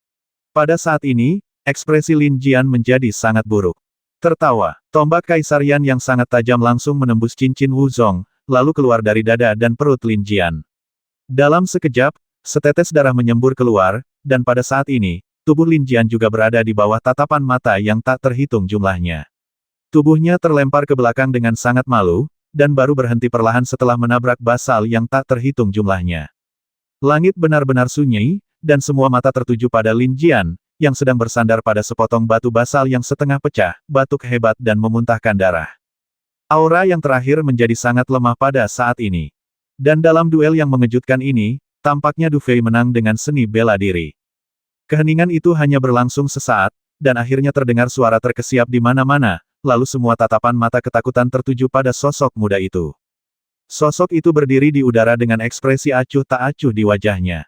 A: Pada saat ini, ekspresi Lin Jian menjadi sangat buruk. Tertawa, tombak Kaisar Yan yang sangat tajam langsung menembus cincin Wuzong, lalu keluar dari dada dan perut Lin Jian. Dalam sekejap, setetes darah menyembur keluar, dan pada saat ini, tubuh Lin Jian juga berada di bawah tatapan mata yang tak terhitung jumlahnya. Tubuhnya terlempar ke belakang dengan sangat malu, dan baru berhenti perlahan setelah menabrak basal yang tak terhitung jumlahnya. Langit benar-benar sunyi, dan semua mata tertuju pada Lin Jian, yang sedang bersandar pada sepotong batu basal yang setengah pecah, batuk hebat dan memuntahkan darah. Aura yang terakhir menjadi sangat lemah pada saat ini. Dan dalam duel yang mengejutkan ini, tampaknya Du Fei menang dengan seni bela diri. Keheningan itu hanya berlangsung sesaat, dan akhirnya terdengar suara terkesiap di mana-mana, lalu semua tatapan mata ketakutan tertuju pada sosok muda itu. Sosok itu berdiri di udara dengan ekspresi acuh tak acuh di wajahnya.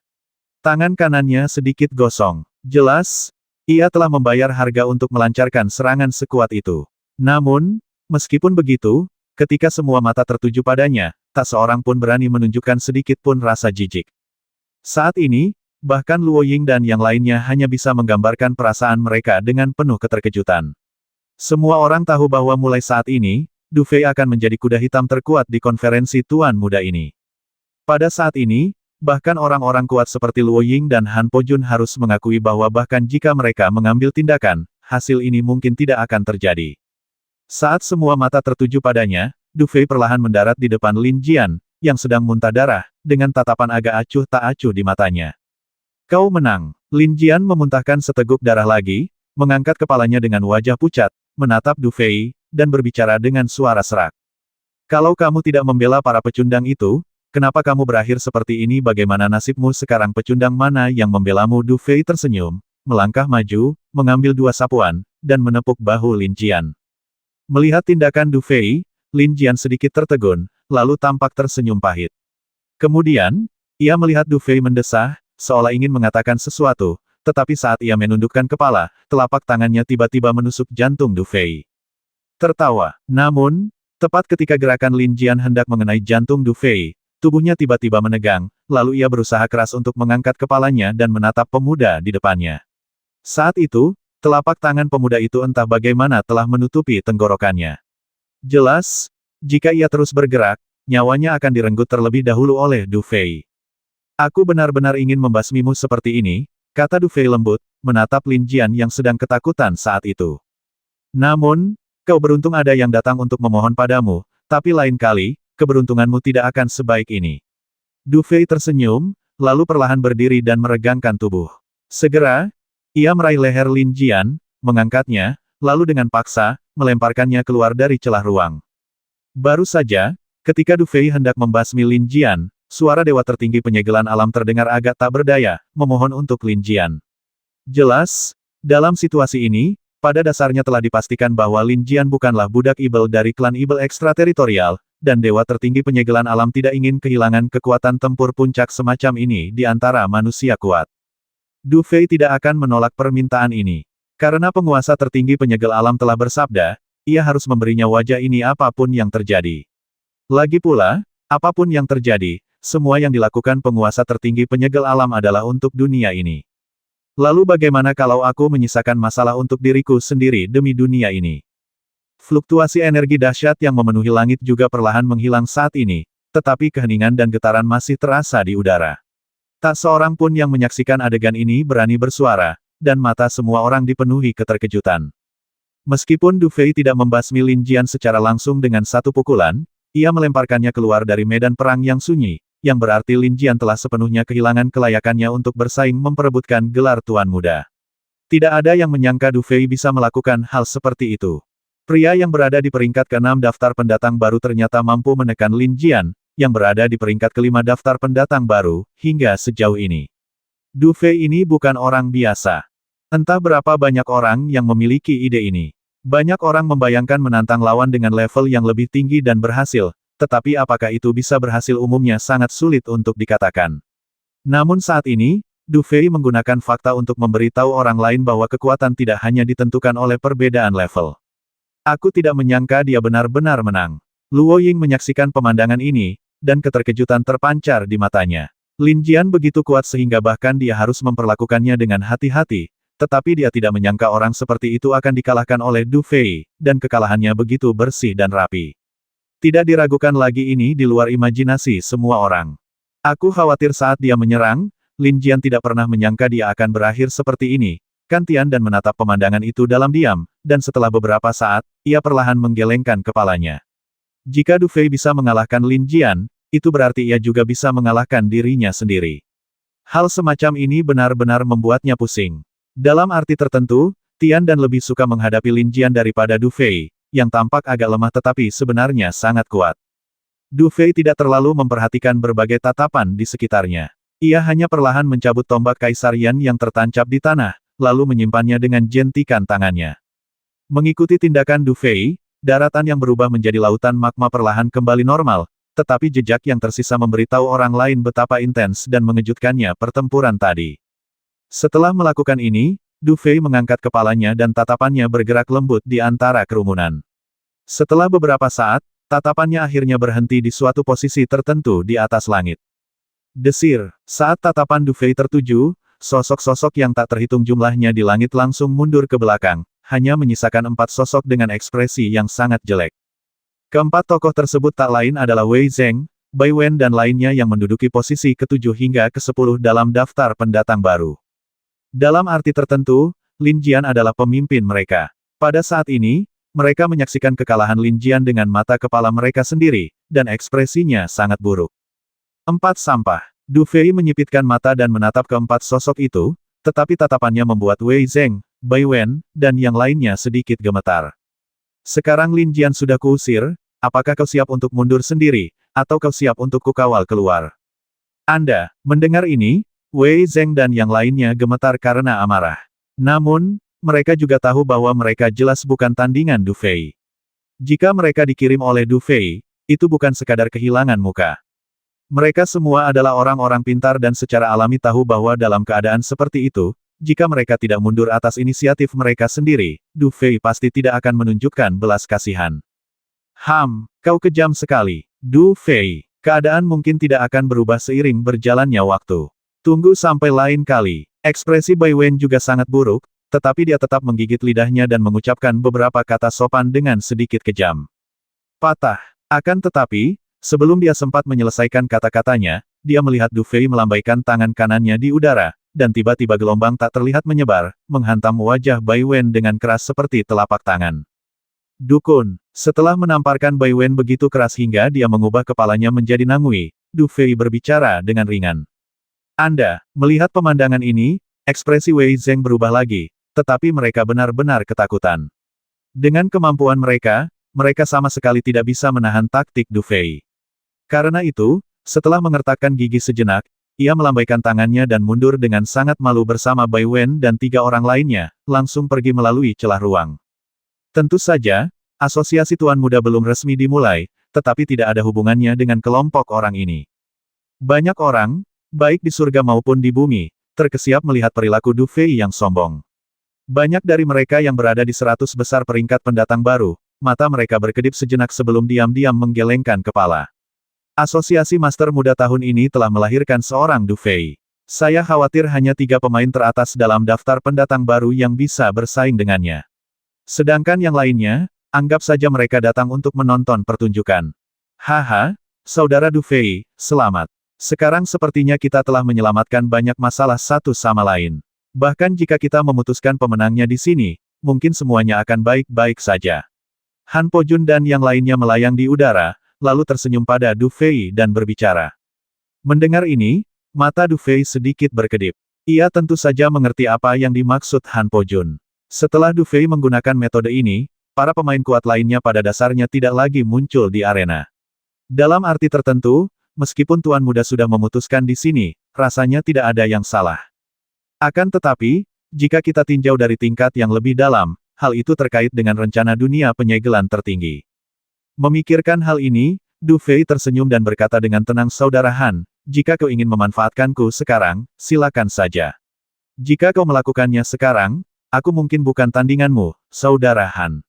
A: Tangan kanannya sedikit gosong. Jelas, ia telah membayar harga untuk melancarkan serangan sekuat itu. Namun, meskipun begitu, ketika semua mata tertuju padanya, tak seorang pun berani menunjukkan sedikit pun rasa jijik. Saat ini, bahkan Luo Ying dan yang lainnya hanya bisa menggambarkan perasaan mereka dengan penuh keterkejutan. Semua orang tahu bahwa mulai saat ini, Du Fei akan menjadi kuda hitam terkuat di konferensi Tuan Muda ini. Pada saat ini, bahkan orang-orang kuat seperti Luo Ying dan Han Pojun harus mengakui bahwa bahkan jika mereka mengambil tindakan, hasil ini mungkin tidak akan terjadi. Saat semua mata tertuju padanya, Du Fei perlahan mendarat di depan Lin Jian, yang sedang muntah darah, dengan tatapan agak acuh tak acuh di matanya. Kau menang. Lin Jian memuntahkan seteguk darah lagi, mengangkat kepalanya dengan wajah pucat, menatap Du Fei, dan berbicara dengan suara serak. Kalau kamu tidak membela para pecundang itu, kenapa kamu berakhir seperti ini? Bagaimana nasibmu sekarang? Pecundang mana yang membelamu? Du Fei tersenyum, melangkah maju, mengambil dua sapuan, dan menepuk bahu Lin Jian. Melihat tindakan Du Fei, Lin Jian sedikit tertegun, lalu tampak tersenyum pahit. Kemudian, ia melihat Du Fei mendesah, seolah ingin mengatakan sesuatu, tetapi saat ia menundukkan kepala, telapak tangannya tiba-tiba menusuk jantung Du Fei. Tertawa. Namun, tepat ketika gerakan Lin Jian hendak mengenai jantung Du Fei, tubuhnya tiba-tiba menegang, lalu ia berusaha keras untuk mengangkat kepalanya dan menatap pemuda di depannya. Saat itu, telapak tangan pemuda itu entah bagaimana telah menutupi tenggorokannya. Jelas, jika ia terus bergerak, nyawanya akan direnggut terlebih dahulu oleh Du Fei. Aku benar-benar ingin membasmimu seperti ini, kata Du Fei lembut, menatap Lin Jian yang sedang ketakutan saat itu. Namun, kau beruntung ada yang datang untuk memohon padamu, tapi lain kali, keberuntunganmu tidak akan sebaik ini. Du Fei tersenyum, lalu perlahan berdiri dan meregangkan tubuh. Segera, ia meraih leher Lin Jian, mengangkatnya, lalu dengan paksa, melemparkannya keluar dari celah ruang. Baru saja, ketika Du Fei hendak membasmi Lin Jian, suara dewa tertinggi penyegelan alam terdengar agak tak berdaya, memohon untuk Lin Jian. Jelas, dalam situasi ini, pada dasarnya telah dipastikan bahwa Lin Jian bukanlah budak ibel dari klan ibel ekstrateritorial, dan dewa tertinggi penyegelan alam tidak ingin kehilangan kekuatan tempur puncak semacam ini di antara manusia kuat. Du Fei tidak akan menolak permintaan ini. Karena penguasa tertinggi penyegel alam telah bersabda, ia harus memberinya wajah ini apapun yang terjadi. Lagi pula, apapun yang terjadi, semua yang dilakukan penguasa tertinggi penyegel alam adalah untuk dunia ini. Lalu bagaimana kalau aku menyisakan masalah untuk diriku sendiri demi dunia ini? Fluktuasi energi dahsyat yang memenuhi langit juga perlahan menghilang saat ini, tetapi keheningan dan getaran masih terasa di udara. Tak seorang pun yang menyaksikan adegan ini berani bersuara, dan mata semua orang dipenuhi keterkejutan. Meskipun Du Fei tidak membasmi Lin Jian secara langsung dengan satu pukulan, ia melemparkannya keluar dari medan perang yang sunyi, yang berarti Lin Jian telah sepenuhnya kehilangan kelayakannya untuk bersaing memperebutkan gelar Tuan Muda. Tidak ada yang menyangka Du Fei bisa melakukan hal seperti itu. Pria yang berada di peringkat ke-6 daftar pendatang baru ternyata mampu menekan Lin Jian, yang berada di peringkat ke-5 daftar pendatang baru, hingga sejauh ini. Du Fei ini bukan orang biasa. Entah berapa banyak orang yang memiliki ide ini. Banyak orang membayangkan menantang lawan dengan level yang lebih tinggi dan berhasil, tetapi apakah itu bisa berhasil umumnya sangat sulit untuk dikatakan. Namun saat ini, Du Fei menggunakan fakta untuk memberitahu orang lain bahwa kekuatan tidak hanya ditentukan oleh perbedaan level. Aku tidak menyangka dia benar-benar menang. Luo Ying menyaksikan pemandangan ini, dan keterkejutan terpancar di matanya. Lin Jian begitu kuat sehingga bahkan dia harus memperlakukannya dengan hati-hati, tetapi dia tidak menyangka orang seperti itu akan dikalahkan oleh Du Fei, dan kekalahannya begitu bersih dan rapi. Tidak diragukan lagi ini di luar imajinasi semua orang. Aku khawatir saat dia menyerang, Lin Jian tidak pernah menyangka dia akan berakhir seperti ini. Kan Tian dan menatap pemandangan itu dalam diam, dan setelah beberapa saat, ia perlahan menggelengkan kepalanya. Jika Du Fei bisa mengalahkan Lin Jian, itu berarti ia juga bisa mengalahkan dirinya sendiri. Hal semacam ini benar-benar membuatnya pusing. Dalam arti tertentu, Tian Dan lebih suka menghadapi Lin Jian daripada Du Fei, yang tampak agak lemah tetapi sebenarnya sangat kuat. Du Fei tidak terlalu memperhatikan berbagai tatapan di sekitarnya. Ia hanya perlahan mencabut tombak Kaisar Yan yang tertancap di tanah, lalu menyimpannya dengan jentikan tangannya. Mengikuti tindakan Du Fei, daratan yang berubah menjadi lautan magma perlahan kembali normal, tetapi jejak yang tersisa memberitahu orang lain betapa intens dan mengejutkannya pertempuran tadi. Setelah melakukan ini, Du Fei mengangkat kepalanya dan tatapannya bergerak lembut di antara kerumunan. Setelah beberapa saat, tatapannya akhirnya berhenti di suatu posisi tertentu di atas langit. Desir, saat tatapan Du Fei tertuju, sosok-sosok yang tak terhitung jumlahnya di langit langsung mundur ke belakang, hanya menyisakan 4 sosok dengan ekspresi yang sangat jelek. Keempat tokoh tersebut tak lain adalah Wei Zheng, Bai Wen dan lainnya yang menduduki posisi ke-7 hingga ke-10 dalam daftar pendatang baru. Dalam arti tertentu, Lin Jian adalah pemimpin mereka. Pada saat ini, mereka menyaksikan kekalahan Lin Jian dengan mata kepala mereka sendiri, dan ekspresinya sangat buruk. 4 sampah. Du Fei menyipitkan mata dan menatap keempat sosok itu, tetapi tatapannya membuat Wei Zheng, Bai Wen, dan yang lainnya sedikit gemetar. Sekarang Lin Jian sudah kuusir, apakah kau siap untuk mundur sendiri, atau kau siap untuk kukawal keluar? Anda, mendengar ini, Wei Zheng dan yang lainnya gemetar karena amarah. Namun, mereka juga tahu bahwa mereka jelas bukan tandingan Du Fei. Jika mereka dikirim oleh Du Fei, itu bukan sekadar kehilangan muka. Mereka semua adalah orang-orang pintar dan secara alami tahu bahwa dalam keadaan seperti itu, jika mereka tidak mundur atas inisiatif mereka sendiri, Du Fei pasti tidak akan menunjukkan belas kasihan. Kau kejam sekali, Du Fei. Keadaan mungkin tidak akan berubah seiring berjalannya waktu. Tunggu sampai lain kali. Ekspresi Bai Wen juga sangat buruk, tetapi dia tetap menggigit lidahnya dan mengucapkan beberapa kata sopan dengan sedikit kejam. Patah. Akan tetapi, sebelum dia sempat menyelesaikan kata-katanya, dia melihat Du Fei melambaikan tangan kanannya di udara, dan tiba-tiba gelombang tak terlihat menyebar, menghantam wajah Bai Wen dengan keras seperti telapak tangan. Dukun. Setelah menamparkan Bai Wen begitu keras hingga dia mengubah kepalanya menjadi nangui, Du Fei berbicara dengan ringan. Anda, melihat pemandangan ini, ekspresi Wei Zheng berubah lagi, tetapi mereka benar-benar ketakutan. Dengan kemampuan mereka, mereka sama sekali tidak bisa menahan taktik Du Fei. Karena itu, setelah mengertakkan gigi sejenak, ia melambaikan tangannya dan mundur dengan sangat malu bersama Bai Wen dan 3 orang lainnya, langsung pergi melalui celah ruang. Tentu saja, asosiasi Tuan Muda belum resmi dimulai, tetapi tidak ada hubungannya dengan kelompok orang ini. Banyak orang, baik di surga maupun di bumi, terkesiap melihat perilaku Du Fei yang sombong. Banyak dari mereka yang berada di 100 besar peringkat pendatang baru, mata mereka berkedip sejenak sebelum diam-diam menggelengkan kepala. Asosiasi Master Muda tahun ini telah melahirkan seorang Du Fei. Saya khawatir hanya 3 pemain teratas dalam daftar pendatang baru yang bisa bersaing dengannya. Sedangkan yang lainnya, anggap saja mereka datang untuk menonton pertunjukan. Haha, Saudara Du Fei, selamat. Sekarang sepertinya kita telah menyelamatkan banyak masalah satu sama lain. Bahkan jika kita memutuskan pemenangnya di sini, mungkin semuanya akan baik-baik saja. Han Pojun dan yang lainnya melayang di udara, lalu tersenyum pada Du Fei dan berbicara. Mendengar ini, mata Du Fei sedikit berkedip. Ia tentu saja mengerti apa yang dimaksud Han Pojun. Setelah Du Fei menggunakan metode ini, para pemain kuat lainnya pada dasarnya tidak lagi muncul di arena. Dalam arti tertentu, meskipun Tuan Muda sudah memutuskan di sini, rasanya tidak ada yang salah. Akan tetapi, jika kita tinjau dari tingkat yang lebih dalam, hal itu terkait dengan rencana dunia penyegelan tertinggi. Memikirkan hal ini, Du Fei tersenyum dan berkata dengan tenang, Saudara Han, jika kau ingin memanfaatkanku sekarang, silakan saja. Jika kau melakukannya sekarang, aku mungkin bukan tandinganmu, Saudara Han.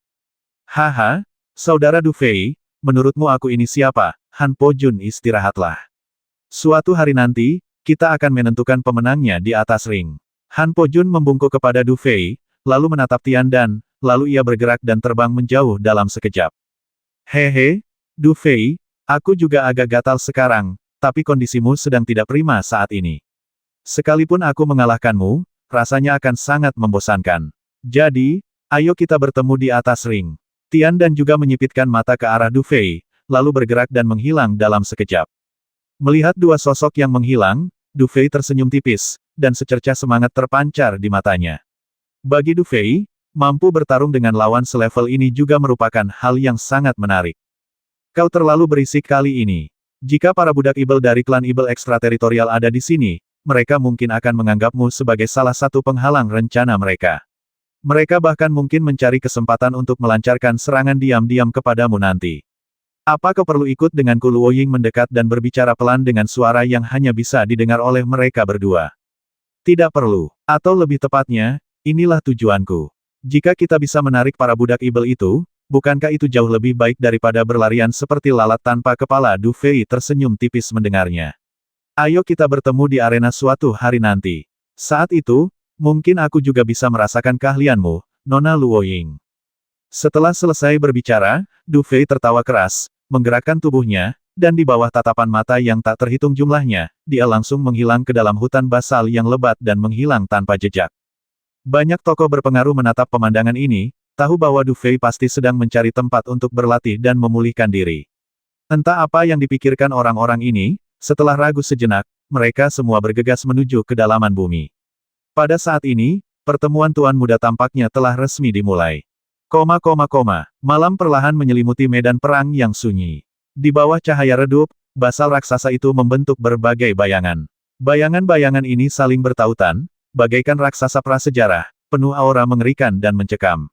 A: Haha, Saudara Du Fei, menurutmu aku ini siapa? Han Pojun, istirahatlah. Suatu hari nanti, kita akan menentukan pemenangnya di atas ring. Han Pojun membungkuk kepada Du Fei, lalu menatap Tian Dan, lalu ia bergerak dan terbang menjauh dalam sekejap. Hehe, Du Fei, aku juga agak gatal sekarang, tapi kondisimu sedang tidak prima saat ini. Sekalipun aku mengalahkanmu, rasanya akan sangat membosankan. Jadi, ayo kita bertemu di atas ring. Tian Dan juga menyipitkan mata ke arah Du Fei, lalu bergerak dan menghilang dalam sekejap. Melihat 2 sosok yang menghilang, Du Fei tersenyum tipis, dan secercah semangat terpancar di matanya. Bagi Du Fei, mampu bertarung dengan lawan selevel ini juga merupakan hal yang sangat menarik. Kau terlalu berisik kali ini. Jika para budak ibel dari klan ibel ekstrateritorial ada di sini, mereka mungkin akan menganggapmu sebagai salah satu penghalang rencana mereka. Mereka bahkan mungkin mencari kesempatan untuk melancarkan serangan diam-diam kepadamu nanti. Apa kau perlu ikut denganku? Luo Ying mendekat dan berbicara pelan dengan suara yang hanya bisa didengar oleh mereka berdua. Tidak perlu. Atau lebih tepatnya, inilah tujuanku. Jika kita bisa menarik para budak ibel itu, bukankah itu jauh lebih baik daripada berlarian seperti lalat tanpa kepala? Du Fei tersenyum tipis mendengarnya. Ayo kita bertemu di arena suatu hari nanti. Saat itu, mungkin aku juga bisa merasakan keahlianmu, Nona Luo Ying. Setelah selesai berbicara, Du Fei tertawa keras, menggerakkan tubuhnya, dan di bawah tatapan mata yang tak terhitung jumlahnya, dia langsung menghilang ke dalam hutan basal yang lebat dan menghilang tanpa jejak. Banyak tokoh berpengaruh menatap pemandangan ini, tahu bahwa Du Fei pasti sedang mencari tempat untuk berlatih dan memulihkan diri. Entah apa yang dipikirkan orang-orang ini, setelah ragu sejenak, mereka semua bergegas menuju kedalaman bumi. Pada saat ini, pertemuan Tuan Muda tampaknya telah resmi dimulai. Malam perlahan menyelimuti medan perang yang sunyi. Di bawah cahaya redup, basal raksasa itu membentuk berbagai bayangan. Bayangan-bayangan ini saling bertautan, bagaikan raksasa prasejarah, penuh aura mengerikan dan mencekam.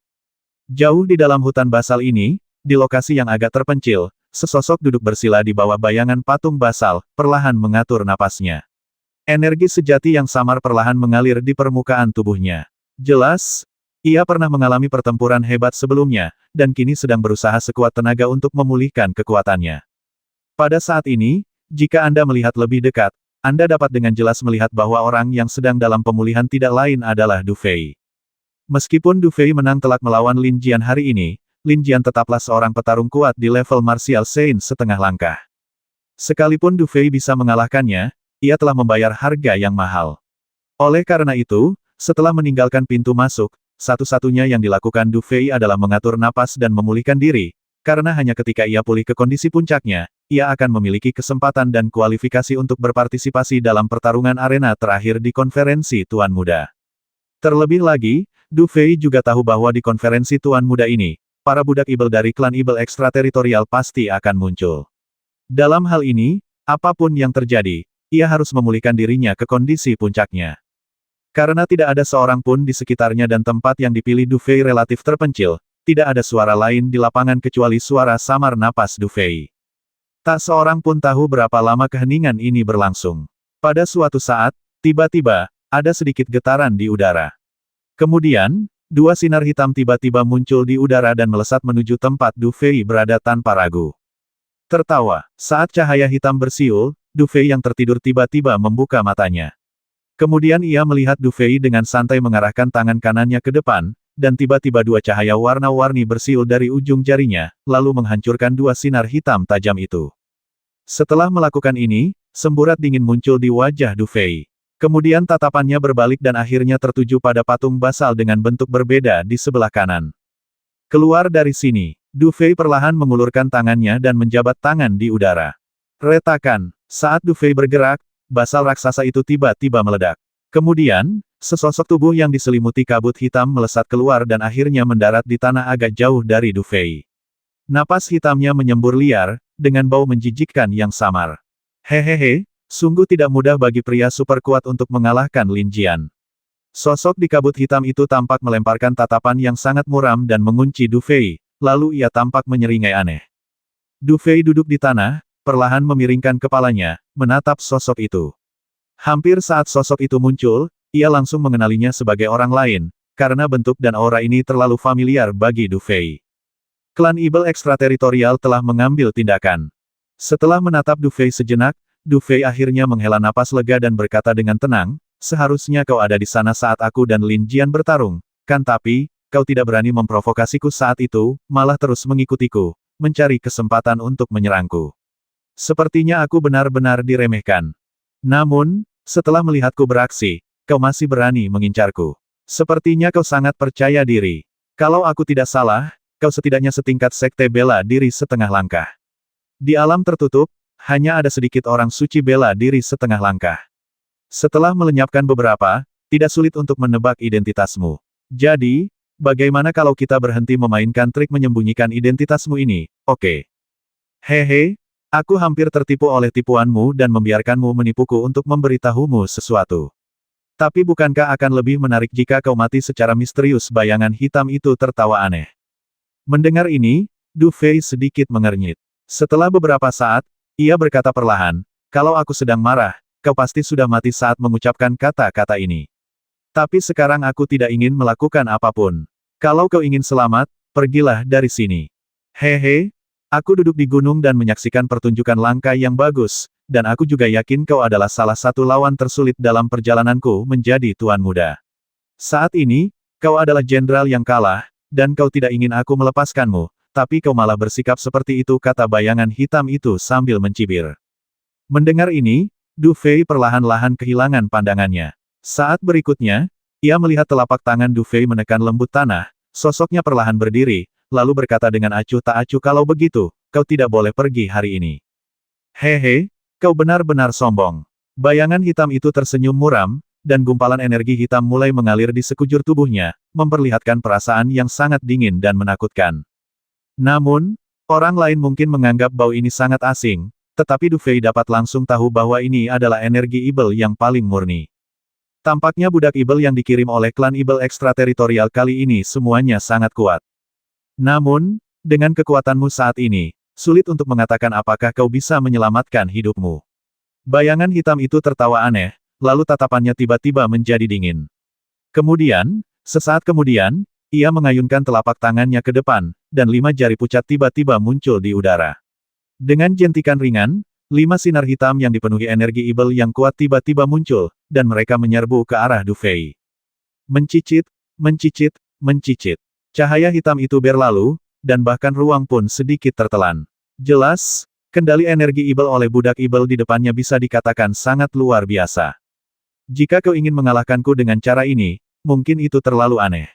A: Jauh di dalam hutan basal ini, di lokasi yang agak terpencil, sesosok duduk bersila di bawah bayangan patung basal, perlahan mengatur napasnya. Energi sejati yang samar perlahan mengalir di permukaan tubuhnya. Jelas, ia pernah mengalami pertempuran hebat sebelumnya, dan kini sedang berusaha sekuat tenaga untuk memulihkan kekuatannya. Pada saat ini, jika Anda melihat lebih dekat, Anda dapat dengan jelas melihat bahwa orang yang sedang dalam pemulihan tidak lain adalah Du Fei. Meskipun Du Fei menang telak melawan Lin Jian hari ini, Lin Jian tetaplah seorang petarung kuat di level martial Sein setengah langkah. Sekalipun Du Fei bisa mengalahkannya, ia telah membayar harga yang mahal. Oleh karena itu, setelah meninggalkan pintu masuk, satu-satunya yang dilakukan Du Fei adalah mengatur napas dan memulihkan diri, karena hanya ketika ia pulih ke kondisi puncaknya, ia akan memiliki kesempatan dan kualifikasi untuk berpartisipasi dalam pertarungan arena terakhir di konferensi Tuan Muda. Terlebih lagi, Du Fei juga tahu bahwa di konferensi Tuan Muda ini, para budak ibel dari klan ibel ekstrateritorial pasti akan muncul. Dalam hal ini, apapun yang terjadi, ia harus memulihkan dirinya ke kondisi puncaknya. Karena tidak ada seorang pun di sekitarnya dan tempat yang dipilih Du Fei relatif terpencil, tidak ada suara lain di lapangan kecuali suara samar napas Du Fei. Tak seorang pun tahu berapa lama keheningan ini berlangsung. Pada suatu saat, tiba-tiba, ada sedikit getaran di udara. Kemudian, dua sinar hitam tiba-tiba muncul di udara dan melesat menuju tempat Du Fei berada tanpa ragu. Tertawa, saat cahaya hitam bersiul, Du Fei yang tertidur tiba-tiba membuka matanya. Kemudian ia melihat Du Fei dengan santai mengarahkan tangan kanannya ke depan, dan tiba-tiba dua cahaya warna-warni bersiul dari ujung jarinya, lalu menghancurkan dua sinar hitam tajam itu. Setelah melakukan ini, semburat dingin muncul di wajah Du Fei. Kemudian tatapannya berbalik dan akhirnya tertuju pada patung basal dengan bentuk berbeda di sebelah kanan. Keluar dari sini, Du Fei perlahan mengulurkan tangannya dan menjabat tangan di udara. Retakan, saat Du Fei bergerak, basal raksasa itu tiba-tiba meledak. Kemudian, sesosok tubuh yang diselimuti kabut hitam melesat keluar dan akhirnya mendarat di tanah agak jauh dari Du Fei. Napas hitamnya menyembur liar, dengan bau menjijikkan yang samar. Hehehe, sungguh tidak mudah bagi pria super kuat untuk mengalahkan Lin Jian. Sosok di kabut hitam itu tampak melemparkan tatapan yang sangat muram dan mengunci Du Fei, lalu ia tampak menyeringai aneh. Du Fei duduk di tanah, perlahan memiringkan kepalanya, menatap sosok itu. Hampir saat sosok itu muncul, ia langsung mengenalinya sebagai orang lain, karena bentuk dan aura ini terlalu familiar bagi Du Fei. Klan ibel ekstrateritorial telah mengambil tindakan. Setelah menatap Du Fei sejenak, Du Fei akhirnya menghela napas lega dan berkata dengan tenang, seharusnya kau ada di sana saat aku dan Lin Jian bertarung, kan? Tapi, kau tidak berani memprovokasiku saat itu, malah terus mengikutiku, mencari kesempatan untuk menyerangku. Sepertinya aku benar-benar diremehkan. Namun, setelah melihatku beraksi, kau masih berani mengincarku. Sepertinya kau sangat percaya diri. Kalau aku tidak salah, kau setidaknya setingkat sekte bela diri setengah langkah. Di alam tertutup, hanya ada sedikit orang suci bela diri setengah langkah. Setelah melenyapkan beberapa, tidak sulit untuk menebak identitasmu. Jadi, bagaimana kalau kita berhenti memainkan trik menyembunyikan identitasmu ini, oke? Hehe, aku hampir tertipu oleh tipuanmu dan membiarkanmu menipuku untuk memberitahumu sesuatu. Tapi bukankah akan lebih menarik jika kau mati secara misterius? Bayangan hitam itu tertawa aneh. Mendengar ini, Du Fei sedikit mengernyit. Setelah beberapa saat, ia berkata perlahan, kalau aku sedang marah, kau pasti sudah mati saat mengucapkan kata-kata ini. Tapi sekarang aku tidak ingin melakukan apapun. Kalau kau ingin selamat, pergilah dari sini. Hehe, aku duduk di gunung dan menyaksikan pertunjukan langkah yang bagus, dan aku juga yakin kau adalah salah satu lawan tersulit dalam perjalananku menjadi Tuan Muda. Saat ini, kau adalah jenderal yang kalah, dan kau tidak ingin aku melepaskanmu, tapi kau malah bersikap seperti itu, kata bayangan hitam itu sambil mencibir. Mendengar ini, Du Fei perlahan-lahan kehilangan pandangannya. Saat berikutnya, ia melihat telapak tangan Du Fei menekan lembut tanah, sosoknya perlahan berdiri, lalu berkata dengan acuh tak acuh, kalau begitu, kau tidak boleh pergi hari ini. Hehe, kau benar-benar sombong. Bayangan hitam itu tersenyum muram, dan gumpalan energi hitam mulai mengalir di sekujur tubuhnya, memperlihatkan perasaan yang sangat dingin dan menakutkan. Namun, orang lain mungkin menganggap bau ini sangat asing, tetapi Du Fei dapat langsung tahu bahwa ini adalah energi Ibel yang paling murni. Tampaknya budak Ibel yang dikirim oleh klan Ibel ekstrateritorial kali ini semuanya sangat kuat. Namun, dengan kekuatanmu saat ini, sulit untuk mengatakan apakah kau bisa menyelamatkan hidupmu. Bayangan hitam itu tertawa aneh, lalu tatapannya tiba-tiba menjadi dingin. Kemudian, sesaat kemudian, ia mengayunkan telapak tangannya ke depan, dan 5 jari pucat tiba-tiba muncul di udara. Dengan jentikan ringan, 5 sinar hitam yang dipenuhi energi Ibel yang kuat tiba-tiba muncul, dan mereka menyerbu ke arah Du Fei. Mencicit, mencicit, mencicit. Cahaya hitam itu berlalu, dan bahkan ruang pun sedikit tertelan. Jelas, kendali energi Ibel oleh budak Ibel di depannya bisa dikatakan sangat luar biasa. Jika kau ingin mengalahkanku dengan cara ini, mungkin itu terlalu aneh.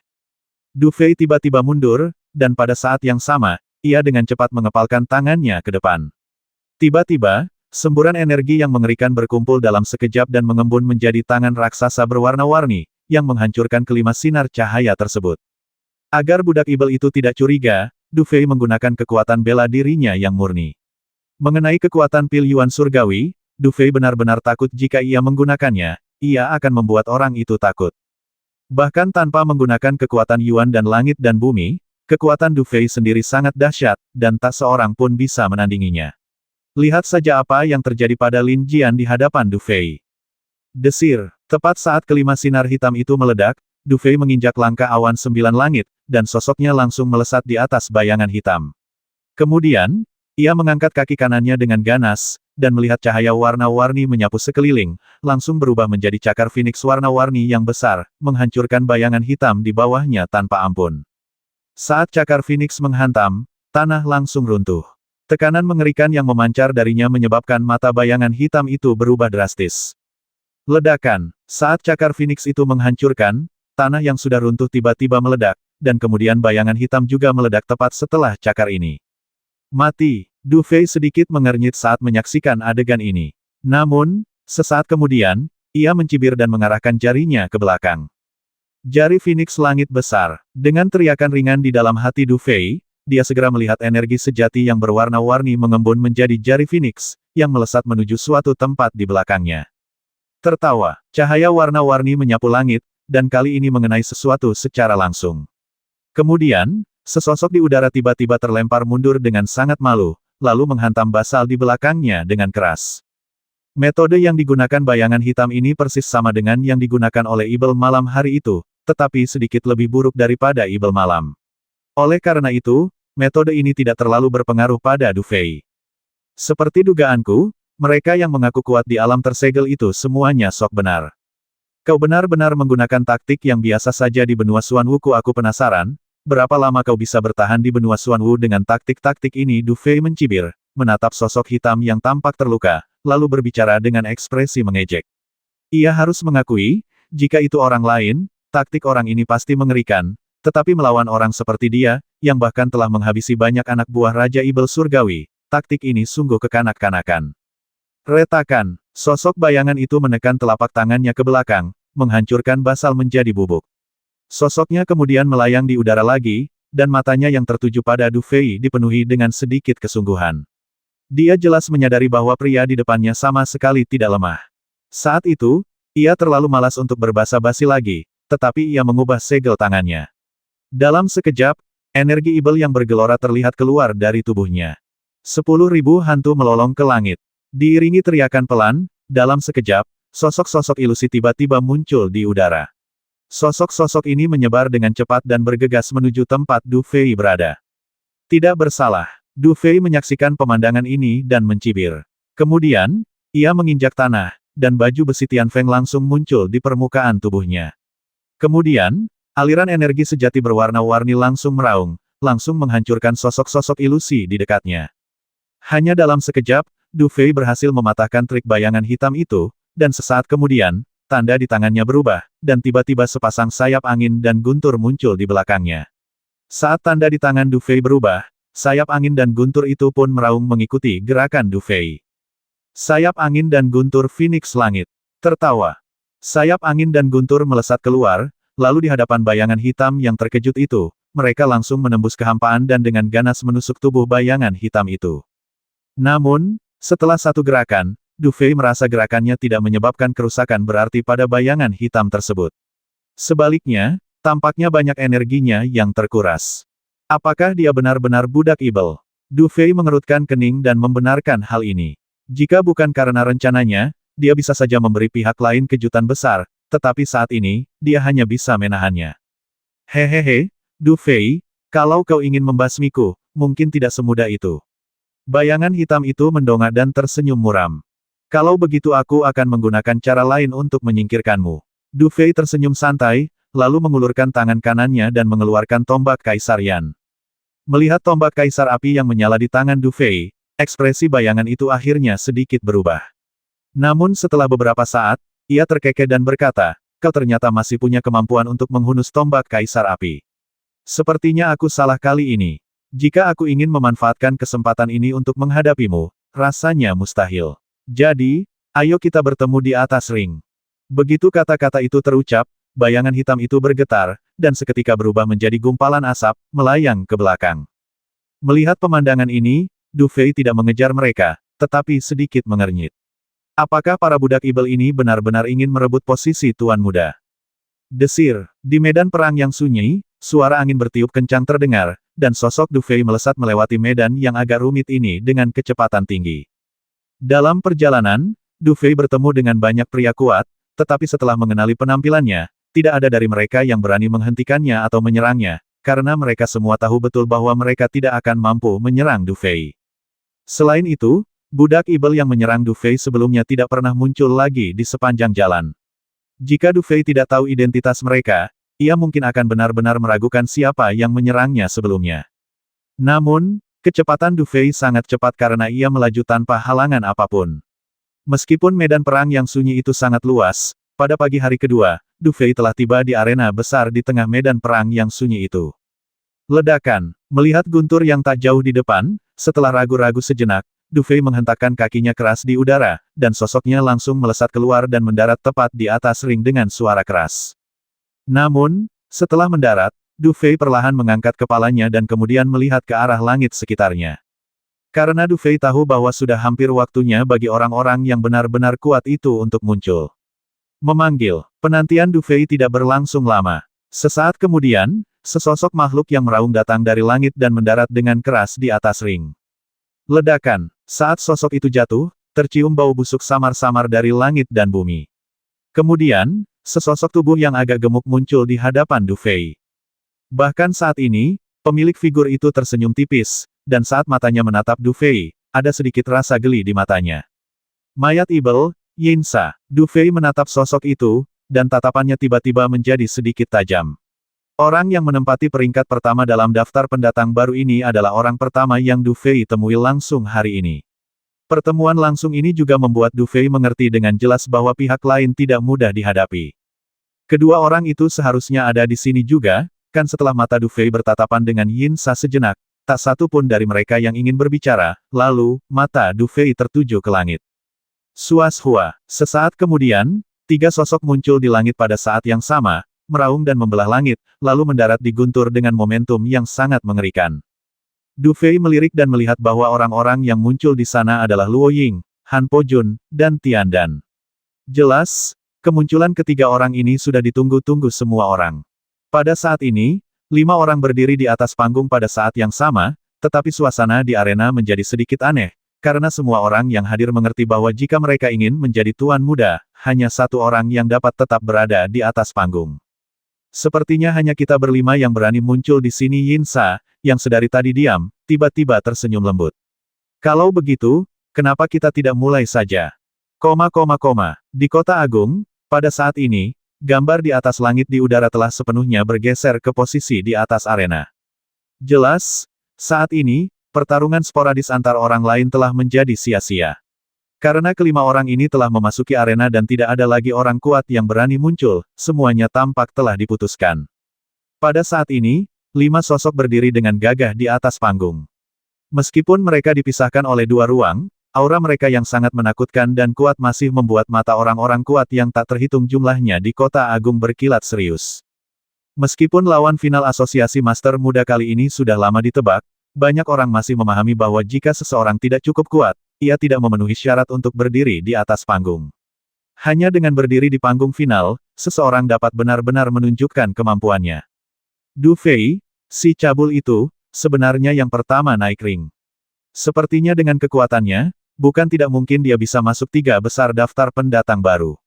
A: Du Fei tiba-tiba mundur, dan pada saat yang sama, ia dengan cepat mengepalkan tangannya ke depan. Tiba-tiba, semburan energi yang mengerikan berkumpul dalam sekejap dan mengembun menjadi tangan raksasa berwarna-warni, yang menghancurkan kelima sinar cahaya tersebut. Agar budak Ibel itu tidak curiga, Du Fei menggunakan kekuatan bela dirinya yang murni. Mengenai kekuatan Pil Yuan Surgawi, Du Fei benar-benar takut jika ia menggunakannya, ia akan membuat orang itu takut. Bahkan tanpa menggunakan kekuatan Yuan dan langit dan bumi, kekuatan Du Fei sendiri sangat dahsyat, dan tak seorang pun bisa menandinginya. Lihat saja apa yang terjadi pada Lin Jian di hadapan Du Fei. Desir, tepat saat kelima sinar hitam itu meledak, Du Fei menginjak langkah awan 9 langit, dan sosoknya langsung melesat di atas bayangan hitam. Kemudian, ia mengangkat kaki kanannya dengan ganas, dan melihat cahaya warna-warni menyapu sekeliling, langsung berubah menjadi cakar Phoenix warna-warni yang besar, menghancurkan bayangan hitam di bawahnya tanpa ampun. Saat cakar Phoenix menghantam, tanah langsung runtuh. Tekanan mengerikan yang memancar darinya menyebabkan mata bayangan hitam itu berubah drastis. Ledakan, saat cakar Phoenix itu menghancurkan, tanah yang sudah runtuh tiba-tiba meledak, dan kemudian bayangan hitam juga meledak tepat setelah cakar ini. Mati, Du Fei sedikit mengernyit saat menyaksikan adegan ini. Namun, sesaat kemudian, ia mencibir dan mengarahkan jarinya ke belakang. Jari Phoenix langit besar, dengan teriakan ringan di dalam hati Du Fei, dia segera melihat energi sejati yang berwarna-warni mengembun menjadi jari Phoenix, yang melesat menuju suatu tempat di belakangnya. Tertawa, cahaya warna-warni menyapu langit, dan kali ini mengenai sesuatu secara langsung. Kemudian, sesosok di udara tiba-tiba terlempar mundur dengan sangat malu, lalu menghantam basal di belakangnya dengan keras. Metode yang digunakan bayangan hitam ini persis sama dengan yang digunakan oleh Ibel malam hari itu, tetapi sedikit lebih buruk daripada Ibel malam. Oleh karena itu, metode ini tidak terlalu berpengaruh pada Du Fei. Seperti dugaanku, mereka yang mengaku kuat di alam tersegel itu semuanya sok benar. Kau benar-benar menggunakan taktik yang biasa saja di benua Xuan Wuku. Aku penasaran, berapa lama kau bisa bertahan di benua Xuan Wu dengan taktik-taktik ini? Du Fei mencibir, menatap sosok hitam yang tampak terluka, lalu berbicara dengan ekspresi mengejek. Ia harus mengakui, jika itu orang lain, taktik orang ini pasti mengerikan, tetapi melawan orang seperti dia, yang bahkan telah menghabisi banyak anak buah Raja Ibel Surgawi, taktik ini sungguh kekanak-kanakan. Retakan, sosok bayangan itu menekan telapak tangannya ke belakang, menghancurkan basal menjadi bubuk. Sosoknya kemudian melayang di udara lagi, dan matanya yang tertuju pada Du Fei dipenuhi dengan sedikit kesungguhan. Dia jelas menyadari bahwa pria di depannya sama sekali tidak lemah. Saat itu, ia terlalu malas untuk berbasa-basi lagi, tetapi ia mengubah segel tangannya. Dalam sekejap, energi ibel yang bergelora terlihat keluar dari tubuhnya. 10.000 hantu melolong ke langit. Diiringi teriakan pelan, dalam sekejap, sosok-sosok ilusi tiba-tiba muncul di udara. Sosok-sosok ini menyebar dengan cepat dan bergegas menuju tempat Du Fei berada. Tidak bersalah. Du Fei menyaksikan pemandangan ini dan mencibir. Kemudian, ia menginjak tanah, dan baju besi Tian Feng langsung muncul di permukaan tubuhnya. Kemudian, aliran energi sejati berwarna-warni langsung meraung, langsung menghancurkan sosok-sosok ilusi di dekatnya. Hanya dalam sekejap, Du Fei berhasil mematahkan trik bayangan hitam itu, dan sesaat kemudian, tanda di tangannya berubah, dan tiba-tiba sepasang sayap angin dan guntur muncul di belakangnya. Saat tanda di tangan Du Fei berubah, sayap angin dan guntur itu pun meraung mengikuti gerakan Du Fei. Sayap angin dan guntur Phoenix Langit tertawa. Sayap angin dan guntur melesat keluar, lalu di hadapan bayangan hitam yang terkejut itu, mereka langsung menembus kehampaan dan dengan ganas menusuk tubuh bayangan hitam itu. Namun, setelah satu gerakan, Du Fei merasa gerakannya tidak menyebabkan kerusakan berarti pada bayangan hitam tersebut. Sebaliknya, tampaknya banyak energinya yang terkuras. Apakah dia benar-benar budak ibel? Du Fei mengerutkan kening dan membenarkan hal ini. Jika bukan karena rencananya, dia bisa saja memberi pihak lain kejutan besar, tetapi saat ini, dia hanya bisa menahannya. Hehehe, Du Fei, kalau kau ingin membasmiku, mungkin tidak semudah itu. Bayangan hitam itu mendongak dan tersenyum muram. Kalau begitu aku akan menggunakan cara lain untuk menyingkirkanmu. Du Fei tersenyum santai, lalu mengulurkan tangan kanannya dan mengeluarkan tombak Kaisar Yan. Melihat tombak Kaisar Api yang menyala di tangan Du Fei, ekspresi bayangan itu akhirnya sedikit berubah. Namun setelah beberapa saat, ia terkekeh dan berkata, kau ternyata masih punya kemampuan untuk menghunus tombak Kaisar Api. Sepertinya aku salah kali ini. Jika aku ingin memanfaatkan kesempatan ini untuk menghadapimu, rasanya mustahil. Jadi, ayo kita bertemu di atas ring. Begitu kata-kata itu terucap, bayangan hitam itu bergetar, dan seketika berubah menjadi gumpalan asap, melayang ke belakang. Melihat pemandangan ini, Du Fei tidak mengejar mereka, tetapi sedikit mengernyit. Apakah para budak ibel ini benar-benar ingin merebut posisi Tuan Muda? Desir, di medan perang yang sunyi, suara angin bertiup kencang terdengar, dan sosok Du Fei melesat melewati medan yang agak rumit ini dengan kecepatan tinggi. Dalam perjalanan, Du Fei bertemu dengan banyak pria kuat, tetapi setelah mengenali penampilannya, tidak ada dari mereka yang berani menghentikannya atau menyerangnya, karena mereka semua tahu betul bahwa mereka tidak akan mampu menyerang Du Fei. Selain itu, budak ibel yang menyerang Du Fei sebelumnya tidak pernah muncul lagi di sepanjang jalan. Jika Du Fei tidak tahu identitas mereka, ia mungkin akan benar-benar meragukan siapa yang menyerangnya sebelumnya. Namun, kecepatan Du Fei sangat cepat karena ia melaju tanpa halangan apapun. Meskipun medan perang yang sunyi itu sangat luas, pada pagi hari kedua, Du Fei telah tiba di arena besar di tengah medan perang yang sunyi itu. Ledakan, melihat guntur yang tak jauh di depan, setelah ragu-ragu sejenak, Du Fei menghentakkan kakinya keras di udara, dan sosoknya langsung melesat keluar dan mendarat tepat di atas ring dengan suara keras. Namun, setelah mendarat, Du Fei perlahan mengangkat kepalanya dan kemudian melihat ke arah langit sekitarnya. Karena Du Fei tahu bahwa sudah hampir waktunya bagi orang-orang yang benar-benar kuat itu untuk muncul. Memanggil, penantian Du Fei tidak berlangsung lama. Sesaat kemudian, sesosok makhluk yang meraung datang dari langit dan mendarat dengan keras di atas ring. Ledakan, saat sosok itu jatuh, tercium bau busuk samar-samar dari langit dan bumi. Kemudian, sesosok tubuh yang agak gemuk muncul di hadapan Du Fei. Bahkan saat ini, pemilik figur itu tersenyum tipis, dan saat matanya menatap Du Fei, ada sedikit rasa geli di matanya. Mayat ibel, Yinsa. Du Fei menatap sosok itu, dan tatapannya tiba-tiba menjadi sedikit tajam. Orang yang menempati peringkat pertama dalam daftar pendatang baru ini adalah orang pertama yang Du Fei temui langsung hari ini. Pertemuan langsung ini juga membuat Du Fei mengerti dengan jelas bahwa pihak lain tidak mudah dihadapi. Kedua orang itu seharusnya ada di sini juga, kan setelah mata Du Fei bertatapan dengan Yinsa sejenak, tak satu pun dari mereka yang ingin berbicara, lalu, mata Du Fei tertuju ke langit. Suas Hua. Sesaat kemudian, tiga sosok muncul di langit pada saat yang sama, meraung dan membelah langit, lalu mendarat di guntur dengan momentum yang sangat mengerikan. Du Fei melirik dan melihat bahwa orang-orang yang muncul di sana adalah Luo Ying, Han Pojun, dan Tian Dan. Jelas, kemunculan ketiga orang ini sudah ditunggu-tunggu semua orang. Pada saat ini, 5 orang berdiri di atas panggung pada saat yang sama, tetapi suasana di arena menjadi sedikit aneh, karena semua orang yang hadir mengerti bahwa jika mereka ingin menjadi tuan muda, hanya satu orang yang dapat tetap berada di atas panggung. Sepertinya hanya kita berlima yang berani muncul di sini. Yin Sa, yang sedari tadi diam, tiba-tiba tersenyum lembut. Kalau begitu, kenapa kita tidak mulai saja? Di Kota Agung, pada saat ini, gambar di atas langit di udara telah sepenuhnya bergeser ke posisi di atas arena. Jelas, saat ini, pertarungan sporadis antar orang lain telah menjadi sia-sia. Karena kelima orang ini telah memasuki arena dan tidak ada lagi orang kuat yang berani muncul, semuanya tampak telah diputuskan. Pada saat ini, 5 sosok berdiri dengan gagah di atas panggung. Meskipun mereka dipisahkan oleh 2 ruang, aura mereka yang sangat menakutkan dan kuat masih membuat mata orang-orang kuat yang tak terhitung jumlahnya di Kota Agung berkilat serius. Meskipun lawan final asosiasi Master Muda kali ini sudah lama ditebak, banyak orang masih memahami bahwa jika seseorang tidak cukup kuat, ia tidak memenuhi syarat untuk berdiri di atas panggung. Hanya dengan berdiri di panggung final, seseorang dapat benar-benar menunjukkan kemampuannya. Du Fei, si cabul itu, sebenarnya yang pertama naik ring. Sepertinya dengan kekuatannya, bukan tidak mungkin dia bisa masuk 3 besar daftar pendatang baru.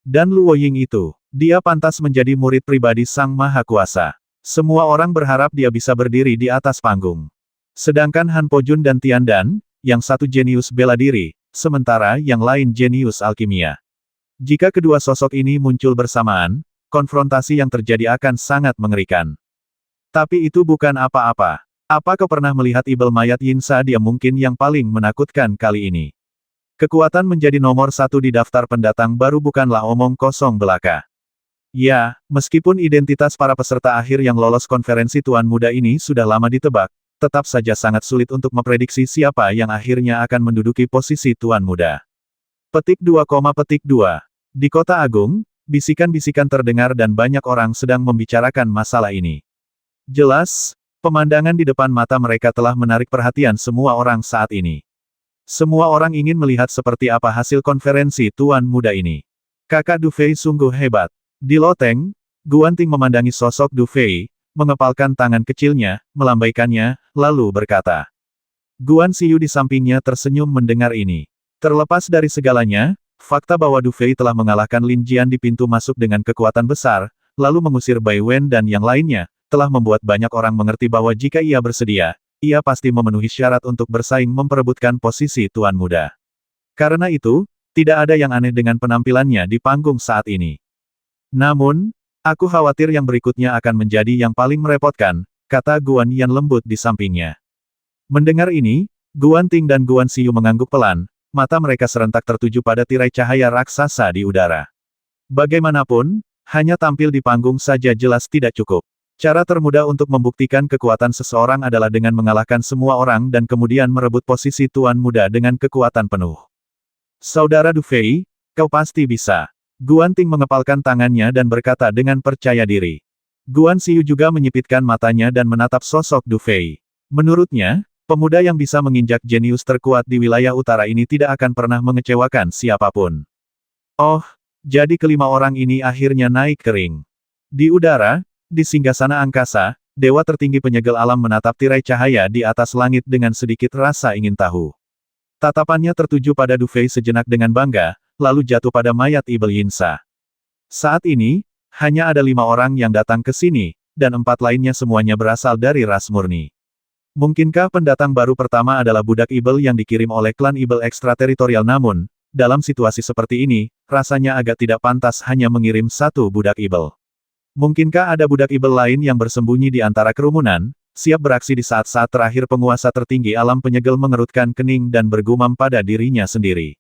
A: Dan Luo Ying itu, dia pantas menjadi murid pribadi Sang Maha Kuasa. Semua orang berharap dia bisa berdiri di atas panggung. Sedangkan Han Pojun dan Tian Dan, yang satu jenius bela diri, sementara yang lain jenius alkimia. Jika kedua sosok ini muncul bersamaan, konfrontasi yang terjadi akan sangat mengerikan. Tapi itu bukan apa-apa. Apa kau pernah melihat ibel mayat Yin Sa? Dia mungkin yang paling menakutkan kali ini. Kekuatan menjadi nomor 1 di daftar pendatang baru bukanlah omong kosong belaka. Ya, meskipun identitas para peserta akhir yang lolos konferensi Tuan Muda ini sudah lama ditebak, tetap saja sangat sulit untuk memprediksi siapa yang akhirnya akan menduduki posisi Tuan Muda. Petik 2, Di Kota Agung, bisikan-bisikan terdengar dan banyak orang sedang membicarakan masalah ini. Jelas, pemandangan di depan mata mereka telah menarik perhatian semua orang saat ini. Semua orang ingin melihat seperti apa hasil konferensi Tuan Muda ini. Kakak Du Fei sungguh hebat. Di loteng, Guan Ting memandangi sosok Du Fei, mengepalkan tangan kecilnya, melambaikannya, lalu berkata. Guan Xiyu di sampingnya tersenyum mendengar ini. Terlepas dari segalanya, fakta bahwa Du Fei telah mengalahkan Lin Jian di pintu masuk dengan kekuatan besar, lalu mengusir Bai Wen dan yang lainnya, telah membuat banyak orang mengerti bahwa jika ia bersedia, ia pasti memenuhi syarat untuk bersaing memperebutkan posisi Tuan Muda. Karena itu, tidak ada yang aneh dengan penampilannya di panggung saat ini. Namun, aku khawatir yang berikutnya akan menjadi yang paling merepotkan, kata Guan Yan lembut di sampingnya. Mendengar ini, Guan Ting dan Guan Xiyu mengangguk pelan, mata mereka serentak tertuju pada tirai cahaya raksasa di udara. Bagaimanapun, hanya tampil di panggung saja jelas tidak cukup. Cara termudah untuk membuktikan kekuatan seseorang adalah dengan mengalahkan semua orang dan kemudian merebut posisi Tuan Muda dengan kekuatan penuh. Saudara Du Fei, kau pasti bisa. Guan Ting mengepalkan tangannya dan berkata dengan percaya diri. Guan Xiyu juga menyipitkan matanya dan menatap sosok Du Fei. Menurutnya, pemuda yang bisa menginjak jenius terkuat di wilayah utara ini tidak akan pernah mengecewakan siapapun. Oh, jadi kelima orang ini akhirnya naik ke ring. Di udara, di singgasana angkasa, dewa tertinggi penyegel alam menatap tirai cahaya di atas langit dengan sedikit rasa ingin tahu. Tatapannya tertuju pada Du Fei sejenak dengan bangga, lalu jatuh pada mayat ibel Yin Sa. Saat ini, hanya ada 5 orang yang datang ke sini, dan 4 lainnya semuanya berasal dari ras murni. Mungkinkah pendatang baru pertama adalah budak ibel yang dikirim oleh klan ibel ekstrateritorial? Namun, dalam situasi seperti ini, rasanya agak tidak pantas hanya mengirim 1 budak ibel. Mungkinkah ada budak ibel lain yang bersembunyi di antara kerumunan, siap beraksi di saat-saat terakhir? Penguasa tertinggi alam penyegel mengerutkan kening dan bergumam pada dirinya sendiri.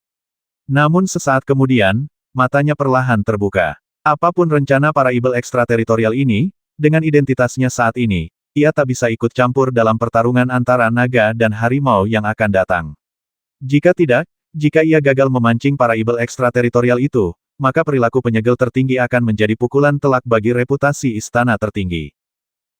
A: Namun sesaat kemudian, matanya perlahan terbuka. Apapun rencana para ibel ekstrateritorial ini, dengan identitasnya saat ini, ia tak bisa ikut campur dalam pertarungan antara naga dan harimau yang akan datang. Jika tidak, jika ia gagal memancing para ibel ekstrateritorial itu, maka perilaku penyegel tertinggi akan menjadi pukulan telak bagi reputasi istana tertinggi.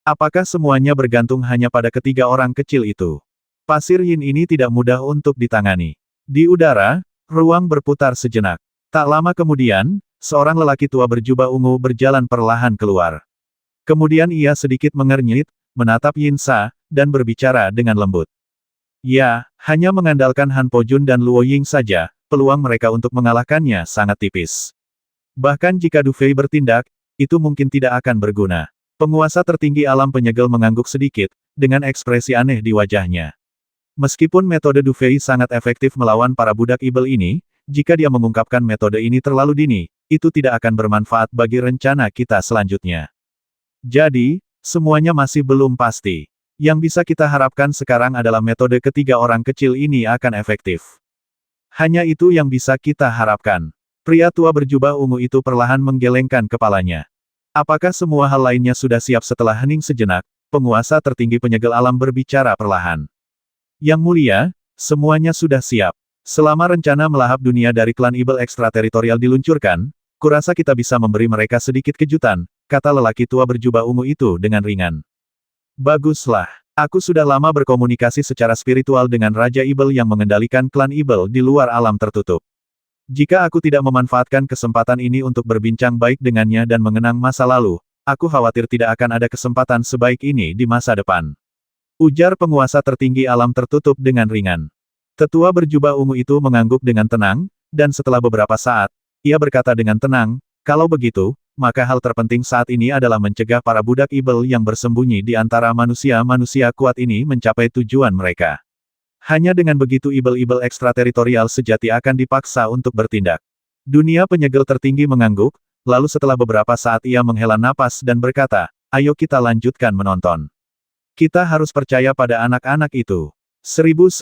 A: Apakah semuanya bergantung hanya pada ketiga orang kecil itu? Pasir Yin ini tidak mudah untuk ditangani. Di udara, ruang berputar sejenak. Tak lama kemudian, seorang lelaki tua berjubah ungu berjalan perlahan keluar. Kemudian ia sedikit mengernyit, menatap Yin Sa, dan berbicara dengan lembut. Ya, hanya mengandalkan Han Pojun dan Luo Ying saja, peluang mereka untuk mengalahkannya sangat tipis. Bahkan jika Du Fei bertindak, itu mungkin tidak akan berguna. Penguasa tertinggi alam penyegel mengangguk sedikit, dengan ekspresi aneh di wajahnya. Meskipun metode Du Fei sangat efektif melawan para budak ibel ini, jika dia mengungkapkan metode ini terlalu dini, itu tidak akan bermanfaat bagi rencana kita selanjutnya. Jadi, semuanya masih belum pasti. Yang bisa kita harapkan sekarang adalah metode ketiga orang kecil ini akan efektif. Hanya itu yang bisa kita harapkan. Pria tua berjubah ungu itu perlahan menggelengkan kepalanya. Apakah semua hal lainnya sudah siap? Setelah hening sejenak, penguasa tertinggi penyegel alam berbicara perlahan. Yang mulia, semuanya sudah siap. Selama rencana melahap dunia dari klan ibel ekstrateritorial diluncurkan, kurasa kita bisa memberi mereka sedikit kejutan, kata lelaki tua berjubah ungu itu dengan ringan. Baguslah. Aku sudah lama berkomunikasi secara spiritual dengan Raja Ibel yang mengendalikan klan Ibel di luar alam tertutup. Jika aku tidak memanfaatkan kesempatan ini untuk berbincang baik dengannya dan mengenang masa lalu, aku khawatir tidak akan ada kesempatan sebaik ini di masa depan. Ujar penguasa tertinggi alam tertutup dengan ringan. Tetua berjubah ungu itu mengangguk dengan tenang, dan setelah beberapa saat, ia berkata dengan tenang, kalau begitu, maka hal terpenting saat ini adalah mencegah para budak ibel yang bersembunyi di antara manusia-manusia kuat ini mencapai tujuan mereka. Hanya dengan begitu ibel-ibel ekstrateritorial sejati akan dipaksa untuk bertindak. Dunia penyegel tertinggi mengangguk, lalu setelah beberapa saat ia menghela napas dan berkata, ayo kita lanjutkan menonton. Kita harus percaya pada anak-anak itu. 1100